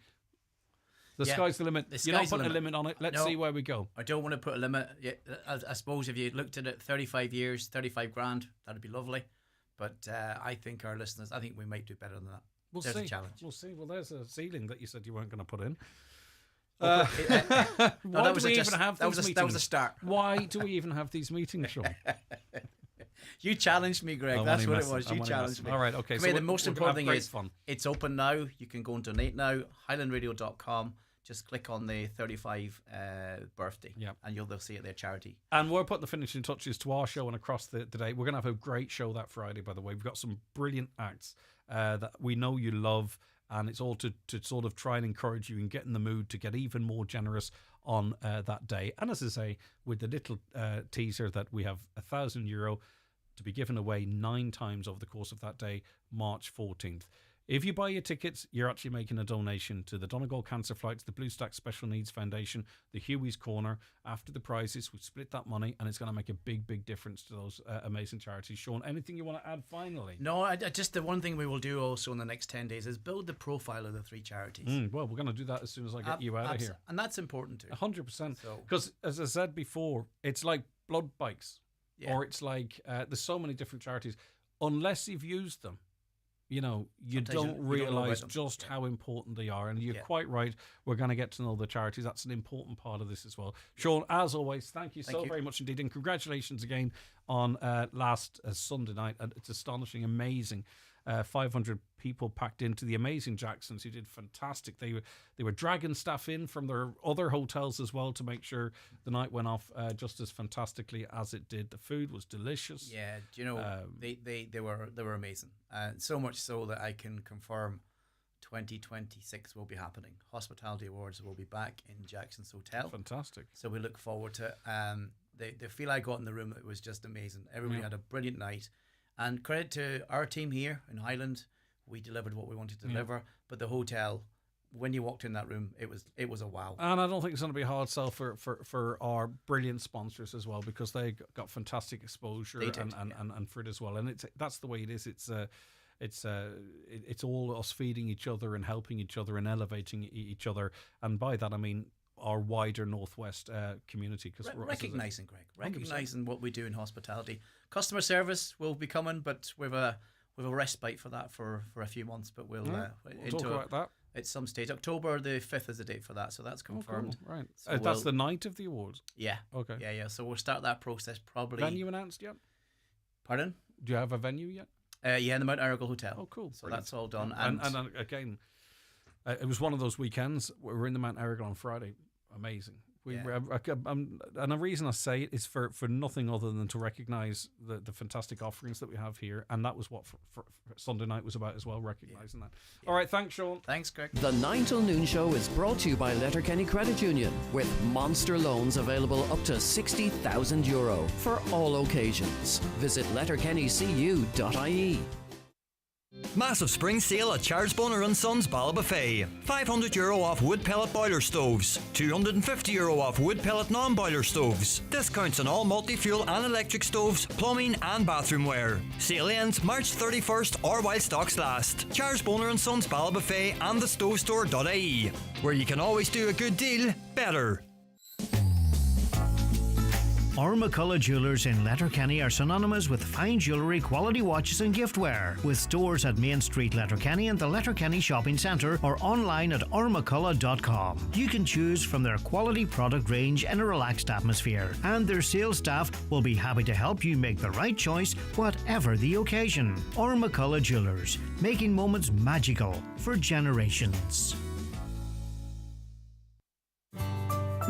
Speaker 1: The sky's the limit. You're not putting a limit on it. Let's see where we go.
Speaker 21: I don't want to put a limit. I suppose if you looked at it 35 years, 35 grand, that'd be lovely. But I think our listeners, I think we might do better than that. There's a challenge.
Speaker 1: We'll see. Well, there's a ceiling that you said you weren't going to put in.
Speaker 21: That was a start.
Speaker 1: Why do we even have these meetings, Sean?
Speaker 21: You challenged me, Greg. That's what it was. You challenged me.
Speaker 1: All right, okay.
Speaker 21: So the most important thing is it's open now. You can go and donate now. HighlandRadio.com. Just click on the 35 birthday, and they'll see it there, charity.
Speaker 1: And we're putting the finishing touches to our show and across the day. We're going to have a great show that Friday, by the way. We've got some brilliant acts that we know you love. And it's all to sort of try and encourage you and get in the mood to get even more generous on that day. And as I say, with the little teaser that we have €1,000 to be given away 9 times over the course of that day, March 14th. If you buy your tickets, you're actually making a donation to the Donegal Cancer Flights, the Blue Stack Special Needs Foundation, the Huey's Corner. After the prizes, we split that money, and it's going to make a big, big difference to those amazing charities. Sean, anything you want to add finally?
Speaker 21: No, I just the one thing we will do also in the next 10 days is build the profile of the 3 charities.
Speaker 1: Well, we're going to do that as soon as I get you out of here.
Speaker 21: And that's important too.
Speaker 1: 100%. Because, as I said before, it's like blood bikes.
Speaker 21: Yeah.
Speaker 1: Or it's like, there's so many different charities. Unless you've used them, you
Speaker 21: Sometimes
Speaker 1: don't
Speaker 21: you
Speaker 1: realise
Speaker 21: don't know
Speaker 1: just how important they are. And you're quite right. We're going to get to know the charities. That's an important part of this as well. Sean, as always, thank you very much indeed. And congratulations again on last Sunday night. It's astonishing, amazing. 500 people packed into the amazing Jacksons, who did fantastic. They were dragging staff in from their other hotels as well to make sure the night went off just as fantastically as it did. The food was delicious.
Speaker 21: Yeah, they were amazing. So much so that I can confirm 2026 will be happening. Hospitality Awards will be back in Jackson's Hotel.
Speaker 1: Fantastic.
Speaker 21: So we look forward to it. The feel I got in the room, it was just amazing. Everybody had a brilliant night. And credit to our team here in Highland, we delivered what we wanted to deliver. But the hotel, when you walked in that room, it was a wow.
Speaker 1: And I don't think it's going to be a hard sell for our brilliant sponsors as well, because they got fantastic exposure and for it as well. And that's the way it is. It's all us feeding each other and helping each other and elevating each other. And by that I mean our wider Northwest community. Because
Speaker 21: recognising what we do in hospitality. Customer service will be coming, but we've a respite for that for a few months. But we'll
Speaker 1: talk about that
Speaker 21: at some stage. October the 5th is the date for that, so that's confirmed.
Speaker 1: Oh, cool. Right,
Speaker 21: so
Speaker 1: that's the night of the awards.
Speaker 21: Yeah.
Speaker 1: Okay.
Speaker 21: Yeah. So we'll start that process probably.
Speaker 1: Venue announced yet?
Speaker 21: Pardon?
Speaker 1: Do you have a venue yet?
Speaker 21: Yeah, in the Mount Aragon Hotel.
Speaker 1: Oh, cool.
Speaker 21: So that's all done.
Speaker 1: And again, it was one of those weekends. We were in the Mount Aragon on Friday. Amazing. And the reason I say it is for nothing other than to recognise the fantastic offerings that we have here. And that was what for Sunday night was about as well, recognising that. All right, thanks, Sean.
Speaker 21: Thanks, Greg.
Speaker 8: The 9 till noon show is brought to you by Letterkenny Credit Union, with monster loans available up to €60,000 for all occasions. Visit letterkennycu.ie.
Speaker 4: Massive spring sale at Charles Bonner & Sons Ballabafay. €500 off wood pellet boiler stoves. €250 off wood pellet non-boiler stoves. Discounts on all multi-fuel and electric stoves, plumbing and bathroom ware. Sale ends March 31st or while stocks last. Charles Bonner & Sons Ballabafay and thestovestore.ie, where you can always do a good deal better.
Speaker 13: McCullough Jewellers in Letterkenny are synonymous with fine jewellery, quality watches and giftware, with stores at Main Street, Letterkenny and the Letterkenny Shopping Centre, or online at ormccullough.com. You can choose from their quality product range in a relaxed atmosphere, and their sales staff will be happy to help you make the right choice, whatever the occasion. McCullough Jewellers, making moments magical for generations.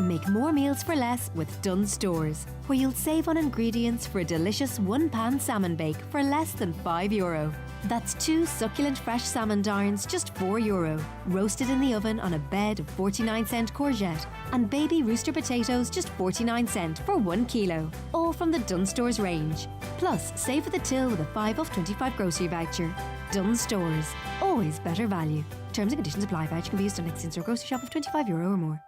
Speaker 5: Make more meals for less with Dunnes Stores, where you'll save on ingredients for a delicious one-pan salmon bake for less than €5. That's 2 succulent fresh salmon darns, just €4, roasted in the oven on a bed of 49-cent courgette, and baby rooster potatoes, just 49 cents for 1 kilo, all from the Dunnes Stores range. Plus, save at the till with a 5 off 25 grocery voucher. Dunnes Stores, always better value. Terms and conditions apply. Voucher can be used on next in-store grocery shop of €25 or more.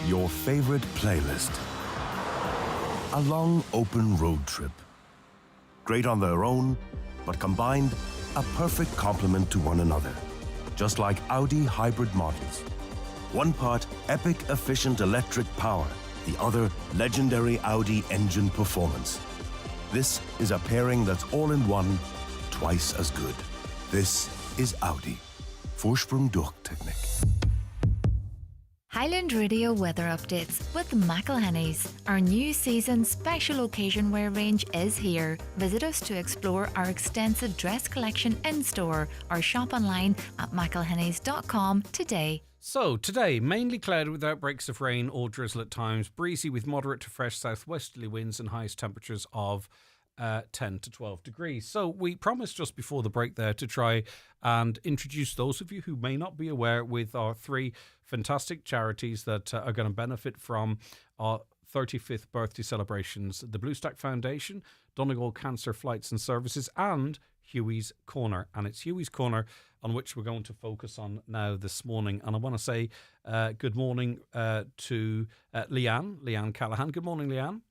Speaker 6: Your favorite playlist. A long open road trip. Great on their own, but combined, a perfect complement to one another. Just like Audi hybrid models. One part epic efficient electric power, the other legendary Audi engine performance. This is a pairing that's all in one, twice as good. This is Audi. Vorsprung durch Technik.
Speaker 17: Highland Radio weather updates with McElhenny's. Our new season special occasion wear range is here. Visit us to explore our extensive dress collection in store or shop online at mcelhennys.com today.
Speaker 1: So, today, mainly cloudy with outbreaks of rain or drizzle at times, breezy with moderate to fresh southwesterly winds and highest temperatures of 10 to 12 degrees. So we promised just before the break there to try and introduce those of you who may not be aware with our 3 fantastic charities that are going to benefit from our 35th birthday celebrations: the Blue Stack Foundation, Donegal Cancer Flights and Services, and Huey's Corner. And it's Huey's Corner on which we're going to focus on now this morning. And I want to say good morning to Leanne Callahan. Good morning, Leanne.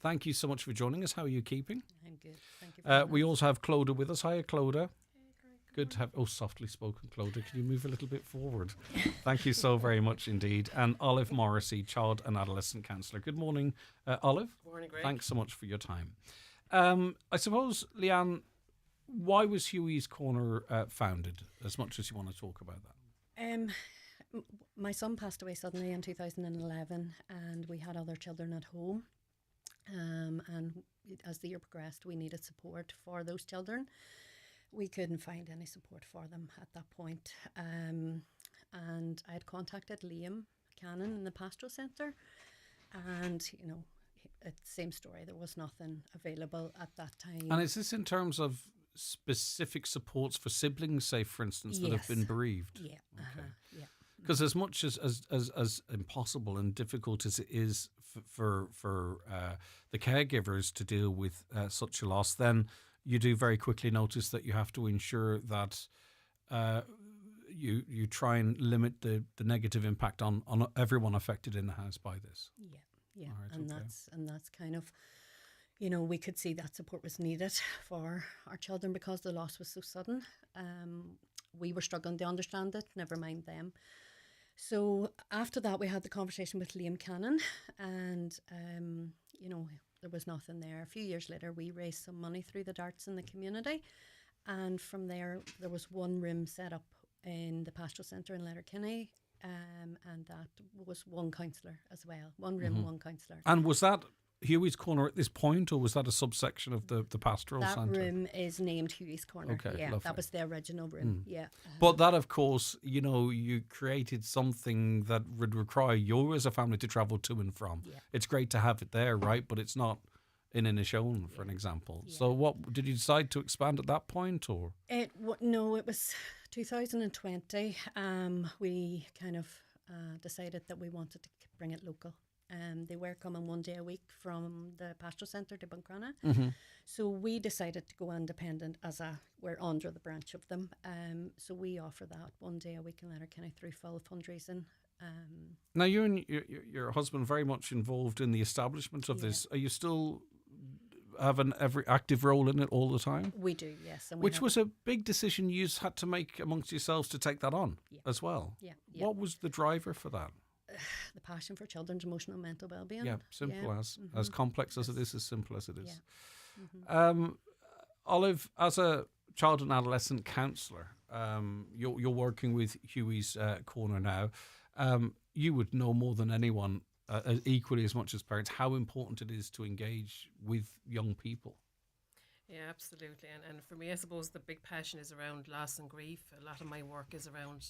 Speaker 1: Thank you so much for joining us. How are you keeping?
Speaker 7: I'm good. Thank you very much.
Speaker 1: We also have Clodagh with us. Hiya, Clodagh. Good to have... Oh, softly spoken, Clodagh. Can you move a little bit forward? Thank you so very much indeed. And Olive Morrissey, Child and Adolescent Counsellor. Good morning, Olive.
Speaker 9: Good morning, Greg.
Speaker 1: Thanks so much for your time. I suppose, Leanne, why was Huey's Corner founded, as much as you want to talk about that?
Speaker 7: My son passed away suddenly in 2011, and we had other children at home. And as the year progressed, we needed support for those children. We couldn't find any support for them at that point. And I had contacted Liam Cannon in the Pastoral Centre, and, you know, same story. There was nothing available at that time.
Speaker 1: And is this in terms of specific supports for siblings, say, for instance, that have been bereaved?
Speaker 7: Yeah.
Speaker 1: Okay. Because as much as impossible and difficult as it is for the caregivers to deal with such a loss, then you do very quickly notice that you have to ensure that you try and limit the negative impact on everyone affected in the house by this.
Speaker 7: Yeah,
Speaker 1: Right,
Speaker 7: and
Speaker 1: okay.
Speaker 7: that's kind of, you know, we could see that support was needed for our children because the loss was so sudden. We were struggling to understand it, never mind them. So after that, we had the conversation with Liam Cannon, and, you know, there was nothing there. A few years later, we raised some money through the darts in the community, and from there was one room set up in the Pastoral Centre in Letterkenny, and that was one counsellor as well. One room, one counsellor.
Speaker 1: And was that Huey's Corner at this point, or was that a subsection of the Pastoral Centre?
Speaker 7: That room is named Huey's Corner.
Speaker 1: Okay,
Speaker 7: yeah,
Speaker 1: lovely.
Speaker 7: that was the original room. Yeah.
Speaker 1: But that, of course, you know, you created something that would require you as a family to travel to and from.
Speaker 7: Yeah.
Speaker 1: It's great to have it there, right? But it's not in Inishowen, for an example. Yeah. So what, did you decide to expand at that point, or?
Speaker 7: No, it was 2020. We kind of decided that we wanted to bring it local. They were coming one day a week from the Pastoral Centre to Buncrana.
Speaker 1: Mm-hmm.
Speaker 7: So we decided to go independent we're under the branch of them. So we offer that one day a week in Letterkenny through full fundraising.
Speaker 1: Now, you and your husband very much involved in the establishment of this. Are you still have an every active role in it all the time?
Speaker 7: We do, yes. And
Speaker 1: which was a big decision you had to make amongst yourselves to take that on as well.
Speaker 7: Yeah.
Speaker 1: What was the driver for that?
Speaker 7: The passion for children's emotional and mental well-being.
Speaker 1: Yeah, simple as complex as it is, as simple as it is.
Speaker 7: Yeah.
Speaker 1: Olive, as a child and adolescent counsellor, you're working with Huey's Corner now. You would know more than anyone, equally as much as parents, how important it is to engage with young people.
Speaker 9: Yeah, absolutely. And for me, I suppose the big passion is around loss and grief. A lot of my work is around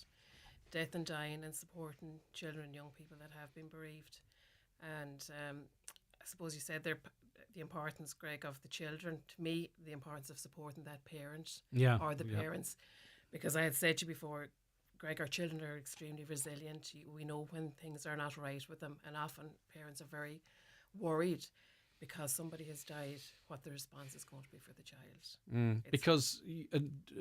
Speaker 9: death and dying and supporting children and young people that have been bereaved. And I suppose you said there the importance, Greg, of the children. To me, the importance of supporting that parent or the parents. Because I had said to you before, Greg, our children are extremely resilient. We know when things are not right with them, and often parents are very worried because somebody has died, what the response is going to be for the child.
Speaker 1: Because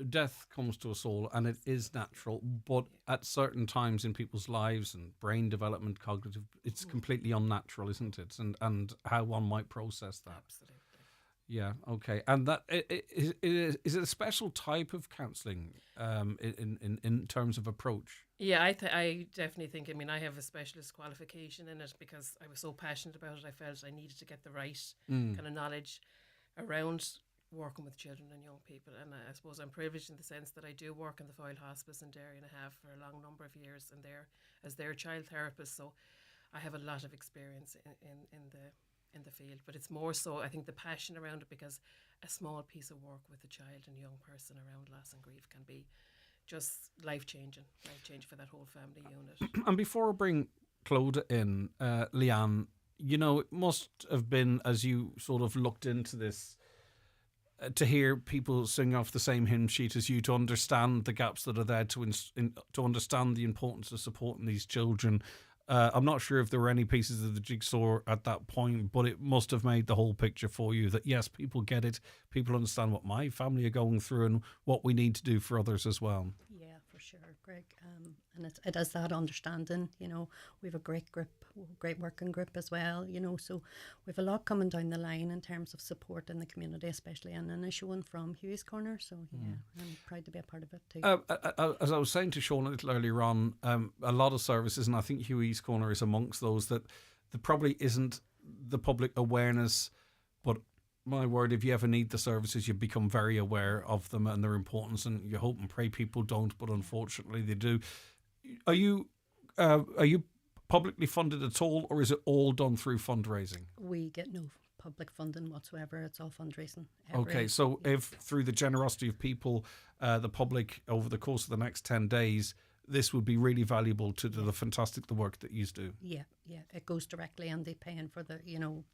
Speaker 1: death comes to us all, and it is natural, but at certain times in people's lives and brain development, cognitive, it's completely unnatural, isn't it? And how one might process that.
Speaker 9: Absolutely.
Speaker 1: Yeah, okay. And that is it a special type of counselling in terms of approach?
Speaker 9: Yeah, I definitely think, I mean, I have a specialist qualification in it because I was so passionate about it. I felt I needed to get the right kind of knowledge around working with children and young people. And I suppose I'm privileged in the sense that I do work in the Foyle Hospice in Derry, and I have for a long number of years and as their child therapist. So I have a lot of experience in the field, but it's more so I think the passion around it, because a small piece of work with a child and young person around loss and grief can be just life-changing for that whole family unit.
Speaker 1: And before I bring Clodagh in, Leanne, you know, it must have been, as you sort of looked into this to hear people sing off the same hymn sheet as you, to understand the gaps that are there, to understand the importance of supporting these children. I'm not sure if there were any pieces of the jigsaw at that point, but it must have made the whole picture for you that, yes, people get it. People understand what my family are going through and what we need to do for others as well.
Speaker 7: Yeah, for sure, Greg. And it is that understanding, we have a great group, great working group as well, so we have a lot coming down the line in terms of support in the community, especially and an issue one from Hughie's Corner. So, I'm proud to be a part of it too.
Speaker 1: As I was saying to Sean a little earlier on, a lot of services, and I think Hughie's Corner is amongst those, that there probably isn't the public awareness, but my word, if you ever need the services, you become very aware of them and their importance, and you hope and pray people don't, but unfortunately they do. Are you publicly funded at all, or is it all done through fundraising?
Speaker 7: We get no public funding whatsoever. It's all fundraising.
Speaker 1: Okay, so if through the generosity of people, the public, over the course of the next 10 days, this would be really valuable to the work that you do. Yeah, it goes directly, and they paying for the,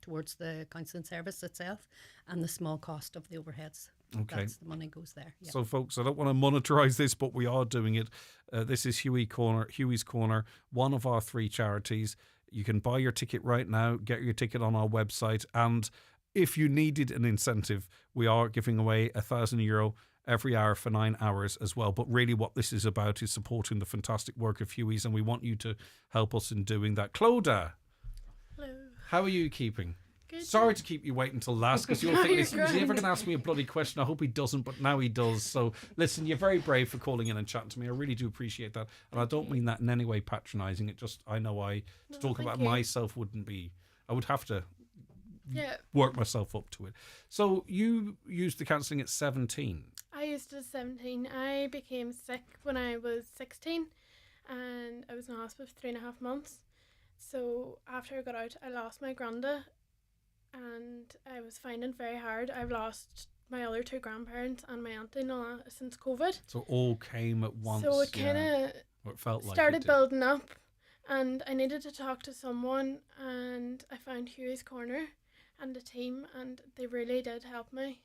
Speaker 1: towards the counselling service itself and the small cost of the overheads. Okay, the money goes there. Yeah. So, folks, I don't want to monetize this, but we are doing it. This is Hughie's Corner, one of our 3 charities. You can buy your ticket right now. Get your ticket on our website, and if you needed an incentive, we are giving away €1,000 every hour for 9 hours as well. But really what this is about is supporting the fantastic work of Hughie's, and we want you to help us in doing that. Clodagh. Hello. How are you keeping? Good. Sorry to keep you waiting until last, because you're thinking, is he ever going to ask me a bloody question? I hope he doesn't, but now he does. So listen, you're very brave for calling in and chatting to me. I really do appreciate that. And I don't mean that in any way patronising. It just, I know to talk about myself wouldn't be, I would have to work myself up to it. So you used the counselling at 17.
Speaker 10: I used it at 17. I became sick when I was 16, and I was in hospital for 3.5 months. So after I got out, I lost my granda, and I was finding it very hard. I've lost my other 2 grandparents and my auntie now since COVID. So it all came at once. So it kind of started building up, and I needed to talk to someone, and I found Hughie's Corner and the team, and they really did help me.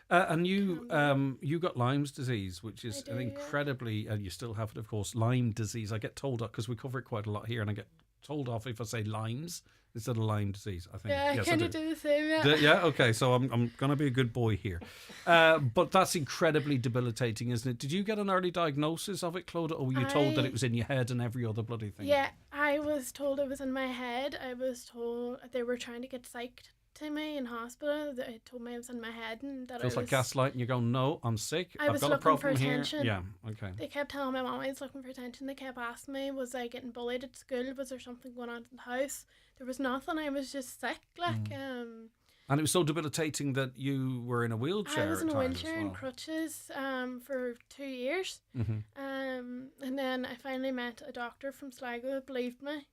Speaker 10: And you got Lyme's disease, which is an incredibly, and you still have it, of course, Lyme disease. I get told off, because we cover it quite a lot here, and I get told off if I say Lyme's instead of Lyme disease, I think. Yeah, I kind of do the same, yeah. Okay, so I'm going to be a good boy here. But that's incredibly debilitating, isn't it? Did you get an early diagnosis of it, Clodagh, or were you told that it was in your head and every other bloody thing? Yeah, I was told it was in my head. I was told they were trying to get psyched to me in hospital. They told me it was in my head, and that feels like gaslighting. You're going, no, I'm sick. I've got a problem here. Yeah, okay. They kept telling my mom I was looking for attention. They kept asking me, was I getting bullied at school? Was there something going on in the house? There was nothing. I was just sick, and it was so debilitating that you were in a wheelchair. I was in a wheelchair and crutches for 2 years. And then I finally met a doctor from Sligo who believed me.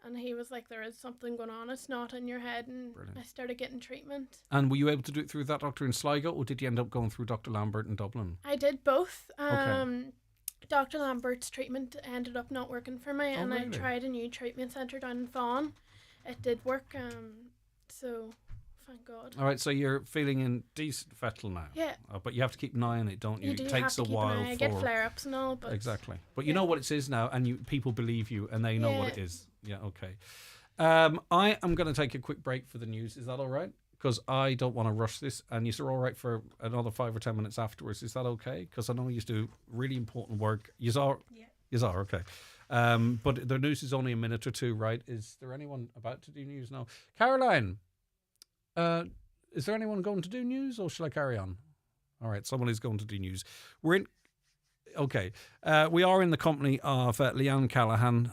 Speaker 10: And he was like, there is something going on. It's not in your head. And brilliant. I started getting treatment. And were you able to do it through that doctor in Sligo, or did you end up going through Dr. Lambert in Dublin? I did both. Okay. Dr. Lambert's treatment ended up not working for me. And really? I tried a new treatment centre down in Vaughan. It did work. So thank God. All right, so you're feeling in decent fettle now. Yeah. But you have to keep an eye on it, don't you? It takes a while. I get flare-ups and all, but exactly. But you know what it is now, and people believe you, and they know what it is. Yeah, okay. I am going to take a quick break for the news. Is that all right? Because I don't want to rush this, and you're all right for another 5 or 10 minutes afterwards. Is that okay? Because I know you do really important work. You are? Yeah. You are, okay. But the news is only a minute or 2, right? Is there anyone about to do news now? Caroline, is there anyone going to do news, or shall I carry on? All right, someone is going to do news. Okay, we are in the company of Leanne Callaghan,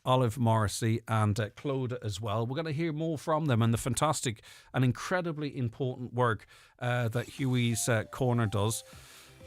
Speaker 10: Olive Morrissey, and Clodagh as well. We're going to hear more from them and the fantastic and incredibly important work that Hughie's Corner does.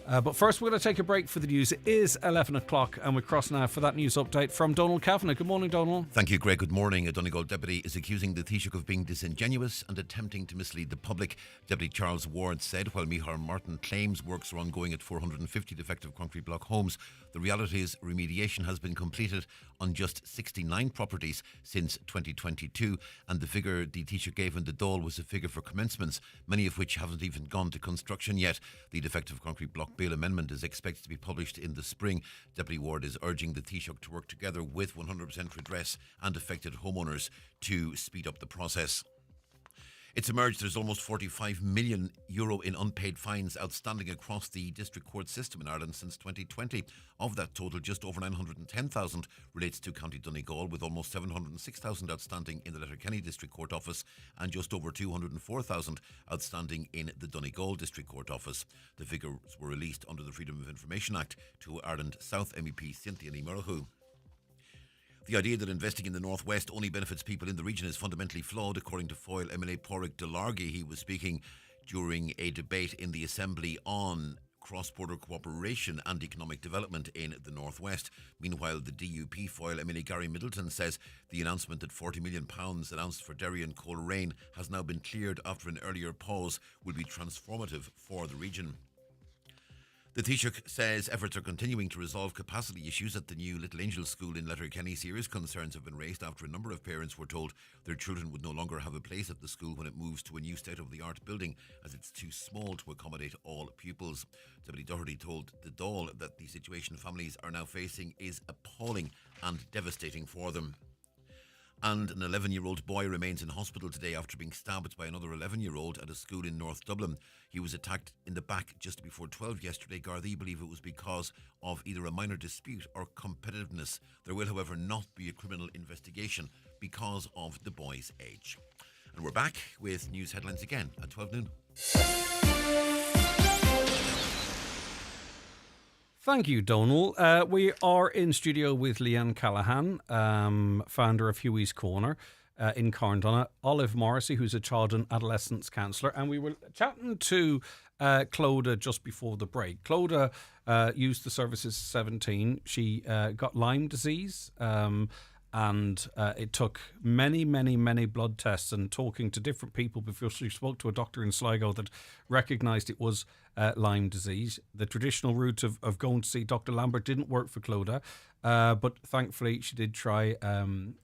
Speaker 1: But first, we're going to take a break for the news. It is 11 o'clock, and we're cross now for that news update from Donald Kavanagh. Good morning, Donald.
Speaker 26: Thank you, Greg. Good morning. A Donegal deputy is accusing the Taoiseach of being disingenuous and attempting to mislead the public. Deputy Charles Ward said while Micheál Martin claims works are ongoing at 450 defective concrete block homes, the reality is remediation has been completed on just 69 properties since 2022, and the figure the Taoiseach gave in the Dáil was a figure for commencements, many of which haven't even gone to construction yet. The defective concrete block bill amendment is expected to be published in the spring. Deputy Ward is urging the Taoiseach to work together with 100% redress and affected homeowners to speed up the process. It's emerged there's almost €45 million in unpaid fines outstanding across the district court system in Ireland since 2020. Of that total, just over 910,000 relates to County Donegal, with almost 706,000 outstanding in the Letterkenny District Court Office and just over 204,000 outstanding in the Donegal District Court Office. The figures were released under the Freedom of Information Act to Ireland South MEP Cynthia Ní Murchú. The idea that investing in the Northwest only benefits people in the region is fundamentally flawed, according to Foyle MLA Pádraig de Largy. He was speaking during a debate in the Assembly on cross-border cooperation and economic development in the Northwest. Meanwhile, the DUP Foyle MLA Gary Middleton says the announcement that £40 million announced for Derry and Coleraine has now been cleared after an earlier pause will be transformative for the region. The Taoiseach says efforts are continuing to resolve capacity issues at the new Little Angel School in Letterkenny. Serious concerns have been raised after a number of parents were told their children would no longer have a place at the school when it moves to a new state-of-the-art building, as it's too small to accommodate all pupils. Deputy Doherty told the Dáil that the situation families are now facing is appalling and devastating for them. And an 11-year-old boy remains in hospital today after being stabbed by another 11-year-old at a school in North Dublin. He was attacked in the back just before 12 yesterday. Gardaí believe it was because of either a minor dispute or competitiveness. There will, however, not be a criminal investigation because of the boy's age. And we're back with news headlines again at 12 noon.
Speaker 1: Thank you, Donal. We are in studio with Leanne Callahan, founder of Hughie's Corner in Carndonagh, Olive Morrissey, who's a child and adolescence counsellor, and we were chatting to Clodagh just before the break. Clodagh used the services 17. She got Lyme disease, and it took many blood tests and talking to different people before she spoke to a doctor in Sligo that recognised it was Lyme disease. The traditional route of going to see Dr. Lambert didn't work for Clodagh, but thankfully she did try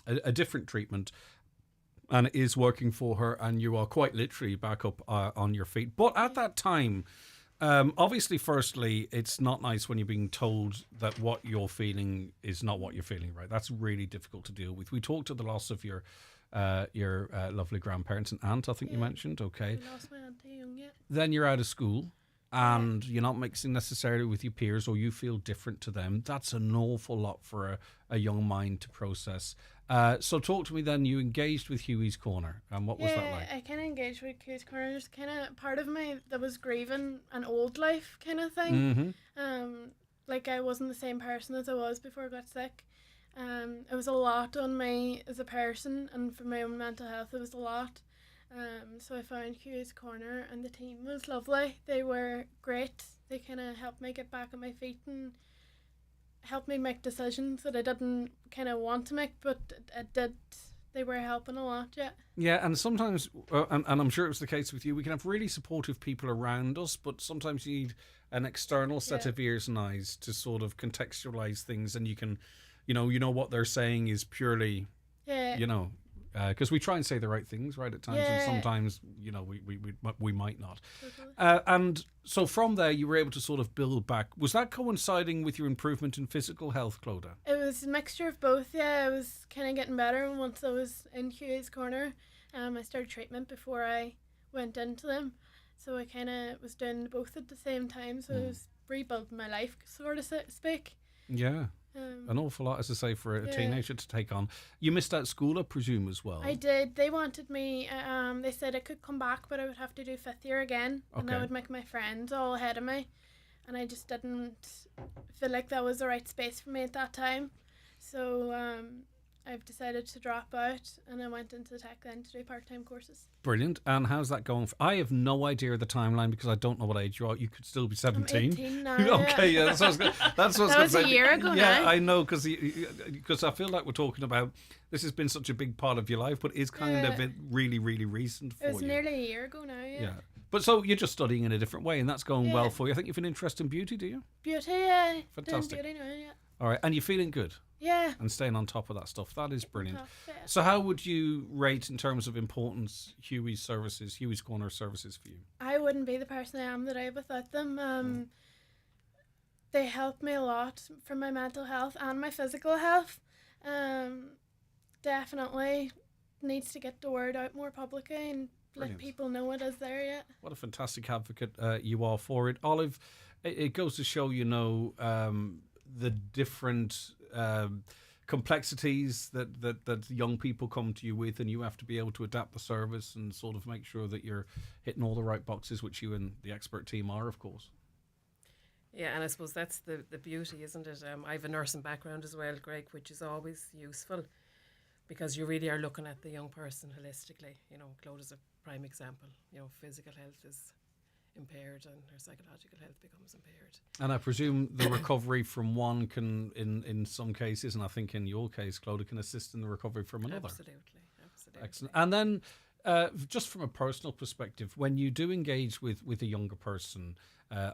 Speaker 1: a different treatment, and it is working for her, and you are quite literally back up on your feet. But at that time, obviously, firstly, it's not nice when you're being told that what you're feeling is not what you're feeling, right? That's really difficult to deal with. We talked to the loss of your lovely grandparents and aunt, I think you mentioned, okay.
Speaker 10: I lost my auntie young, yeah.
Speaker 1: Then you're out of school and you're not mixing necessarily with your peers, or you feel different to them. That's an awful lot for a young mind to process. So talk to me then, you engaged with Hughie's Corner, and what was that like?
Speaker 10: I kind of engaged with Hughie's Corner. There's kind of part of me that was grieving an old life kind of thing. Like I wasn't the same person as I was before I got sick. It was a lot on me as a person, and for my own mental health it was a lot. So I found Hughie's Corner, and the team was lovely. They were great. They kind of helped me get back on my feet and helped me make decisions that I didn't kind of want to make, but I did. They were helping a lot, yeah.
Speaker 1: Yeah, and sometimes, and I'm sure it was the case with you, we can have really supportive people around us, but sometimes you need an external set of ears and eyes to sort of contextualise things, and you can, you know what they're saying is purely, because we try and say the right things, right, at times, and sometimes, we might not. Totally. And so from there, you were able to sort of build back. Was that coinciding with your improvement in physical health, Clodagh?
Speaker 10: It was a mixture of both, yeah. I was kind of getting better once I was in Hughie's Corner. I started treatment before I went into them. So I kind of was doing both at the same time. So I was rebuilding my life, sort of speak.
Speaker 1: Yeah. An awful lot, as I say, for a teenager to take on. You missed out school, I presume, as well.
Speaker 10: I did. They wanted me, they said I could come back, but I would have to do 5th year again. Okay. And I would make my friends all ahead of me. And I just didn't feel like that was the right space for me at that time. So I've decided to drop out, and I went into tech then to do part-time courses.
Speaker 1: Brilliant. And how's that going? I have no idea of the timeline because I don't know what age you are. You could still be 17.
Speaker 10: I'm 18 now.
Speaker 1: Okay, yeah, that's what I was gonna, that's what I
Speaker 10: That
Speaker 1: was
Speaker 10: was
Speaker 1: gonna
Speaker 10: a
Speaker 1: say.
Speaker 10: year ago
Speaker 1: Yeah,
Speaker 10: now.
Speaker 1: I know, because I feel like we're talking about this has been such a big part of your life, but it's kind of really, really recent for
Speaker 10: It was
Speaker 1: you.
Speaker 10: nearly a year ago now, yeah.
Speaker 1: Yeah. But so you're just studying in a different way, and that's going well for you. I think you have an interest in beauty, do you?
Speaker 10: Beauty, yeah.
Speaker 1: Fantastic.
Speaker 10: Doing beauty now, yeah.
Speaker 1: All right, and you're feeling good?
Speaker 10: Yeah.
Speaker 1: And staying on top of that stuff. That is brilliant.
Speaker 10: top, yeah.
Speaker 1: So how would you rate in terms of importance Huey's Corner services for you?
Speaker 10: I wouldn't be the person I am today without them. They help me a lot for my mental health and my physical health. Definitely needs to get the word out more publicly and
Speaker 1: Brilliant.
Speaker 10: let people know it is there yet.
Speaker 1: What a fantastic advocate you are for it. Olive, it goes to show, the different complexities that young people come to you with, and you have to be able to adapt the service and sort of make sure that you're hitting all the right boxes, which you and the expert team are, of course.
Speaker 9: Yeah, and I suppose that's the beauty, isn't it? I have a nursing background as well, Greg, which is always useful because you really are looking at the young person holistically. Claude is a prime example. Physical health is impaired and her psychological health becomes impaired.
Speaker 1: And I presume the recovery from one can, in some cases, and I think in your case, Claude, can assist in the recovery from another.
Speaker 9: Absolutely.
Speaker 1: Excellent. And then, just from a personal perspective, when you do engage with a younger person,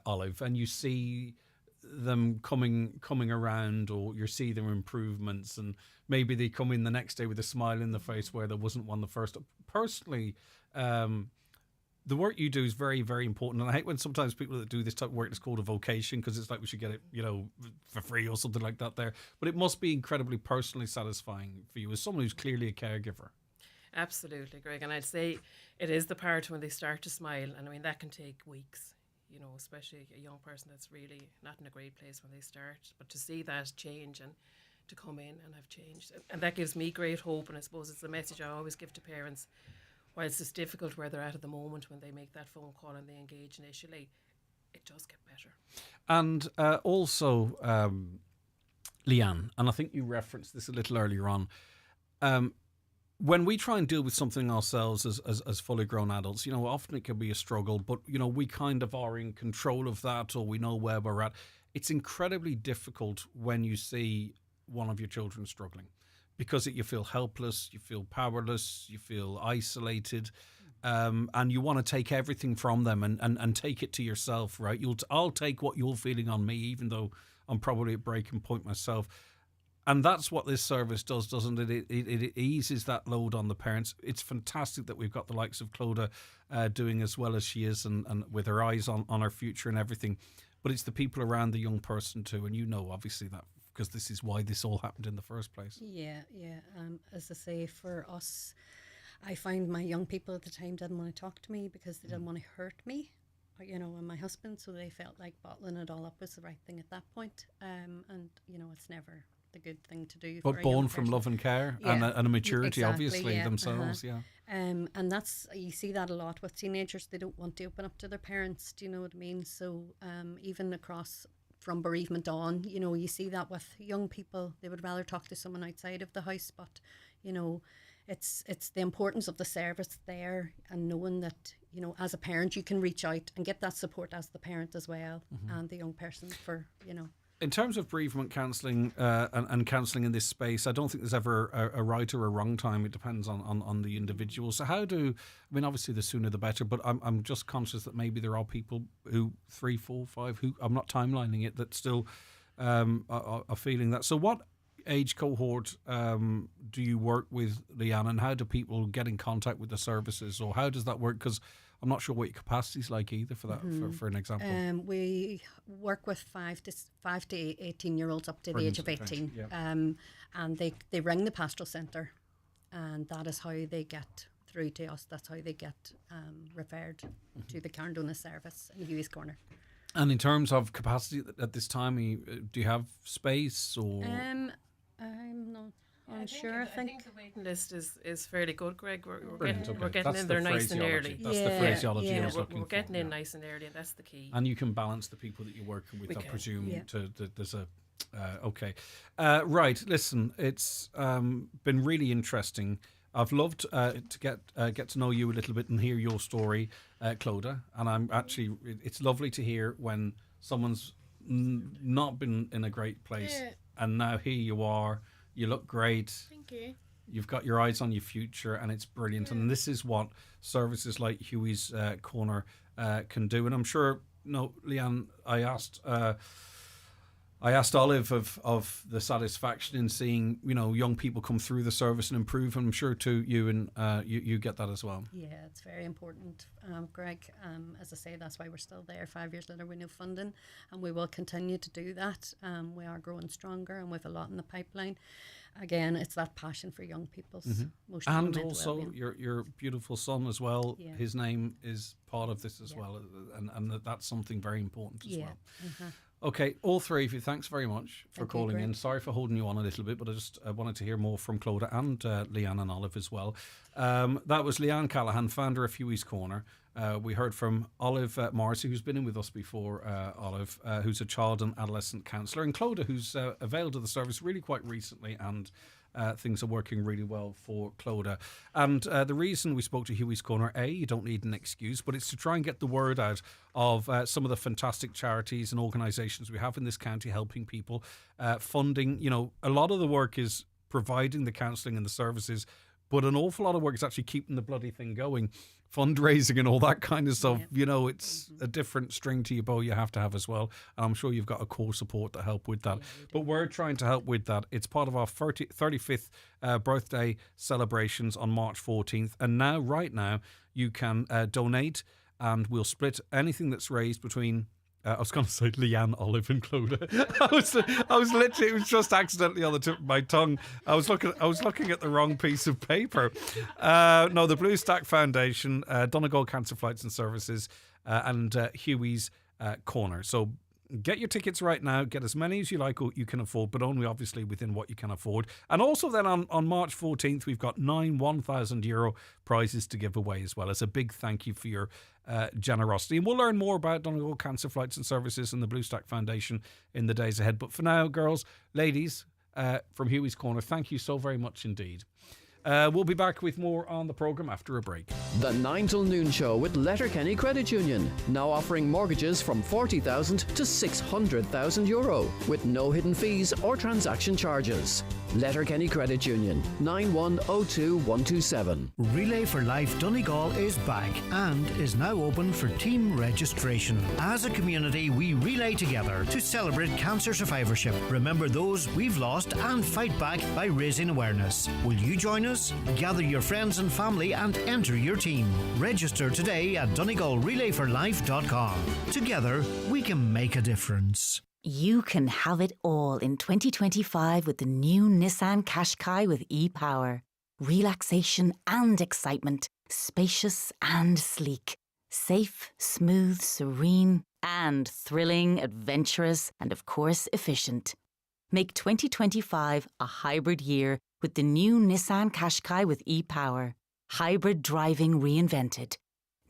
Speaker 1: Olive, and you see them coming around, or you see their improvements, and maybe they come in the next day with a smile in the face where there wasn't one the first. Personally, the work you do is very, very important. And I hate when sometimes people that do this type of work is called a vocation because it's like we should get it, for free or something like that there. But it must be incredibly personally satisfying for you as someone who's clearly a caregiver.
Speaker 9: Absolutely, Greg. And I'd say it is the part when they start to smile. And I mean, that can take weeks, especially a young person that's really not in a great place when they start. But to see that change and to come in and have changed. And that gives me great hope. And I suppose it's the message I always give to parents. Whilst it's difficult where they're at the moment when they make that phone call and they engage initially, it does get better.
Speaker 1: And also, Leanne, and I think you referenced this a little earlier on, when we try and deal with something ourselves as fully grown adults, often it can be a struggle, but, we kind of are in control of that, or we know where we're at. It's incredibly difficult when you see one of your children struggling. Because you feel helpless, you feel powerless, you feel isolated, and you want to take everything from them and take it to yourself, right? I'll take what you're feeling on me, even though I'm probably at breaking point myself. And that's what this service does, doesn't it? It eases that load on the parents. It's fantastic that we've got the likes of Clodagh doing as well as she is, and with her eyes on her future and everything. But it's the people around the young person too, and obviously that, because this is why this all happened in the first place.
Speaker 7: Yeah. As I say, for us, I find my young people at the time didn't want to talk to me because they didn't want to hurt me, and my husband, so they felt like bottling it all up was the right thing at that point. And it's never the good thing to do.
Speaker 1: But
Speaker 7: for a
Speaker 1: born
Speaker 7: young
Speaker 1: from
Speaker 7: person.
Speaker 1: love and care,
Speaker 7: Yeah.
Speaker 1: and a maturity,
Speaker 7: Exactly,
Speaker 1: obviously, themselves.
Speaker 7: Yeah. And that's, you see that a lot with teenagers. They don't want to open up to their parents. Do you know what I mean? So even across from bereavement on, you see that with young people. They would rather talk to someone outside of the house, but it's the importance of the service there, and knowing that as a parent you can reach out and get that support as the parent as well, and the young person for
Speaker 1: In terms of bereavement counselling and counselling in this space, I don't think there's ever a right or a wrong time. It depends on the individual. So obviously the sooner the better, but I'm just conscious that maybe there are people who 3, 4, 5, who, I'm not timelining it, that still are feeling that. So what age cohort do you work with, Leanne, and how do people get in contact with the services, or how does that work? Because I'm not sure what your capacity is like either for that, for an example.
Speaker 7: We work with 5 to 18-year-olds up to the age of 18.
Speaker 1: Yeah.
Speaker 7: And they ring the pastoral centre, and that is how they get through to us. That's how they get referred to the Carndona service in Huey's Corner.
Speaker 1: And in terms of capacity at this time, do you have space or?
Speaker 7: I'm not I'm sure. I think
Speaker 9: the waiting list is fairly good, Greg. We're
Speaker 1: Brilliant,
Speaker 9: getting,
Speaker 1: okay.
Speaker 9: we're getting
Speaker 1: That's
Speaker 9: in
Speaker 1: the
Speaker 9: there nice and
Speaker 1: phraseology.
Speaker 9: early.
Speaker 1: That's the phraseology I was looking
Speaker 9: we're getting
Speaker 1: for,
Speaker 9: in nice and early, and that's the key.
Speaker 1: And you can balance the people that you're working with,
Speaker 9: We
Speaker 1: I
Speaker 9: can,
Speaker 1: presume.
Speaker 9: yeah.
Speaker 1: There's a okay, right. Listen, it's been really interesting. I've loved to get to know you a little bit and hear your story, Clodagh. And I'm actually, it's lovely to hear when someone's not been in a great place, and now here you are. You look great.
Speaker 10: Thank you.
Speaker 1: You've got your eyes on your future, and it's brilliant. And this is what services like Huey's Corner can do. And I'm sure, Leanne, I asked Olive of the satisfaction in seeing, young people come through the service and improve. And I'm sure too, you and you get that as well.
Speaker 7: Yeah, it's very important, Greg. As I say, that's why we're still there 5 years later with no funding, and we will continue to do that. We are growing stronger, and we have a lot in the pipeline. Again, it's that passion for young people's emotional
Speaker 1: And
Speaker 7: mental
Speaker 1: also
Speaker 7: well-being.
Speaker 1: your beautiful son as well.
Speaker 7: Yeah.
Speaker 1: His name is part of this as well, and that's something very important as well. Okay, all three of you, thanks very much for
Speaker 7: Thank you,
Speaker 1: calling in.
Speaker 7: Greg.
Speaker 1: Sorry for holding you on a little bit, but I just wanted to hear more from Clodagh and Leanne and Olive as well. That was Leanne Callaghan, founder of Huey's Corner. We heard from Olive Morrissey, who's been in with us before, Olive, who's a child and adolescent counsellor, and Clodagh, who's availed of the service really quite recently, and things are working really well for Clodagh. And the reason we spoke to Huey's Corner, you don't need an excuse, but it's to try and get the word out of some of the fantastic charities and organisations we have in this county helping people, funding. A lot of the work is providing the counselling and the services, but an awful lot of work is actually keeping the bloody thing going. Fundraising and all that kind of stuff, it's a different string to your bow you have to have as well. And I'm sure you've got a core support to help with that. But we're trying to help with that. It's part of our 35th birthday celebrations on March 14th. And now, right now, you can donate, and we'll split anything that's raised between... I was going to say Leanne, Olive and Clodagh. I was literally, it was just accidentally on the tip of my tongue. I was looking at the wrong piece of paper. No, the Blue Stack Foundation, Donegal Cancer Flights and Services, and Huey's Corner. So get your tickets right now. Get as many as you like or you can afford, but only obviously within what you can afford. And also then on March 14th, we've got 9 €1,000 prizes to give away as well, as a big thank you for your generosity. And we'll learn more about Donegal Cancer Flights and Services and the Blue Stack Foundation in the days ahead. But for now, girls, ladies, from Huey's Corner, thank you so very much indeed. We'll be back with more on the programme after a break.
Speaker 8: The 9 till noon show with Letterkenny Credit Union, now offering mortgages from €40,000 to €600,000 with no hidden fees or transaction charges. Letterkenny Credit Union, 9102127.
Speaker 13: Relay for Life Donegal is back and is now open for team registration. As a community, we relay together to celebrate cancer survivorship, remember those we've lost, and fight back by raising awareness. Will you join us? Gather your friends and family and enter your team. Register today at DonegalRelayForLife.com. Together, we can make a difference.
Speaker 15: You can have it all in 2025 with the new Nissan Qashqai with e-Power. Relaxation and excitement, spacious and sleek, safe, smooth, serene, and thrilling, adventurous, and of course efficient. Make 2025 a hybrid year with the new Nissan Qashqai with e-Power. Hybrid driving reinvented.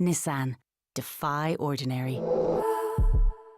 Speaker 15: Nissan. Defy ordinary.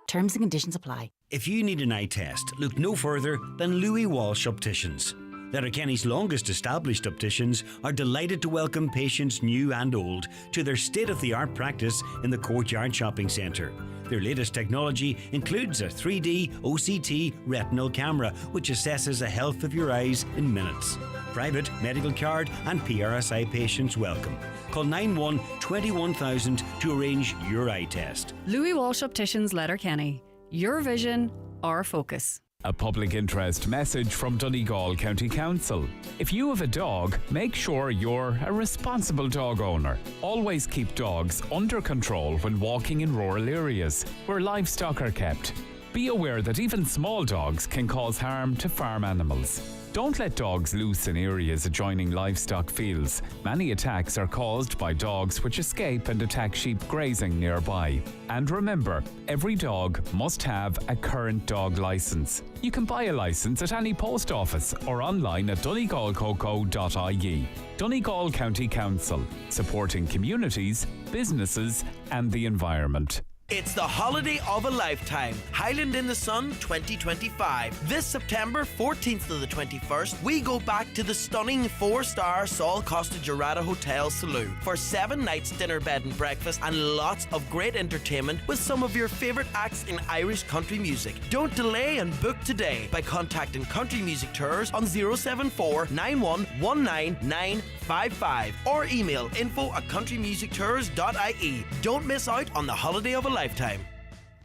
Speaker 15: Terms and conditions apply.
Speaker 12: If you need an eye test, look no further than Louis Walsh Opticians. Letterkenny's longest established opticians are delighted to welcome patients new and old to their state-of-the-art practice in the Courtyard Shopping Centre. Their latest technology includes a 3D OCT retinal camera, which assesses the health of your eyes in minutes. Private, medical card and PRSI patients welcome. Call 91 21000 to arrange your eye test.
Speaker 14: Louis Walsh Opticians, Letterkenny. Your vision, our focus.
Speaker 18: A public interest message from Donegal County Council. If you have a dog, make sure you're a responsible dog owner. Always keep dogs under control when walking in rural areas where livestock are kept. Be aware that even small dogs can cause harm to farm animals. Don't let dogs loose in areas adjoining livestock fields. Many attacks are caused by dogs which escape and attack sheep grazing nearby. And remember, every dog must have a current dog licence. You can buy a licence at any post office or online at donegalcoco.ie. Donegal County Council, supporting communities, businesses and the environment.
Speaker 2: It's the holiday of a lifetime. Highland in the Sun 2025. This September 14th to the 21st, we go back to the stunning 4-star Sol Costa Gerada Hotel Saloon for 7 nights dinner, bed and breakfast and lots of great entertainment with some of your favourite acts in Irish country music. Don't delay and book today by contacting Country Music Tours on 074 9119 955 or email info@countrymusictours.ie. Don't miss out on the holiday of a lifetime.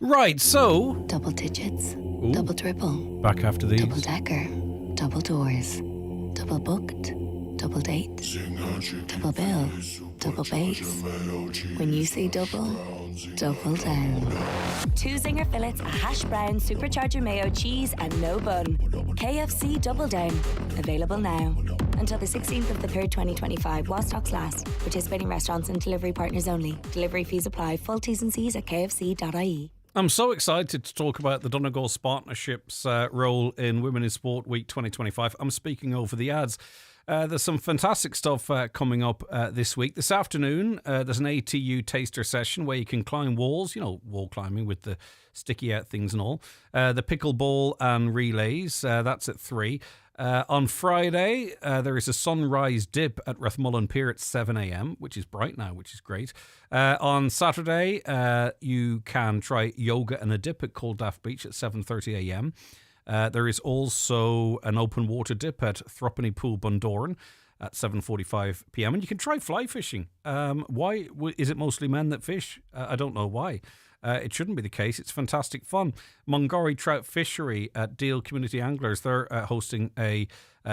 Speaker 1: Right, so...
Speaker 16: Double digits, double triple.
Speaker 1: Back after these.
Speaker 16: Double decker, double doors, double booked, double date, double bill, double base. When you say double, double down.
Speaker 22: 2 Zinger fillets, a hash brown, supercharger mayo, cheese and no bun. KFC Double Down. Available now. Until the 16th of the 3rd, 2025, while stocks last. Participating restaurants and delivery partners only. Delivery fees apply. Full T's and C's at kfc.ie.
Speaker 1: I'm so excited to talk about the Donegal Partnership's role in Women in Sport Week 2025. I'm speaking over the ads. There's some fantastic stuff coming up this week. This afternoon, there's an ATU taster session where you can climb walls, wall climbing with the sticky out things and all. The pickleball and relays, that's at 3. On Friday, there is a sunrise dip at Rathmullen Pier at 7 a.m, which is bright now, which is great. On Saturday, you can try yoga and a dip at Colddaft Beach at 7:30 a.m. There is also an open water dip at Thruppeny Pool, Bundoran at 7:45 p.m. And you can try fly fishing. Why is it mostly men that fish? I don't know why. It shouldn't be the case. It's fantastic fun. Mungorry Trout Fishery at Deal Community Anglers, they're hosting a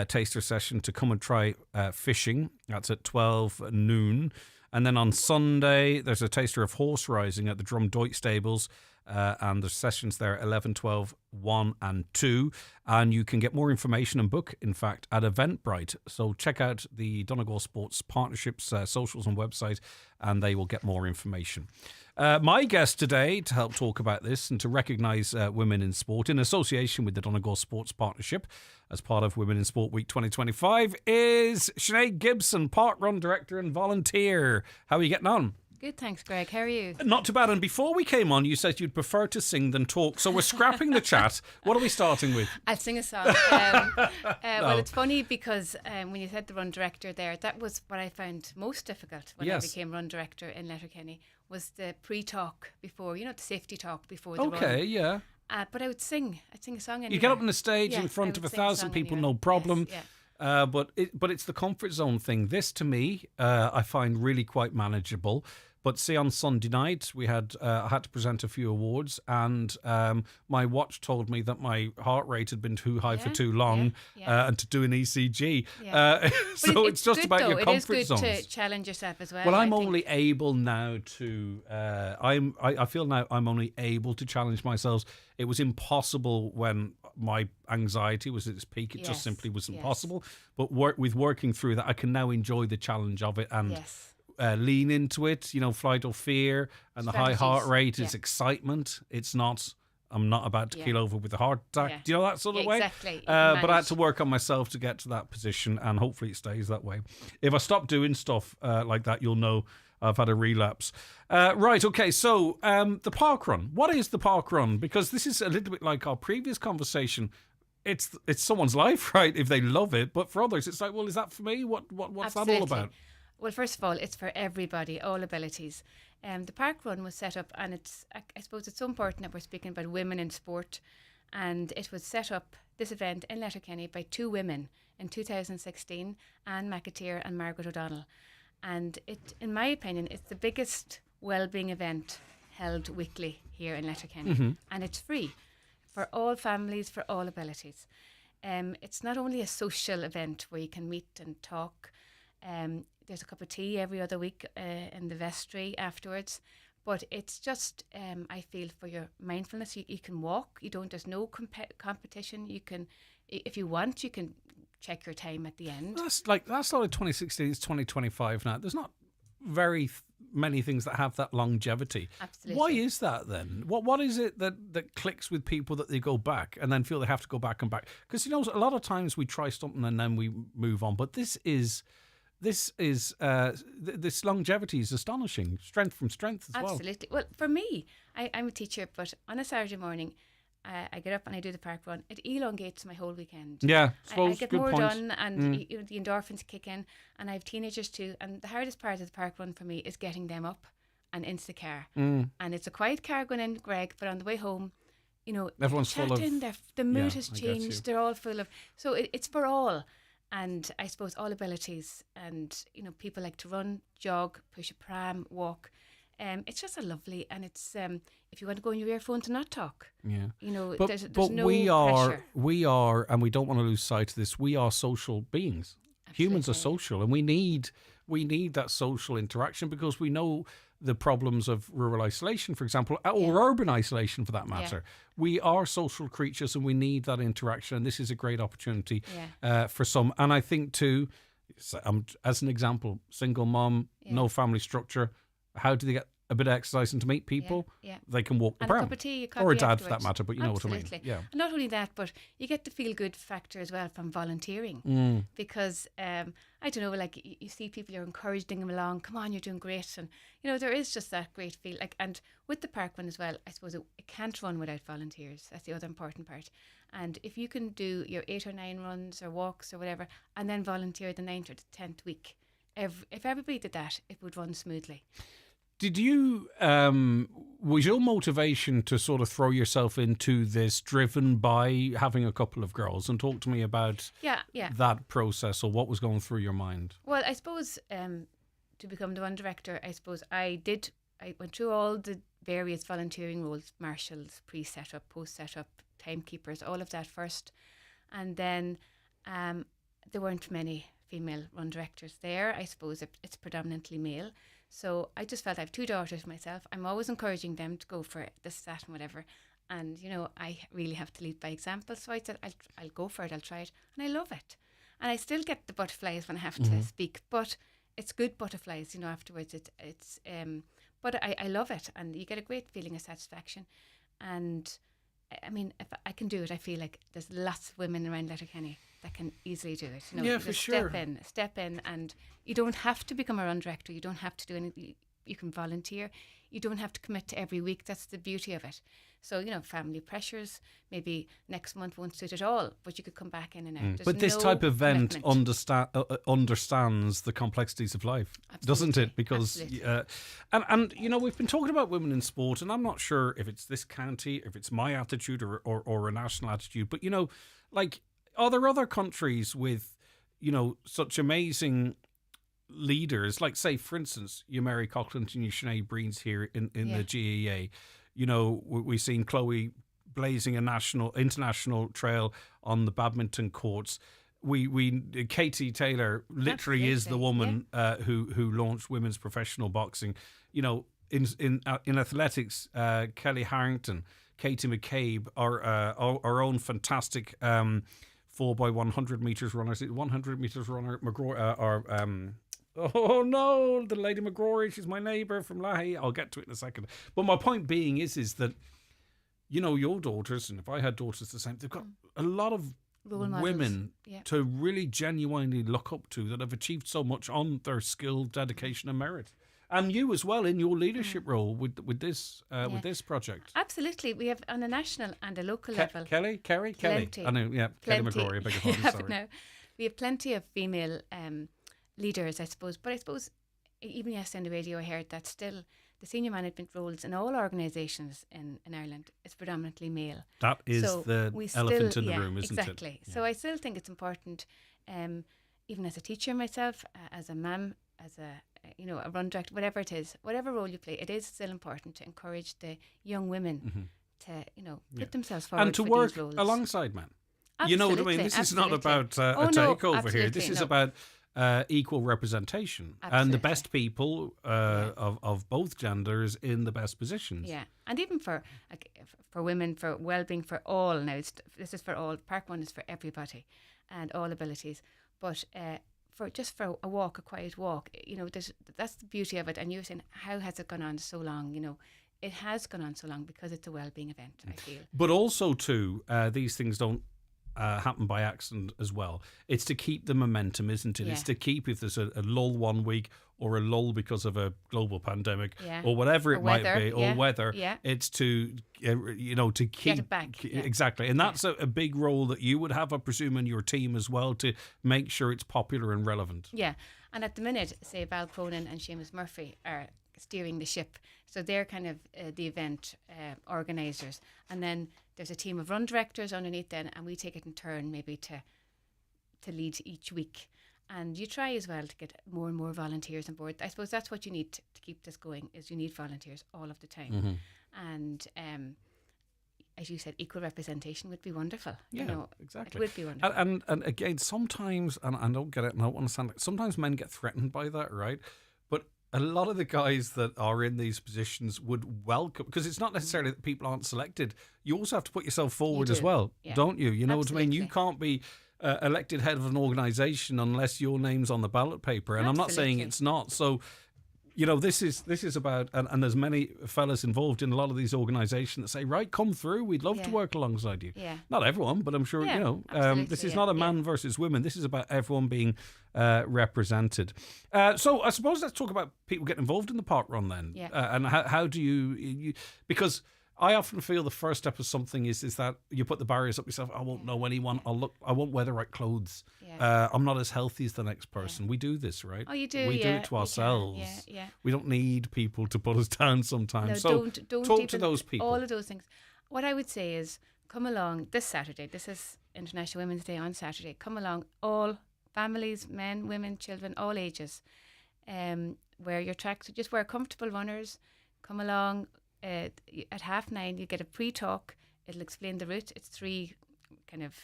Speaker 1: taster session to come and try fishing. That's at 12 noon. And then on Sunday, there's a taster of horse rising at the Drumdoit Stables. And there's sessions there 11, 12, 1 and 2. And you can get more information and book, in fact, at Eventbrite. So check out the Donegal Sports Partnerships socials and website, and they will get more information. My guest today to help talk about this and to recognise women in sport in association with the Donegal Sports Partnership as part of Women in Sport Week 2025 is Sinead Gibson, Parkrun Director and Volunteer. How are you getting on?
Speaker 23: Good, thanks, Greg. How are you?
Speaker 1: Not too bad. And before we came on, you said you'd prefer to sing than talk. So we're scrapping the chat. What are we starting with?
Speaker 23: I'll sing a song. Well, it's funny because when you said the run director there, that was what I found most difficult when I became run director in Letterkenny, was the pre-talk before, the safety talk before the run.
Speaker 1: Okay, yeah.
Speaker 23: But I would sing. I'd sing a song anyway.
Speaker 1: You get up on the stage in front of 1,000 people, no problem.
Speaker 23: Yes, yeah.
Speaker 1: But it's the comfort zone thing. This, to me, I find really quite manageable. But see, on Sunday night, I had to present a few awards, and my watch told me that my heart rate had been too high for too long, and to do an ECG.
Speaker 23: Yeah.
Speaker 1: So it's just about your comfort zones.
Speaker 23: It is good to challenge yourself as well.
Speaker 1: Well, I'm only able now to. I feel now I'm only able to challenge myself. It was impossible when my anxiety was at its peak. It just simply wasn't possible. But with working through that, I can now enjoy the challenge of it and. Lean into it, flight or fear, and the high heart rate is excitement. It's not, I'm not about to keel over with a heart attack. Do you know that sort of way?
Speaker 23: Exactly.
Speaker 1: But I had to work on myself to get to that position, and hopefully it stays that way. If I stop doing stuff like that, you'll know I've had a relapse. Right, okay, so the parkrun. What is the parkrun? Because this is a little bit like our previous conversation. It's someone's life, right, if they love it. But for others, it's like, well, is that for me? What's
Speaker 23: Absolutely.
Speaker 1: that all about?
Speaker 23: Well, first of all, it's for everybody, all abilities. The park run was set up, and I suppose it's so important that we're speaking about women in sport. And it was set up, this event in Letterkenny, by 2 women in 2016, Anne McAteer and Margaret O'Donnell. And it, in my opinion, it's the biggest wellbeing event held weekly here in Letterkenny.
Speaker 1: Mm-hmm.
Speaker 23: And it's free for all families, for all abilities. It's not only a social event where you can meet and talk. There's a cup of tea every other week in the vestry afterwards. But it's just, I feel, for your mindfulness. You can walk. There's no competition. You can, if you want, you can check your time at the end.
Speaker 1: That's not like 2016, it's 2025 now. There's not very many things that have that longevity.
Speaker 23: Absolutely.
Speaker 1: Why is that then? What is it that clicks with people that they go back and then feel they have to go back and back? Because, you know, a lot of times we try something and then we move on. But this longevity is astonishing. Strength from strength as well.
Speaker 23: Absolutely. Well, for me, I'm a teacher, but on a Saturday morning, I get up and I do the park run. It elongates my whole weekend.
Speaker 1: Yeah,
Speaker 23: I get
Speaker 1: good
Speaker 23: more
Speaker 1: point.
Speaker 23: done, and you know, the endorphins kick in. And I have teenagers too. And the hardest part of the park run for me is getting them up and into the car. And it's a quiet car going in, Greg, but on the way home, you know,
Speaker 1: everyone's full of.
Speaker 23: The mood has changed. They're all full of. So it's for all. And I suppose all abilities. And you know, people like to run, jog, push a pram, walk. It's just a lovely, and it's if you want to go on your earphone to not talk, you know, there's no pressure.
Speaker 1: We are, and we don't want to lose sight of this. We are social beings. Absolutely. Humans are social, and we need that social interaction because we know the problems of rural isolation, for example, or urban isolation, for that matter. Yeah. We are social creatures, and we need that interaction. And this is a great opportunity for some. And I think too, as an example, single mom, no family structure. How do they get a bit of exercise and to meet people? They can walk the pram.
Speaker 23: A cup of tea, a coffee
Speaker 1: or a dad
Speaker 23: afterwards.
Speaker 1: for that matter, but you know what I mean. Yeah.
Speaker 23: And not only that, but you get the feel-good factor as well from volunteering. Because, I don't know, like you see people, you're encouraging them along, come on, you're doing great. And, you know, there is just that great feel. And with the park run as well, I suppose it can't run without volunteers. That's the other important part. And if you can do your 8 or 9 runs or walks or whatever, and then volunteer the 9th or the 10th week, if everybody did that, it would run smoothly.
Speaker 1: Did you, was your motivation to sort of throw yourself into this driven by having a couple of girls? And talk to me about that process, or what was going through your mind.
Speaker 23: Well, I suppose to become the run director, I suppose I went through all the various volunteering roles, marshals, pre-setup, post-setup, timekeepers, all of that first. And then there weren't many female run directors there. I suppose it's predominantly male. So I just felt I have 2 daughters myself. I'm always encouraging them to go for this, that and whatever. And, you know, I really have to lead by example. So I said, I'll go for it, I'll try it. And I love it. And I still get the butterflies when I have to speak. But it's good butterflies, you know, afterwards. But I love it. And you get a great feeling of satisfaction. And, I mean, if I can do it, I feel like there's lots of women around Letterkenny that can easily do it. You know,
Speaker 1: yeah, for sure.
Speaker 23: Step in, and you don't have to become a run director. You don't have to do anything. You can volunteer. You don't have to commit to every week. That's the beauty of it. So, you know, family pressures, maybe next month won't suit at all, but you could come back in and out.
Speaker 1: But this type of event understands the complexities of life, doesn't it? Because, and you know, we've been talking about women in sport, and I'm not sure if it's this county, if it's my attitude or a national attitude, but, you know, like, are there other countries with, you know, such amazing leaders, like, say, for instance, you Mary Coughlin and you Sinead Breens here in the GAA. You know, we've seen Chloe blazing a international trail on the badminton courts. Katie Taylor literally is the woman who launched women's professional boxing. You know, in athletics, Kelly Harrington, Katie McCabe, our own fantastic 4x100 meters runners, 100 meters runner McGraw, oh no, the lady McGrory, she's my neighbour from Lahey. I'll get to it in a second. But my point being is that, you know, your daughters, and if I had daughters the same, they've got a lot of women to really genuinely look up to that have achieved so much on their skill, dedication and merit. And you as well in your leadership role with this project.
Speaker 23: Absolutely. We have on a national and a local level.
Speaker 1: Kelly? I know, Kelly McGrory, I beg your pardon, sorry.
Speaker 23: No, we have plenty of female leaders, I suppose. But I suppose even yesterday on the radio I heard that still the senior management roles in all organisations in Ireland is predominantly male.
Speaker 1: That is the elephant in the room, isn't it?
Speaker 23: Exactly. So I still think it's important, even as a teacher myself, as a mum, as a run director, whatever it is, whatever role you play, it is still important to encourage the young women to, put themselves forward
Speaker 1: and to
Speaker 23: for
Speaker 1: work
Speaker 23: these roles.
Speaker 1: alongside men.
Speaker 23: Absolutely,
Speaker 1: you know what I mean? This is not about a takeover here. This is about equal representation and the best people of both genders in the best positions.
Speaker 23: Yeah, and even for women, for well-being for all. Now, this is for all. Park One is for everybody. and all abilities. But for a walk, a quiet walk, that's the beauty of it. And you're saying, how has it gone on so long? It has gone on so long because it's a well-being event, I feel.
Speaker 1: But also, too, these things don't happen by accident as well. It's to keep the momentum, isn't it?
Speaker 23: Yeah.
Speaker 1: It's to keep, if there's a lull one week or a lull because of a global pandemic or whatever it might be, or weather, it's to, to keep...
Speaker 23: Get it back. Yeah.
Speaker 1: Exactly. And that's a big role that you would have, I presume, in your team as well, to make sure it's popular and relevant.
Speaker 23: Yeah. And at the minute, say, Val Cronin and Seamus Murphy are steering the ship. So they're kind of the event organisers. And then there's a team of run directors underneath then, and we take it in turn maybe to lead each week. And you try as well to get more and more volunteers on board. I suppose that's what you need to keep this going, is you need volunteers all of the time.
Speaker 1: Mm-hmm.
Speaker 23: And as you said, equal representation would be wonderful.
Speaker 1: Yeah, exactly.
Speaker 23: It would be wonderful.
Speaker 1: And again, sometimes, and I don't get it, and I don't understand it, sometimes men get threatened by that, right? But a lot of the guys that are in these positions would welcome, because it's not necessarily that people aren't selected. You also have to put yourself forward as well, don't you? You know what I mean? You can't be elected head of an organisation unless your name's on the ballot paper. And I'm not saying it's not. So, this is about, and there's many fellas involved in a lot of these organisations that say, right, come through. We'd love to work alongside you.
Speaker 23: Yeah.
Speaker 1: Not everyone, but I'm sure, this is not a man versus women. This is about everyone being represented. So I suppose let's talk about people getting involved in the park run then.
Speaker 23: Yeah.
Speaker 1: And how do you, because I often feel the first step of something is that you put the barriers up yourself. I won't know anyone. I won't wear the right clothes.
Speaker 23: Yeah.
Speaker 1: I'm not as healthy as the next person. We do this, right?
Speaker 23: Oh, you do.
Speaker 1: We do it to ourselves.
Speaker 23: Yeah.
Speaker 1: We don't need people to put us down sometimes.
Speaker 23: No,
Speaker 1: so
Speaker 23: don't
Speaker 1: talk to those people.
Speaker 23: All of those things. What I would say is, come along this Saturday. This is International Women's Day on Saturday. Come along, all families, men, women, children, all ages. Wear your tracks. Just wear comfortable runners. Come along. At 9:30 you get a pre-talk. It'll explain the route. It's 3 kind of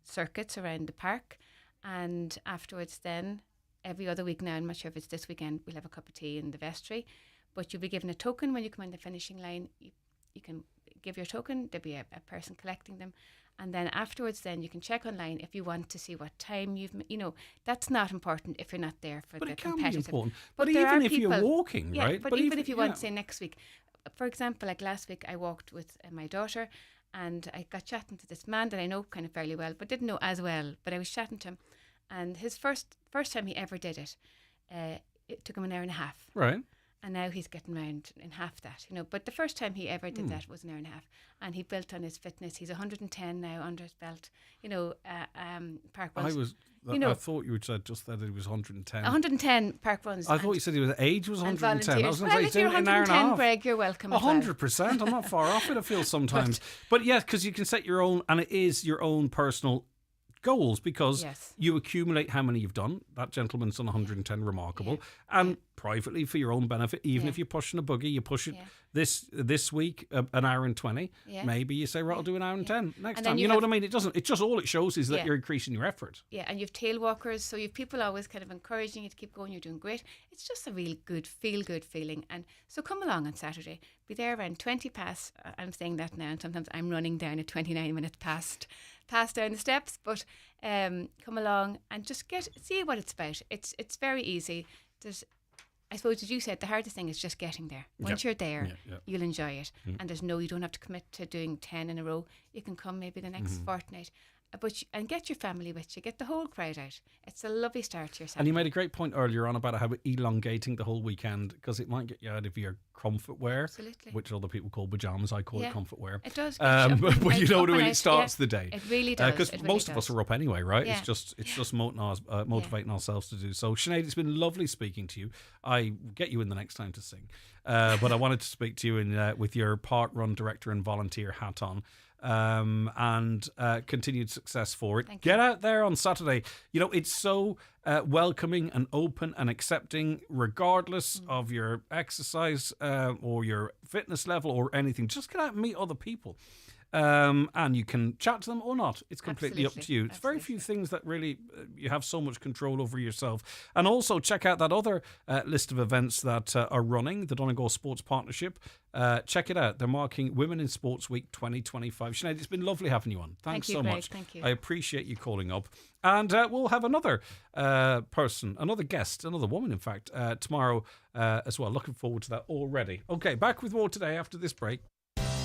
Speaker 23: circuits around the park, and afterwards then every other week now, I'm not sure if it's this weekend, we'll have a cup of tea in the vestry, but you'll be given a token when you come in the finishing line. You can give your token. There'll be a person collecting them, and then afterwards then you can check online if you want to see what time you've, that's not important if you're not there for the competitive.
Speaker 1: But it can be important.
Speaker 23: But
Speaker 1: But even if you're walking, right?
Speaker 23: But even if you want, say, next week. For example, like last week I walked with my daughter, and I got chatting to this man that I know kind of fairly well, but didn't know as well. But I was chatting to him, and his first time he ever did it, it took him an hour and a half.
Speaker 1: Right.
Speaker 23: And now he's getting around in half that, But the first time he ever did that was an hour and a half, and he built on his fitness. He's 110 now under his belt. Park runs.
Speaker 1: I thought you had said just that it was 110.
Speaker 23: 110 park runs.
Speaker 1: I thought you said his age was 110. I was going to say,
Speaker 23: if you're
Speaker 1: an hour and a
Speaker 23: 110,
Speaker 1: half.
Speaker 23: Greg, you're welcome.
Speaker 1: 100%. I'm not far off it, I feel sometimes. But yes, because you can set your own, and it is your own personal goals, because you accumulate how many you've done. That gentleman's done 110, remarkable. And privately, for your own benefit, even if you're pushing a buggy, you push it this week an hour and 20. Maybe you say, right, I'll do an hour and 10 next time. You know what I mean? It just all it shows is that you're increasing your effort.
Speaker 23: Yeah, and you've tail walkers, so you've people always kind of encouraging you to keep going. You're doing great. It's just a real good feeling. And so come along on Saturday. Be there around 20 past. I'm saying that now, and sometimes I'm running down at 29 minutes past down the steps. But come along and just see what it's about. It's very easy. I suppose, as you said, the hardest thing is just getting there. Once you're there, you'll enjoy it. And you don't have to commit to doing 10 in a row. You can come maybe the next fortnight. And get your family with you. Get the whole crowd out. It's a lovely start to your Saturday.
Speaker 1: And you made a great point earlier on about how elongating the whole weekend, because it might get you out of your comfort wear.
Speaker 23: Absolutely.
Speaker 1: Which other people call pajamas. I call it comfort wear.
Speaker 23: It does.
Speaker 1: But you know what I mean? It starts the day.
Speaker 23: It really does.
Speaker 1: Because most of us are up anyway, right?
Speaker 23: Yeah.
Speaker 1: It's just motivating ourselves to do. So, Sinead, it's been lovely speaking to you. I get you in the next time to sing. But I wanted to speak to you with your park run director and volunteer hat on. And continued success for it. Get out there on Saturday. It's so welcoming and open and accepting, regardless of your exercise or your fitness level or anything. Just get out and meet other people. and you can chat to them or not. It's completely up to
Speaker 23: Absolutely,
Speaker 1: you. It's very few things that really you have so much control over yourself. And also check out that other list of events that are running, the Donegal Sports Partnership. Check it out. They're marking Women in Sports Week 2025. Sinead, it's been lovely having you on. Thanks
Speaker 23: Thank you,
Speaker 1: so
Speaker 23: Greg.
Speaker 1: much.
Speaker 23: Thank you.
Speaker 1: I appreciate you calling up. And we'll have another person, another guest, another woman, in fact, tomorrow as well. Looking forward to that already. Okay, back with more today after this break.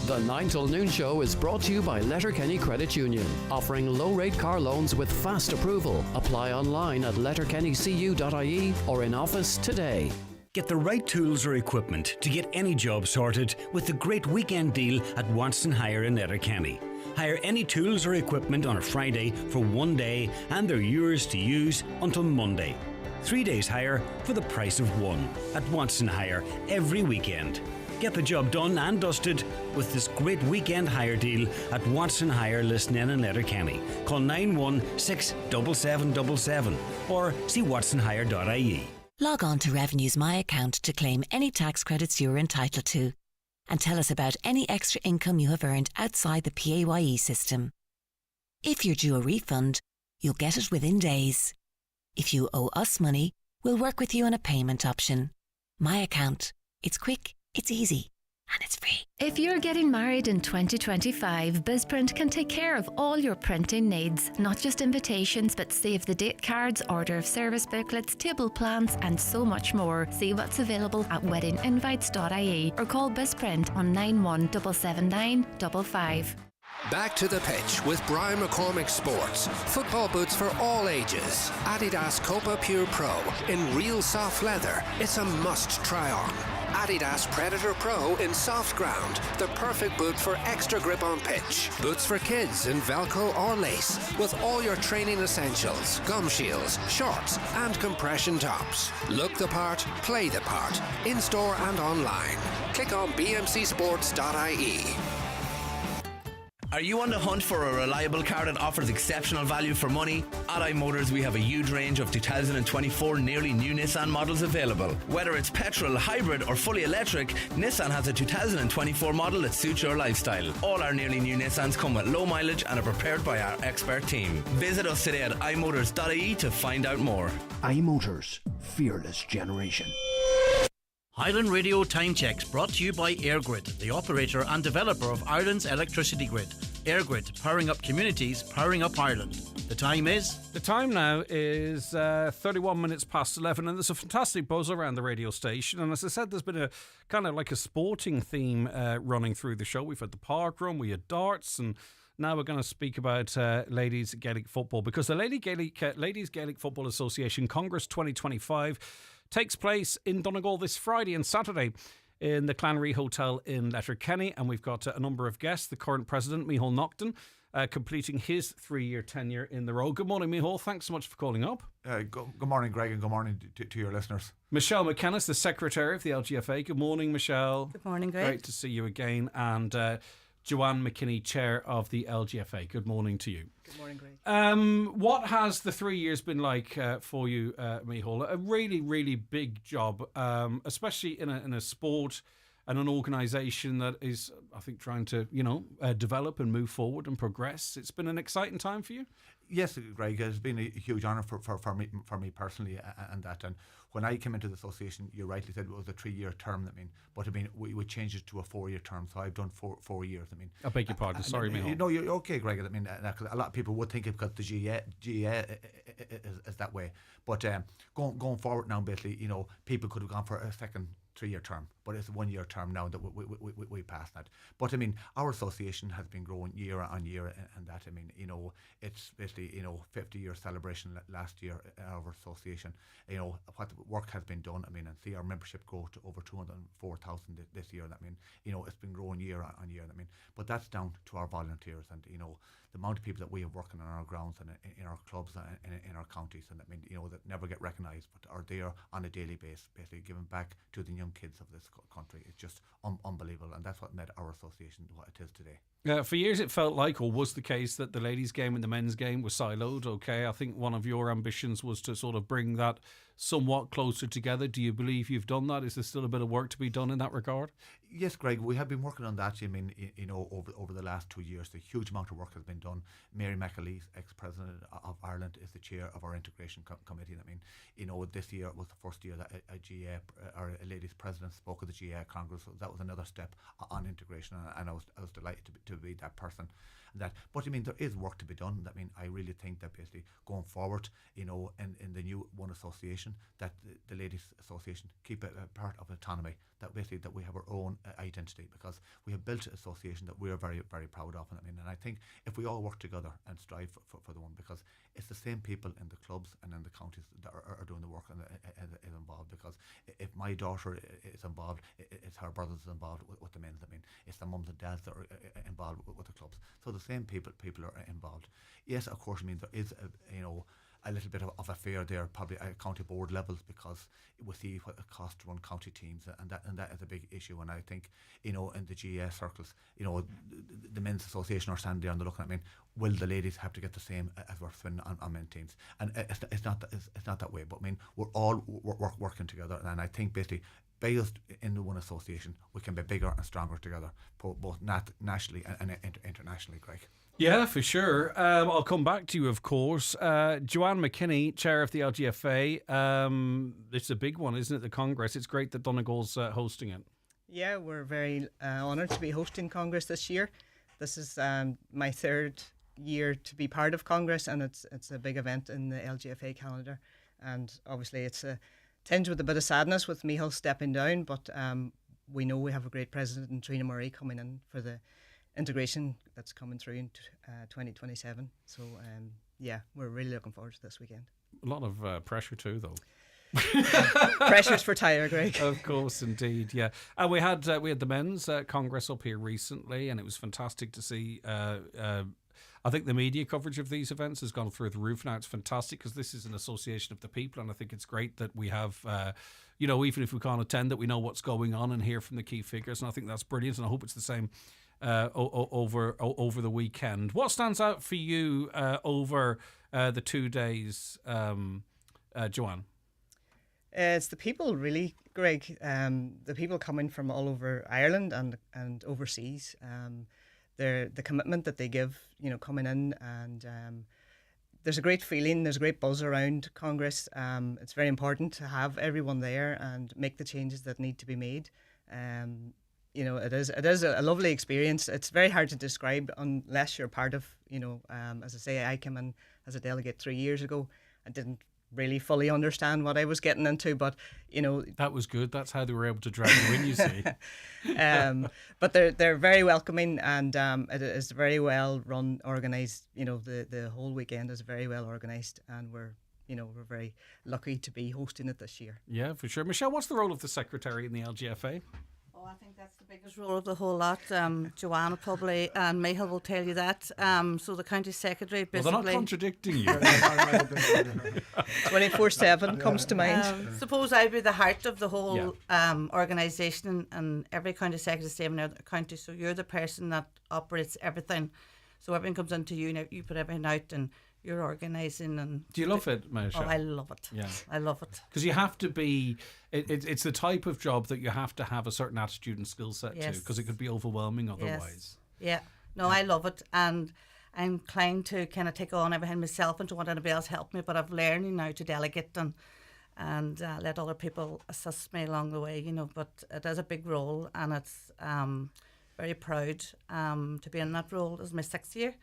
Speaker 8: The 9 till noon show is brought to you by Letterkenny Credit Union, offering low-rate car loans with fast approval. Apply online at letterkennycu.ie or in office today.
Speaker 12: Get the right tools or equipment to get any job sorted with the great weekend deal at Watson Hire in Letterkenny. Hire any tools or equipment on a Friday for 1 day and they're yours to use until Monday. 3 days hire for the price of one at Watson Hire every weekend. Get the job done and dusted with this great weekend hire deal at Watson Hire Lisnanen in Letterkenny. Call 916-7777 or see watsonhire.ie.
Speaker 22: Log on to Revenue's My Account to claim any tax credits you're entitled to and tell us about any extra income you have earned outside the PAYE system. If you're due a refund, you'll get it within days. If you owe us money, we'll work with you on a payment option. My Account. It's quick, it's easy, and it's free.
Speaker 17: If you're getting married in 2025, BizPrint can take care of all your printing needs. Not just invitations, but save the date cards, order of service booklets, table plans, and so much more. See what's available at weddinginvites.ie or call BizPrint on 9177955.
Speaker 3: Back to the pitch with Brian McCormick Sports. Football boots for all ages. Adidas Copa Pure Pro in real soft leather. It's a must try on. Adidas Predator Pro in soft ground. The perfect boot for extra grip on pitch. Boots for kids in Velcro or lace with all your training essentials, gum shields, shorts and compression tops. Look the part, play the part. In store and online. Click on bmcsports.ie.
Speaker 2: Are you on the hunt for a reliable car that offers exceptional value for money? At iMotors, we have a huge range of 2024 nearly new Nissan models available. Whether it's petrol, hybrid or fully electric, Nissan has a 2024 model that suits your lifestyle. All our nearly new Nissans come with low mileage and are prepared by our expert team. Visit us today at imotors.ie to find out more.
Speaker 11: iMotors, fearless generation.
Speaker 19: Highland Radio Time Checks brought to you by EirGrid, the operator and developer of Ireland's electricity grid. EirGrid, powering up communities, powering up Ireland. The time is?
Speaker 1: The time now is 31 minutes past 11, and there's a fantastic buzz around the radio station. And as I said, there's been a kind of like a sporting theme running through the show. We've had the park run, we had darts, and now we're going to speak about ladies Gaelic football, because the Ladies Gaelic Football Association Congress 2025 takes place in Donegal this Friday and Saturday in the Clanry Hotel in Letterkenny, and we've got a number of guests. The current president, Micheál Naughton, completing his 3-year tenure in the role. Good morning, Micheál. Thanks so much for calling up.
Speaker 20: Good morning, Greg, and good morning to your listeners.
Speaker 1: Michelle McKennis, the secretary of the LGFA. Good morning, Michelle.
Speaker 24: Good morning, Greg.
Speaker 1: Great to see you again. And Joanne McKinney, chair of the LGFA. Good morning to you.
Speaker 24: Good morning, Greg.
Speaker 1: What has the 3 years been like for you, Micheál? A really, really big job, especially in a sport and an organisation that is, I think, trying to, develop and move forward and progress. It's been an exciting time for you?
Speaker 20: Yes, Greg, it's been a huge honour for me personally, and when I came into the association, you rightly said it was a 3-year term. But we would change it to a 4-year term, so I've done 4 years.
Speaker 1: I beg your pardon. Sorry, Micheál.
Speaker 20: No, you're okay, Greg. A lot of people would think it because the GA is that way. But going forward now, basically, people could have gone for a second 3-year term, but it's a 1-year term now that we passed that. But our association has been growing year on year, and that it's basically 50-year celebration last year our association. What work has been done. And see our membership grow to over 204,000 this year. It's been growing year on year. But that's down to our volunteers and the amount of people that we have working on our grounds and in our clubs and in our counties, and that never get recognised but are there on a daily basis, basically giving back to the young kids of this country. It's just unbelievable, and that's what made our association what it is today.
Speaker 1: For years it felt like, or was the case, that the ladies game and the men's game were siloed. Okay, I think one of your ambitions was to sort of bring that somewhat closer together. Do you believe you've done that? Is there still a bit of work to be done in that regard?
Speaker 20: Yes, Greg, we have been working on that. I mean, over the last 2 years, a huge amount of work has been done. Mary McAleese, ex-president of Ireland, is the chair of our integration committee. I mean, this year was the first year that a GA or a ladies president spoke at the GA Congress. So that was another step on integration, and I was delighted to be that person. But I mean, there is work to be done. I mean, I really think that basically going forward, in the new One Association, that the Ladies Association keep a part of autonomy, that basically that we have our own identity, because we have built an association that we are very, very proud of. And I think if we all work together and strive for the one, because it's the same people in the clubs and in the counties that are doing the work and is involved. Because if my daughter is involved, it's her brothers involved with the men's. I mean, it's the mums and dads that are involved with the clubs. So the same people are involved. Yes, of course. I mean, there is a little bit of a fear there, probably at county board levels, because we see what it costs to run county teams, and that is a big issue. And I think, in the GA circles, the men's association are standing there and they're looking at, will the ladies have to get the same as we're spending on men teams? And it's not that way. But I mean, we're all working together, and I think basically, based in the One Association, we can be bigger and stronger together, both nationally and internationally, Greg.
Speaker 1: Yeah, for sure. I'll come back to you, of course. Joanne McKinney, chair of the LGFA. It's a big one, isn't it, the Congress? It's great that Donegal's hosting it.
Speaker 4: Yeah, we're very honoured to be hosting Congress this year. This is my third year to be part of Congress, and it's a big event in the LGFA calendar. And obviously it's tinged with a bit of sadness with Micheál stepping down, but we know we have a great president in Trina Murray coming in for the integration that's coming through in 2027. So yeah, we're really looking forward to this weekend.
Speaker 1: A lot of pressure too, though.
Speaker 4: Pressures for Tyre, Greg.
Speaker 1: Of course, indeed, yeah. And we had the men's Congress up here recently, and it was fantastic to see. I think the media coverage of these events has gone through the roof now. It's fantastic because this is an association of the people, and I think it's great that we have, even if we can't attend, that we know what's going on and hear from the key figures, and I think that's brilliant, and I hope it's the same over the weekend. What stands out for you over the 2 days, Joanne?
Speaker 4: It's the people, really, Greg. The people coming from all over Ireland and overseas. The commitment that they give, coming in, and there's a great feeling, there's a great buzz around Congress. It's very important to have everyone there and make the changes that need to be made. It is a lovely experience. It's very hard to describe unless you're part of, as I say, I came in as a delegate 3 years ago. I didn't really fully understand what I was getting into, but
Speaker 1: that was good. That's how they were able to drag you in, you see.
Speaker 4: But they're very welcoming, and it is very well run, organised. The whole weekend is very well organised, and we're very lucky to be hosting it this year.
Speaker 1: Yeah, for sure. Michelle, what's the role of the secretary in the LGFA?
Speaker 5: I think that's the biggest role of the whole lot. Joanna probably and Micheál will tell you that. So the county secretary basically...
Speaker 1: Well, they're not contradicting you.
Speaker 4: 24/7 comes to mind.
Speaker 5: Suppose I'd be the heart of the whole organisation, and every county secretary is the same in every county. So you're the person that operates everything. So everything comes into you. Now you put everything out, and you're organising. And
Speaker 1: do you love it, Michelle?
Speaker 5: Oh, I love it.
Speaker 1: Yeah,
Speaker 5: I love it.
Speaker 1: Because you have to be. It's the type of job that you have to have a certain attitude and skill set to, because it could be overwhelming otherwise.
Speaker 5: Yes. Yeah. No, I love it, and I'm inclined to kind of take on everything myself and don't want anybody else help me. But I've learned now to delegate and let other people assist me along the way. But it is a big role, and it's very proud to be in that role. This is my 6th year.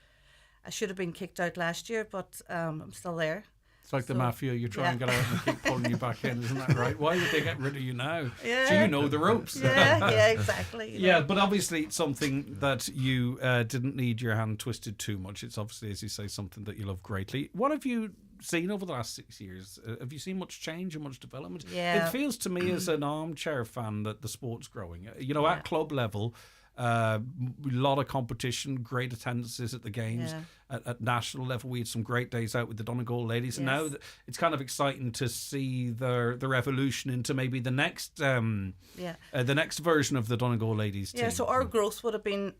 Speaker 5: I should have been kicked out last year, but I'm still there.
Speaker 1: It's like the mafia. You try and get out and they keep pulling you back in, isn't that right? Why would they get rid of you now?
Speaker 5: Yeah.
Speaker 1: So you know the ropes.
Speaker 5: Yeah, exactly.
Speaker 1: Yeah, but obviously it's something that you didn't need your hand twisted too much. It's obviously, as you say, something that you love greatly. What have you seen over the last 6 years? Have you seen much change and much development?
Speaker 5: Yeah.
Speaker 1: It feels to me as an armchair fan that the sport's growing. At club level, a lot of competition, great attendances at the games. At national level, we had some great days out with the Donegal ladies, and now it's kind of exciting to see their evolution into maybe the next the next version of the Donegal ladies team.
Speaker 5: Yeah, so our growth would have been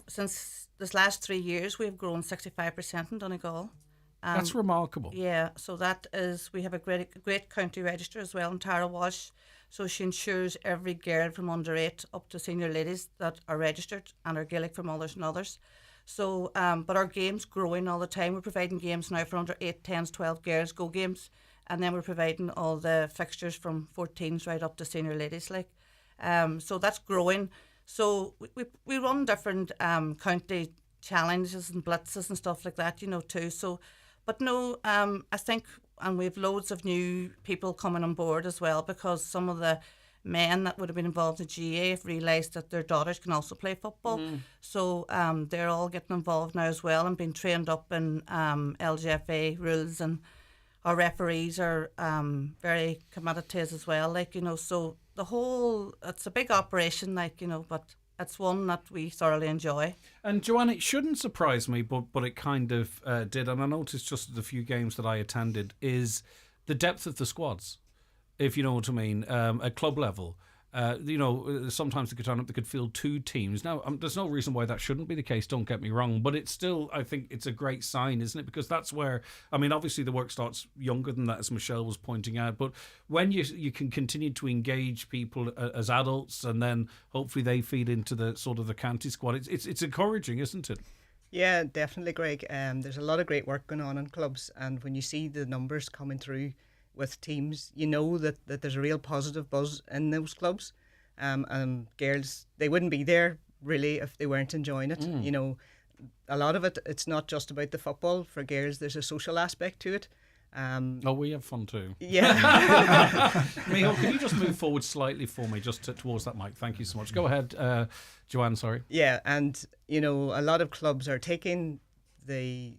Speaker 5: since this last 3 years, we've grown 65% in Donegal.
Speaker 1: That's remarkable.
Speaker 5: Yeah, so that is, we have a great county register as well in Tara Walsh. So she ensures every girl from under 8 up to senior ladies that are registered and are Gaelic for mothers and others. So, but our games growing all the time. We're providing games now for under 8, 10s, 12 girls, go games. And then we're providing all the fixtures from 14s right up to senior ladies. So that's growing. So we run different county challenges and blitzes and stuff like that, too. So, but no, I think, and we've loads of new people coming on board as well, because some of the men that would have been involved in GA have realised that their daughters can also play football. So they're all getting involved now as well and being trained up in LGFA rules, and our referees are very committed to us as well. So the whole, it's a big operation, but it's one that we thoroughly enjoy.
Speaker 1: And Joanne, it shouldn't surprise me, but it kind of did. And I noticed just the few games that I attended is the depth of the squads, if you know what I mean, at club level. Sometimes they could field 2 teams. Now, there's no reason why that shouldn't be the case, don't get me wrong, but it's still, I think it's a great sign, isn't it? Because that's where, obviously the work starts younger than that, as Michelle was pointing out, but when you can continue to engage people as adults, and then hopefully they feed into the sort of the county squad, it's encouraging, isn't it?
Speaker 4: Yeah, definitely, Greg. There's a lot of great work going on in clubs, and when you see the numbers coming through with teams, you know that there's a real positive buzz in those clubs. Girls, they wouldn't be there really if they weren't enjoying it. A lot of it's not just about the football. For girls, there's a social aspect to it.
Speaker 1: We have fun too.
Speaker 4: Yeah.
Speaker 1: Micheál, can you just move forward slightly for me, just towards that mic? Thank you so much. Go ahead, Joanne, sorry.
Speaker 4: Yeah, and a lot of clubs are taking the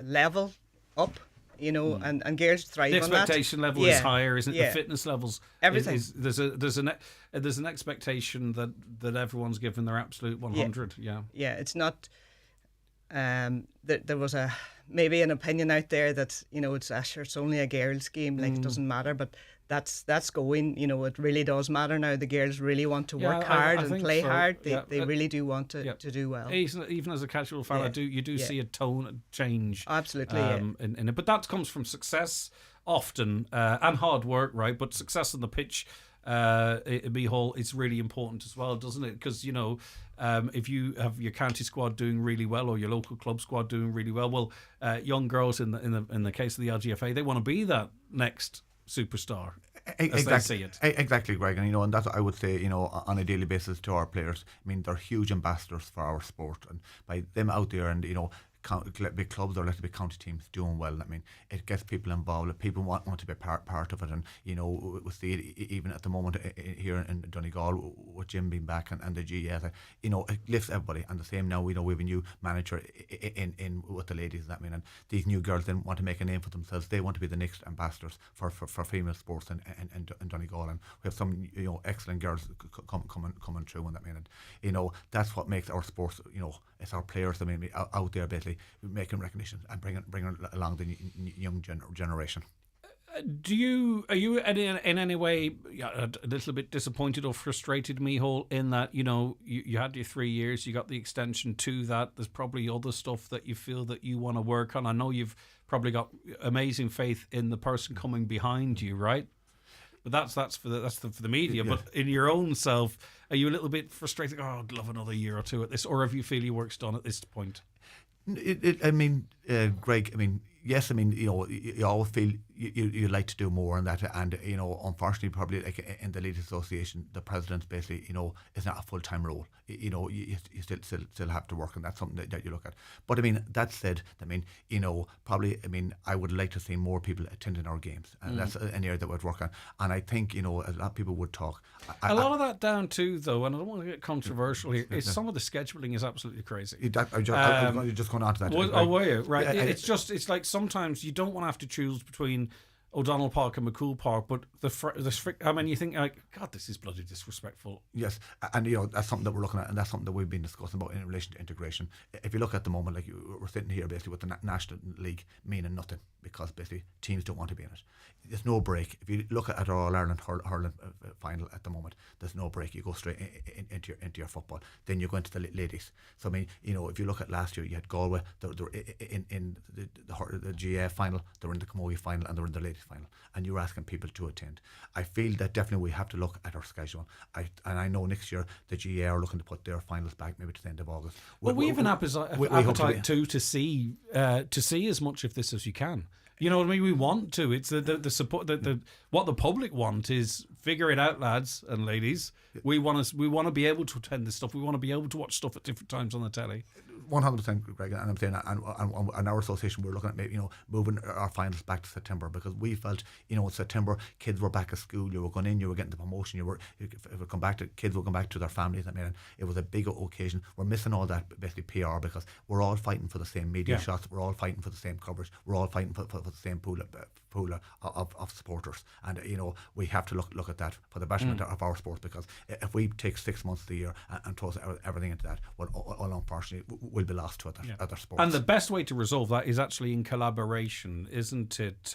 Speaker 4: level up. And girls thrive on that.
Speaker 1: The expectation level is higher, isn't it?
Speaker 4: Yeah.
Speaker 1: The fitness levels,
Speaker 4: everything.
Speaker 1: There's an expectation that everyone's given their absolute 100. Yeah.
Speaker 4: It's not. There was maybe an opinion out there that it's only a girls' game, it doesn't matter, but that's going. It really does matter now. The girls really want to work hard and play hard. They really do want to do well.
Speaker 1: Even as a casual fan, you do see a tone change.
Speaker 4: Absolutely.
Speaker 1: In it, but that comes from success often and hard work, right? But success on the pitch, Micheál, it's really important as well, doesn't it? Because if you have your county squad doing really well, or your local club squad doing really well, young girls in the case of the LGFA, they want to be that next superstar. As they see it.
Speaker 20: Exactly, Greg, and that's what I would say, on a daily basis to our players. They're huge ambassadors for our sport, and by them out there and big clubs or let's be county teams doing well, it gets people involved. People want to be part of it, and we see it even at the moment here in Donegal with Jim being back and the GS. It lifts everybody. And the same now, we have a new manager in with the ladies, and these new girls then want to make a name for themselves. They want to be the next ambassadors for female sports in Donegal, and we have some excellent girls coming through, and that's what makes our sports. It's our players out there basically making recognition and bringing along the young generation.
Speaker 1: Are you in any way a little bit disappointed or frustrated, Micheál, in that you had your 3 years, you got the extension to that? There's probably other stuff that you feel that you want to work on. I know you've probably got amazing faith in the person coming behind you, right? But that's for the media. Yeah. But in your own self, are you a little bit frustrated? Oh, I'd love another year or two at this, or have you feel your work's done at this point?
Speaker 20: Greg, yes, you always feel you like to do more on that, and unfortunately, probably like in the Ladies Association, the president basically, is not a full-time role. You still have to work, and that's something that you look at. But that said, probably, I would like to see more people attending our games, and that's an area that we'd work on. And I think a lot of people would talk.
Speaker 1: A lot of that down too, though, and I don't want to get controversial here. Is some of the scheduling is absolutely crazy.
Speaker 20: I'm just going on to that.
Speaker 1: Were you right? It's like sometimes you don't want to have to choose between O'Donnell Park and McCool Park, but you think, like, God, this is bloody disrespectful.
Speaker 20: Yes, and that's something that we're looking at, and that's something that we've been discussing about in relation to integration. If you look at the moment, like we're sitting here basically with the National League meaning nothing because basically teams don't want to be in it. There's no break. If you look at our All-Ireland hurling final at the moment, there's no break. You go straight into your football. Then you go into the ladies. So I mean, if you look at last year, you had Galway. They were in the GA final. They were in the Camogie final, and they were in the ladies final. And you're asking people to attend. I feel that definitely we have to look at our schedule. I know next year the GA are looking to put their finals back maybe to the end of August.
Speaker 1: Well, we have an appetite too to see as much of this as you can. You know what I mean? We want to. It's the support. What the public want is figure it out, lads and ladies. We want to be able to attend this stuff. We want to be able to watch stuff at different times on the telly.
Speaker 20: 100%, Greg, and I'm saying, and our association, we're looking at maybe moving our finals back to September because we felt in September kids were back at school. You were going in, you were getting the promotion. Kids will come back to their families. I mean, it was a big occasion. We're missing all that basically PR because we're all fighting for the same media shots. We're all fighting for the same coverage. We're all fighting for the same pool of supporters, and we have to look at that for the betterment of our sport, because if we take 6 months of the year and toss everything into that, well, all unfortunately will be lost to other sports.
Speaker 1: And the best way to resolve that is actually in collaboration, isn't it,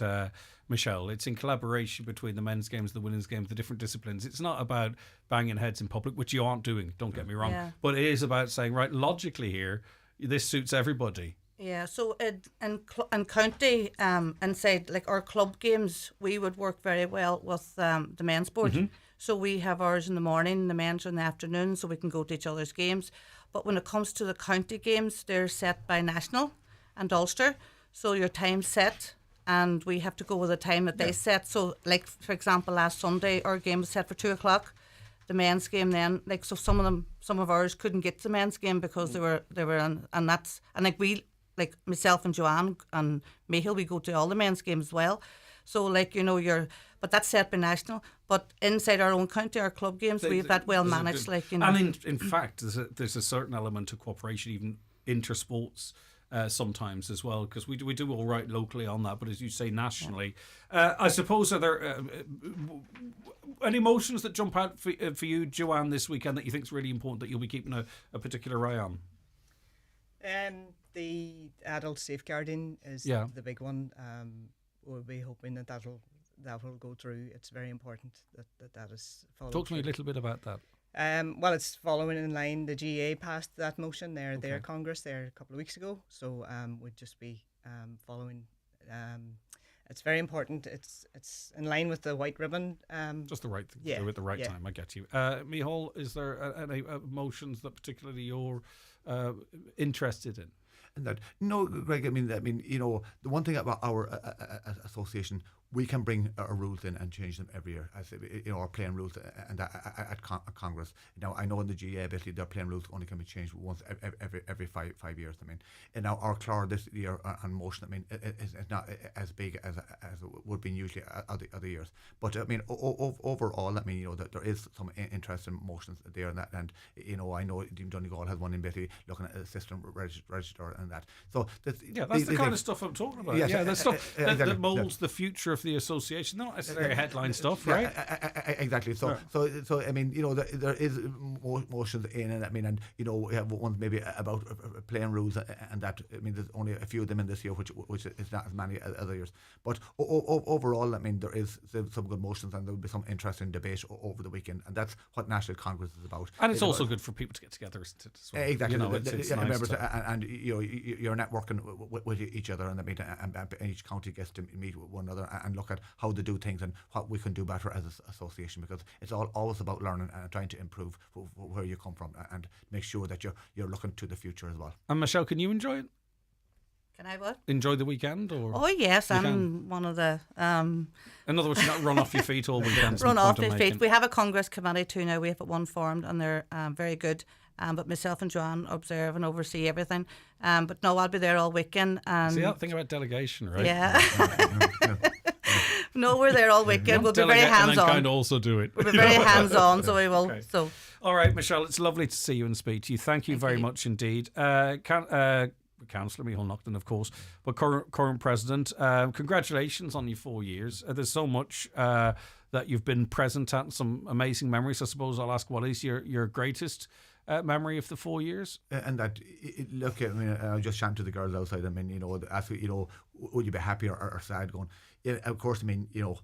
Speaker 1: Michelle? It's in collaboration between the men's games, the women's games, the different disciplines. It's not about banging heads in public, which you aren't doing, don't get me wrong, but it is about saying, right, logically here, this suits everybody.
Speaker 5: Yeah, so in county, inside like our club games, we would work very well with the men's board. Mm-hmm. So we have ours in the morning, the men's in the afternoon, so we can go to each other's games. But when it comes to the county games, they're set by National and Ulster. So your time's set, and we have to go with the time that they set. So, like for example, last Sunday, our game was set for 2:00. The men's game then, like, so some of ours couldn't get to the men's game because they were on, and that's, and like we. Like myself and Joanne and Michael, we go to all the men's games as well. So like, but that's set by National. But inside our own county, our club games, we have that well managed.
Speaker 1: And in fact, there's a certain element of cooperation, even intersports sometimes as well, because we do all right locally on that. But as you say, nationally, I suppose, are there any emotions that jump out for you, Joanne, this weekend that you think is really important that you'll be keeping a particular eye on?
Speaker 4: The adult safeguarding is the big one. We'll be hoping that will go through. It's very important that is followed.
Speaker 1: Talk to me a little bit about that.
Speaker 4: Well, it's following in line. The GA passed that motion their Congress there a couple of weeks ago. So we'd just be following. It's very important. It's in line with the white ribbon.
Speaker 1: Just the right thing to do at the right time. I get you. Micheál, is there any emotions that particularly you're interested in?
Speaker 20: No, Greg. I mean, the one thing about our association, we can bring our rules in and change them every year. As our playing rules and at Congress. Now, I know in the GA, basically, their playing rules only can be changed once every 5 years. I mean, and now our CLAR this year on motion, I mean, is not as big as it would be usually other years. But I mean, overall, I mean, that there is some interesting motions there, and that, and I know Donegal has one in basically looking at a system register and that. So that's
Speaker 1: the kind of stuff I'm talking about.
Speaker 20: Yes,
Speaker 1: the stuff that molds the future of the association, not necessarily headline stuff, right?
Speaker 20: Exactly. So I mean, there is motions in it. I mean, and we have ones maybe about playing rules and that. I mean, there's only a few of them in this year, which is not as many as other years. But overall, I mean, there is some good motions, and there will be some interesting debate over the weekend, and that's what National Congress is about.
Speaker 1: And it's also good for people to get together, isn't it? As well?
Speaker 20: Exactly.
Speaker 1: It's nice
Speaker 20: members and you're networking with each other, and each county gets to meet with one another and look at how they do things and what we can do better as an association, because it's always about learning and trying to improve where you come from and make sure that you're looking to the future as well.
Speaker 1: And Michelle, can you enjoy it?
Speaker 5: Can I what?
Speaker 1: Enjoy the weekend?
Speaker 5: Oh yes, I'm one of the...
Speaker 1: In other words, you're not run off your feet all weekend.
Speaker 5: Run off your feet. We have a Congress committee too now. We have one formed, and they're very good. But myself and Joanne observe and oversee everything. But no, I'll be there all weekend.
Speaker 1: See that thing about delegation, right?
Speaker 5: Yeah. No, we're there all weekend. We'll be very hands-on.
Speaker 1: And kind of also do it.
Speaker 5: We'll be very hands-on, so we will.
Speaker 1: Okay.
Speaker 5: So.
Speaker 1: All right, Michelle, it's lovely to see you and speak to you. Thank you very much indeed. councillor, Micheál Naughton, of course, but current president. Congratulations on your 4 years. There's so much that you've been present at, and some amazing memories. I suppose I'll ask, what is your greatest memory of the 4 years?
Speaker 20: And that, look, I mean, I was just chatting to the girls outside. I mean, you know, ask, you know, would you be happy or sad going? Yeah, of course, I mean, you know,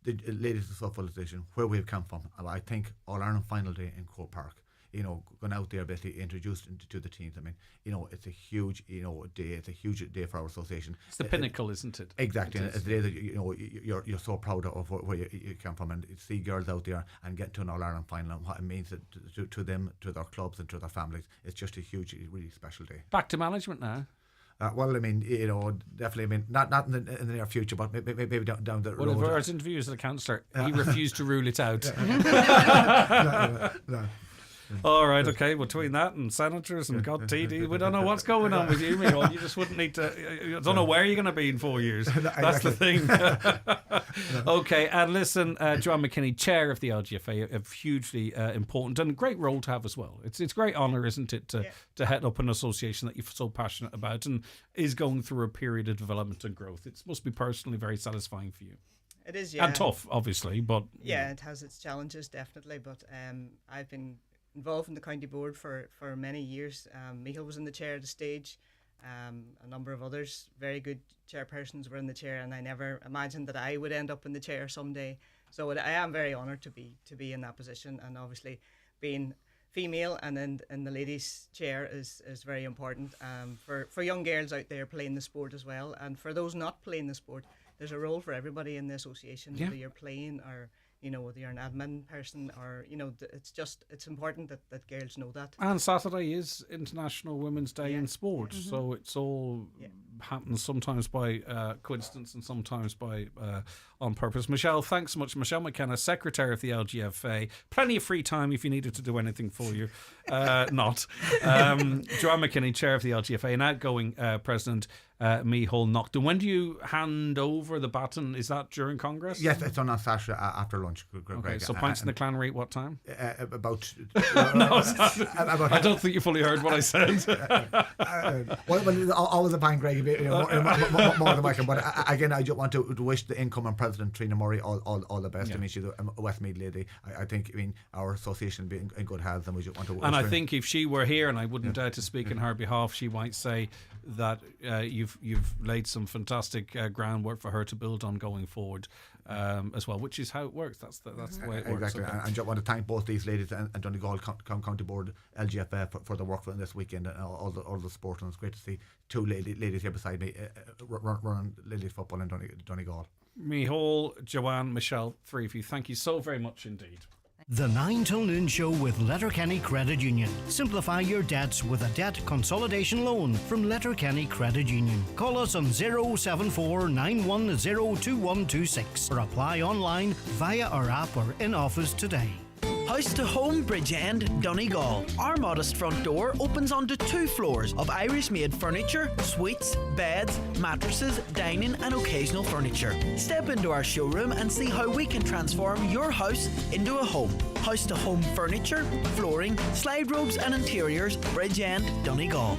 Speaker 20: the ladies of football decision, where we've come from. I think All-Ireland final day in Croke Park, you know, going out there, basically introduced to the teams. I mean, you know, it's a huge, you know, day. It's a huge day for our association.
Speaker 1: It's the pinnacle, isn't it?
Speaker 20: Exactly. It's a day that, you know, you're so proud of where you come from, and see girls out there and get to an All-Ireland final and what it means to them, to their clubs and to their families. It's just a huge, really special day.
Speaker 1: Back to management now.
Speaker 20: Well, I mean, you know, definitely. I mean, not in the near future, but maybe down the road.
Speaker 1: Well, in his interviews as a councillor, he refused to rule it out.
Speaker 20: No.
Speaker 1: All right, okay. Between that and senators and God TD, we don't know what's going on with you, Micheál. You just wouldn't need to. I don't know where you're going to be in 4 years. That's the thing. Okay, and listen, Joanne McKinney, chair of the LGFA, hugely important and great role to have as well. It's a great honour, isn't it, to head up an association that you're so passionate about and is going through a period of development and growth. It must be personally very satisfying for you.
Speaker 4: It is, yeah.
Speaker 1: And tough, obviously, but
Speaker 4: yeah, it has its challenges, definitely. But I've been involved in the county board for many years. Micheál was in the chair at the stage. A number of others, very good chairpersons, were in the chair, and I never imagined that I would end up in the chair someday. So I am very honoured to be in that position, and obviously being female and in the ladies' chair is very important for young girls out there playing the sport as well, and for those not playing the sport. There's a role for everybody in the association, whether you're playing or, you know, whether you're an admin person or, you know, it's important that girls know that.
Speaker 1: And Saturday is International Women's Day in sport, so it's all happens sometimes by coincidence and sometimes by on purpose. Michelle, thanks so much. Michelle McKenna, Secretary of the LGFA. Plenty of free time if you needed to do anything for you. Not. Joanne McKinney, Chair of the LGFA, and outgoing President Micheál Naughton. When do you hand over the baton? Is that during Congress?
Speaker 20: Yes, it's on Saturday after lunch.
Speaker 1: Okay, so pints in the Clannery, what time?
Speaker 20: About...
Speaker 1: No, I don't think you fully heard what I said.
Speaker 20: Well, always a pint, Greg, you know, more than welcome. But again, I just want to wish the incoming President, Trina Murray, all the best. I mean, she's a Westmeath lady. I think, I mean, our association be in good health, and we just want to...
Speaker 1: And I think if she were here, and I wouldn't dare to speak in her behalf, she might say that you've laid some fantastic groundwork for her to build on going forward as well, which is how it works. That's the way it works.
Speaker 20: Exactly. Okay. I just want to thank both these ladies and Donegal County Board, LGFA, for the work for this weekend and all the sport. And it's great to see two ladies here beside me running ladies football in Donegal.
Speaker 1: Micheál, Joanne, Michelle, three of you, thank you so very much indeed.
Speaker 13: The 9 till noon show with Letterkenny Credit Union. Simplify your debts with a debt consolidation loan from Letterkenny Credit Union. Call us on 074 910 2126 or apply online via our app or in office today.
Speaker 2: House to Home Bridgend, Donegal. Our modest front door opens onto 2 floors of Irish-made furniture, suites, beds, mattresses, dining and occasional furniture. Step into our showroom and see how we can transform your house into a home. House to Home furniture, flooring, slide robes and interiors, Bridgend, Donegal.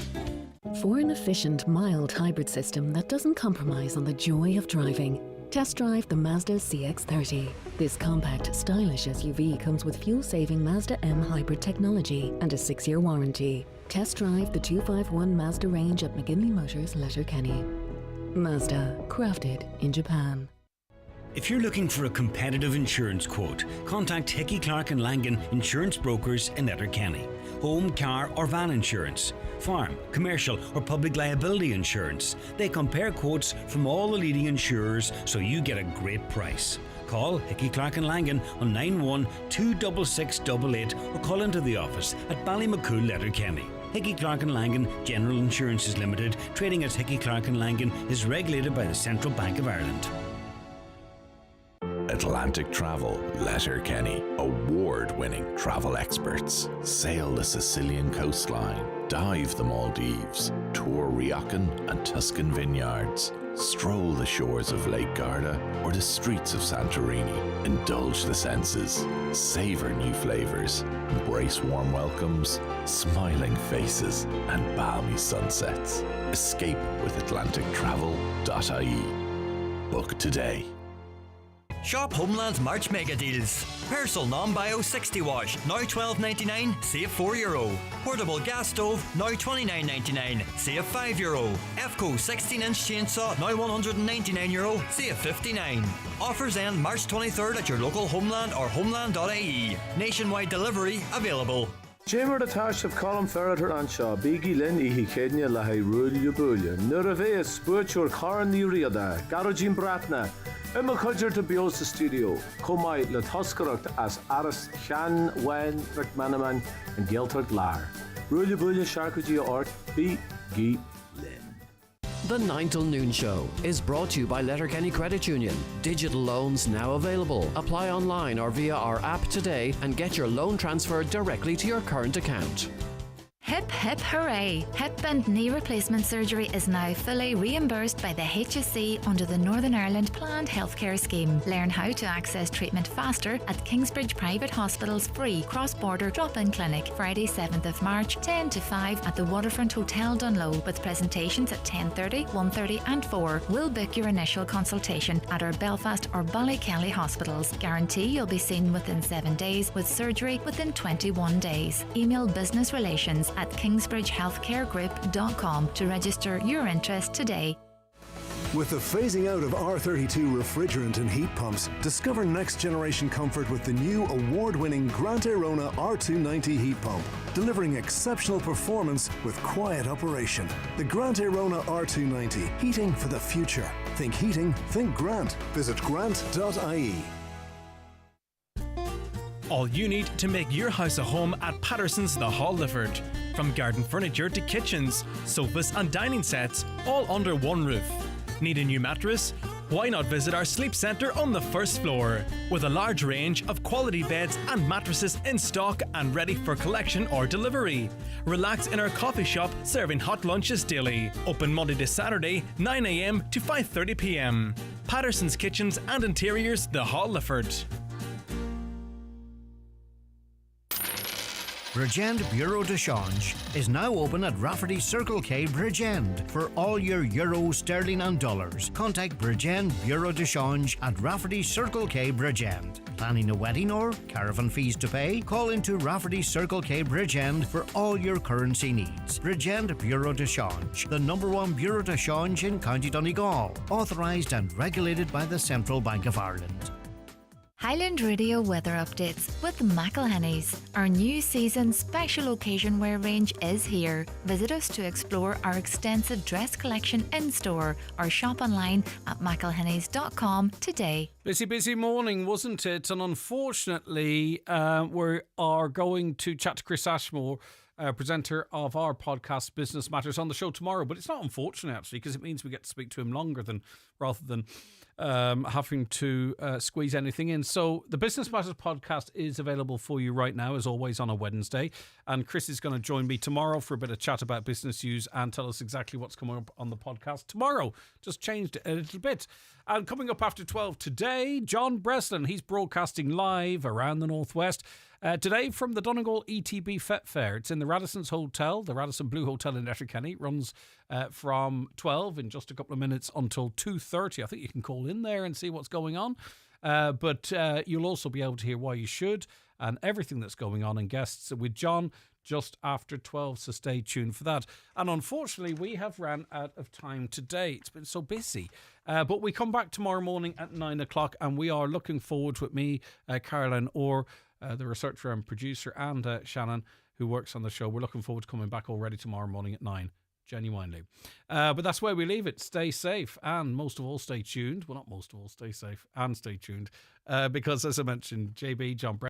Speaker 6: For an efficient, mild hybrid system that doesn't compromise on the joy of driving, test drive the Mazda CX-30. This compact, stylish SUV comes with fuel-saving Mazda M hybrid technology and a 6-year warranty. Test drive the 251 Mazda range at McGinley Motors, Letterkenny. Mazda, crafted in Japan.
Speaker 12: If you're looking for a competitive insurance quote, contact Hickey Clark and Langan Insurance Brokers in Letterkenny. Home, car or van insurance, farm, commercial or public liability insurance. They compare quotes from all the leading insurers so you get a great price. Call Hickey Clark and Langan on 91 26688 or call into the office at Ballymacool, Letterkenny. Hickey Clark and Langan General Insurances Limited, trading as Hickey Clark and Langan, is regulated by the Central Bank of Ireland.
Speaker 9: Atlantic Travel, Letterkenny, award-winning travel experts. Sail the Sicilian coastline, Dive the Maldives, tour Riacan and Tuscan vineyards, stroll the shores of Lake Garda or the streets of Santorini. Indulge the senses, savor new flavors, embrace warm welcomes, smiling faces and balmy sunsets. Escape with atlantictravel.ie. Book today.
Speaker 10: Shop Homeland's March Mega Deals. Pearse non-bio 60 wash, now €12.99, save €4. Portable gas stove, now €29.99, save €5. EFCO 16-inch chainsaw, now €199, save €59. Offers end March 23rd at your local Homeland or homeland.ie. Nationwide delivery available.
Speaker 21: Jamer Tash of Colin Ferreter and Shaw, Biggie Lynn Ihi Kenya Lahay Rulya Bulya, Nuravea Spurtur Karan Uriada, Garojin Bratna, Emma Kudger to Biosa Studio, Komai Latoskaracht as Aris Shan Wen Rickmanaman and Geltert Lar. Rulya Bulya Sharkuji Art, Biggie Lynn.
Speaker 8: The 9 till noon show is brought to you by Letterkenny Credit Union. Digital loans now available. Apply online or via our app today and get your loan transferred directly to your current account.
Speaker 17: Hip hip hooray! Hip and knee replacement surgery is now fully reimbursed by the HSE under the Northern Ireland Planned Healthcare Scheme. Learn how to access treatment faster at Kingsbridge Private Hospital's free cross-border drop-in clinic, Friday 7th of March, 10 to 5 at the Waterfront Hotel Dunlow, with presentations at 10:30, 1:30 and 4. We'll book your initial consultation at our Belfast or Ballykelly hospitals. Guarantee you'll be seen within 7 days, with surgery within 21 days. Email business relations at kingsbridgehealthcaregroup.com to register your interest today.
Speaker 24: With the phasing out of R32 refrigerant and heat pumps, discover next generation comfort with the new award-winning Grant Airona R290 heat pump, delivering exceptional performance with quiet operation. The Grant Airona R290, heating for the future. Think heating, think Grant. Visit grant.ie.
Speaker 25: All you need to make your house a home at Patterson's The Hall Lifford. From garden furniture to kitchens, sofas and dining sets, all under one roof. Need a new mattress? Why not visit our sleep centre on the first floor, with a large range of quality beds and mattresses in stock and ready for collection or delivery. Relax in our coffee shop, serving hot lunches daily. Open Monday to Saturday, 9 a.m. to 5:30 p.m. Patterson's Kitchens and Interiors, The Hall Lifford.
Speaker 13: Bridgend Bureau de Change is now open at Rafferty Circle K Bridgend for all your euro, sterling and dollars. Contact Bridgend Bureau de Change at Rafferty Circle K Bridgend. Planning a wedding or caravan fees to pay? Call into Rafferty Circle K Bridgend for all your currency needs. Bridgend Bureau de Change, the #1 Bureau de Change in County Donegal. Authorised and regulated by the Central Bank of Ireland.
Speaker 17: Highland Radio weather updates with McElhenney's. Our new season special occasion wear range is here. Visit us to explore our extensive dress collection in store or shop online at mcelhenneys.com today.
Speaker 1: Busy morning, wasn't it? And unfortunately, we are going to chat to Chris Ashmore, presenter of our podcast Business Matters, on the show tomorrow. But it's not unfortunate, actually, because it means we get to speak to him longer rather than having to squeeze anything in. So the Business Matters podcast is available for you right now, as always, on a Wednesday. And Chris is going to join me tomorrow for a bit of chat about business news and tell us exactly what's coming up on the podcast tomorrow. Just changed it a little bit. And coming up after 12 today, John Breslin. He's broadcasting live around the Northwest. Today from the Donegal ETB Fet Fair. It's in the Radisson's Hotel, the Radisson Blue Hotel in Letterkenny. It runs from 12 in just a couple of minutes until 2:30. I think you can call in there and see what's going on. But you'll also be able to hear why you should and everything that's going on, and guests with John just after 12, so stay tuned for that. And unfortunately, we have ran out of time today. It's been so busy. But we come back tomorrow morning at 9 o'clock, and we are looking forward to it. Me, Caroline Orr, the researcher and producer, and Shannon, who works on the show. We're looking forward to coming back already tomorrow morning at 9. Genuinely. But that's where we leave it. Stay safe and most of all stay tuned. Well, not most of all, stay safe and stay tuned. Because as I mentioned, JB, John Brett,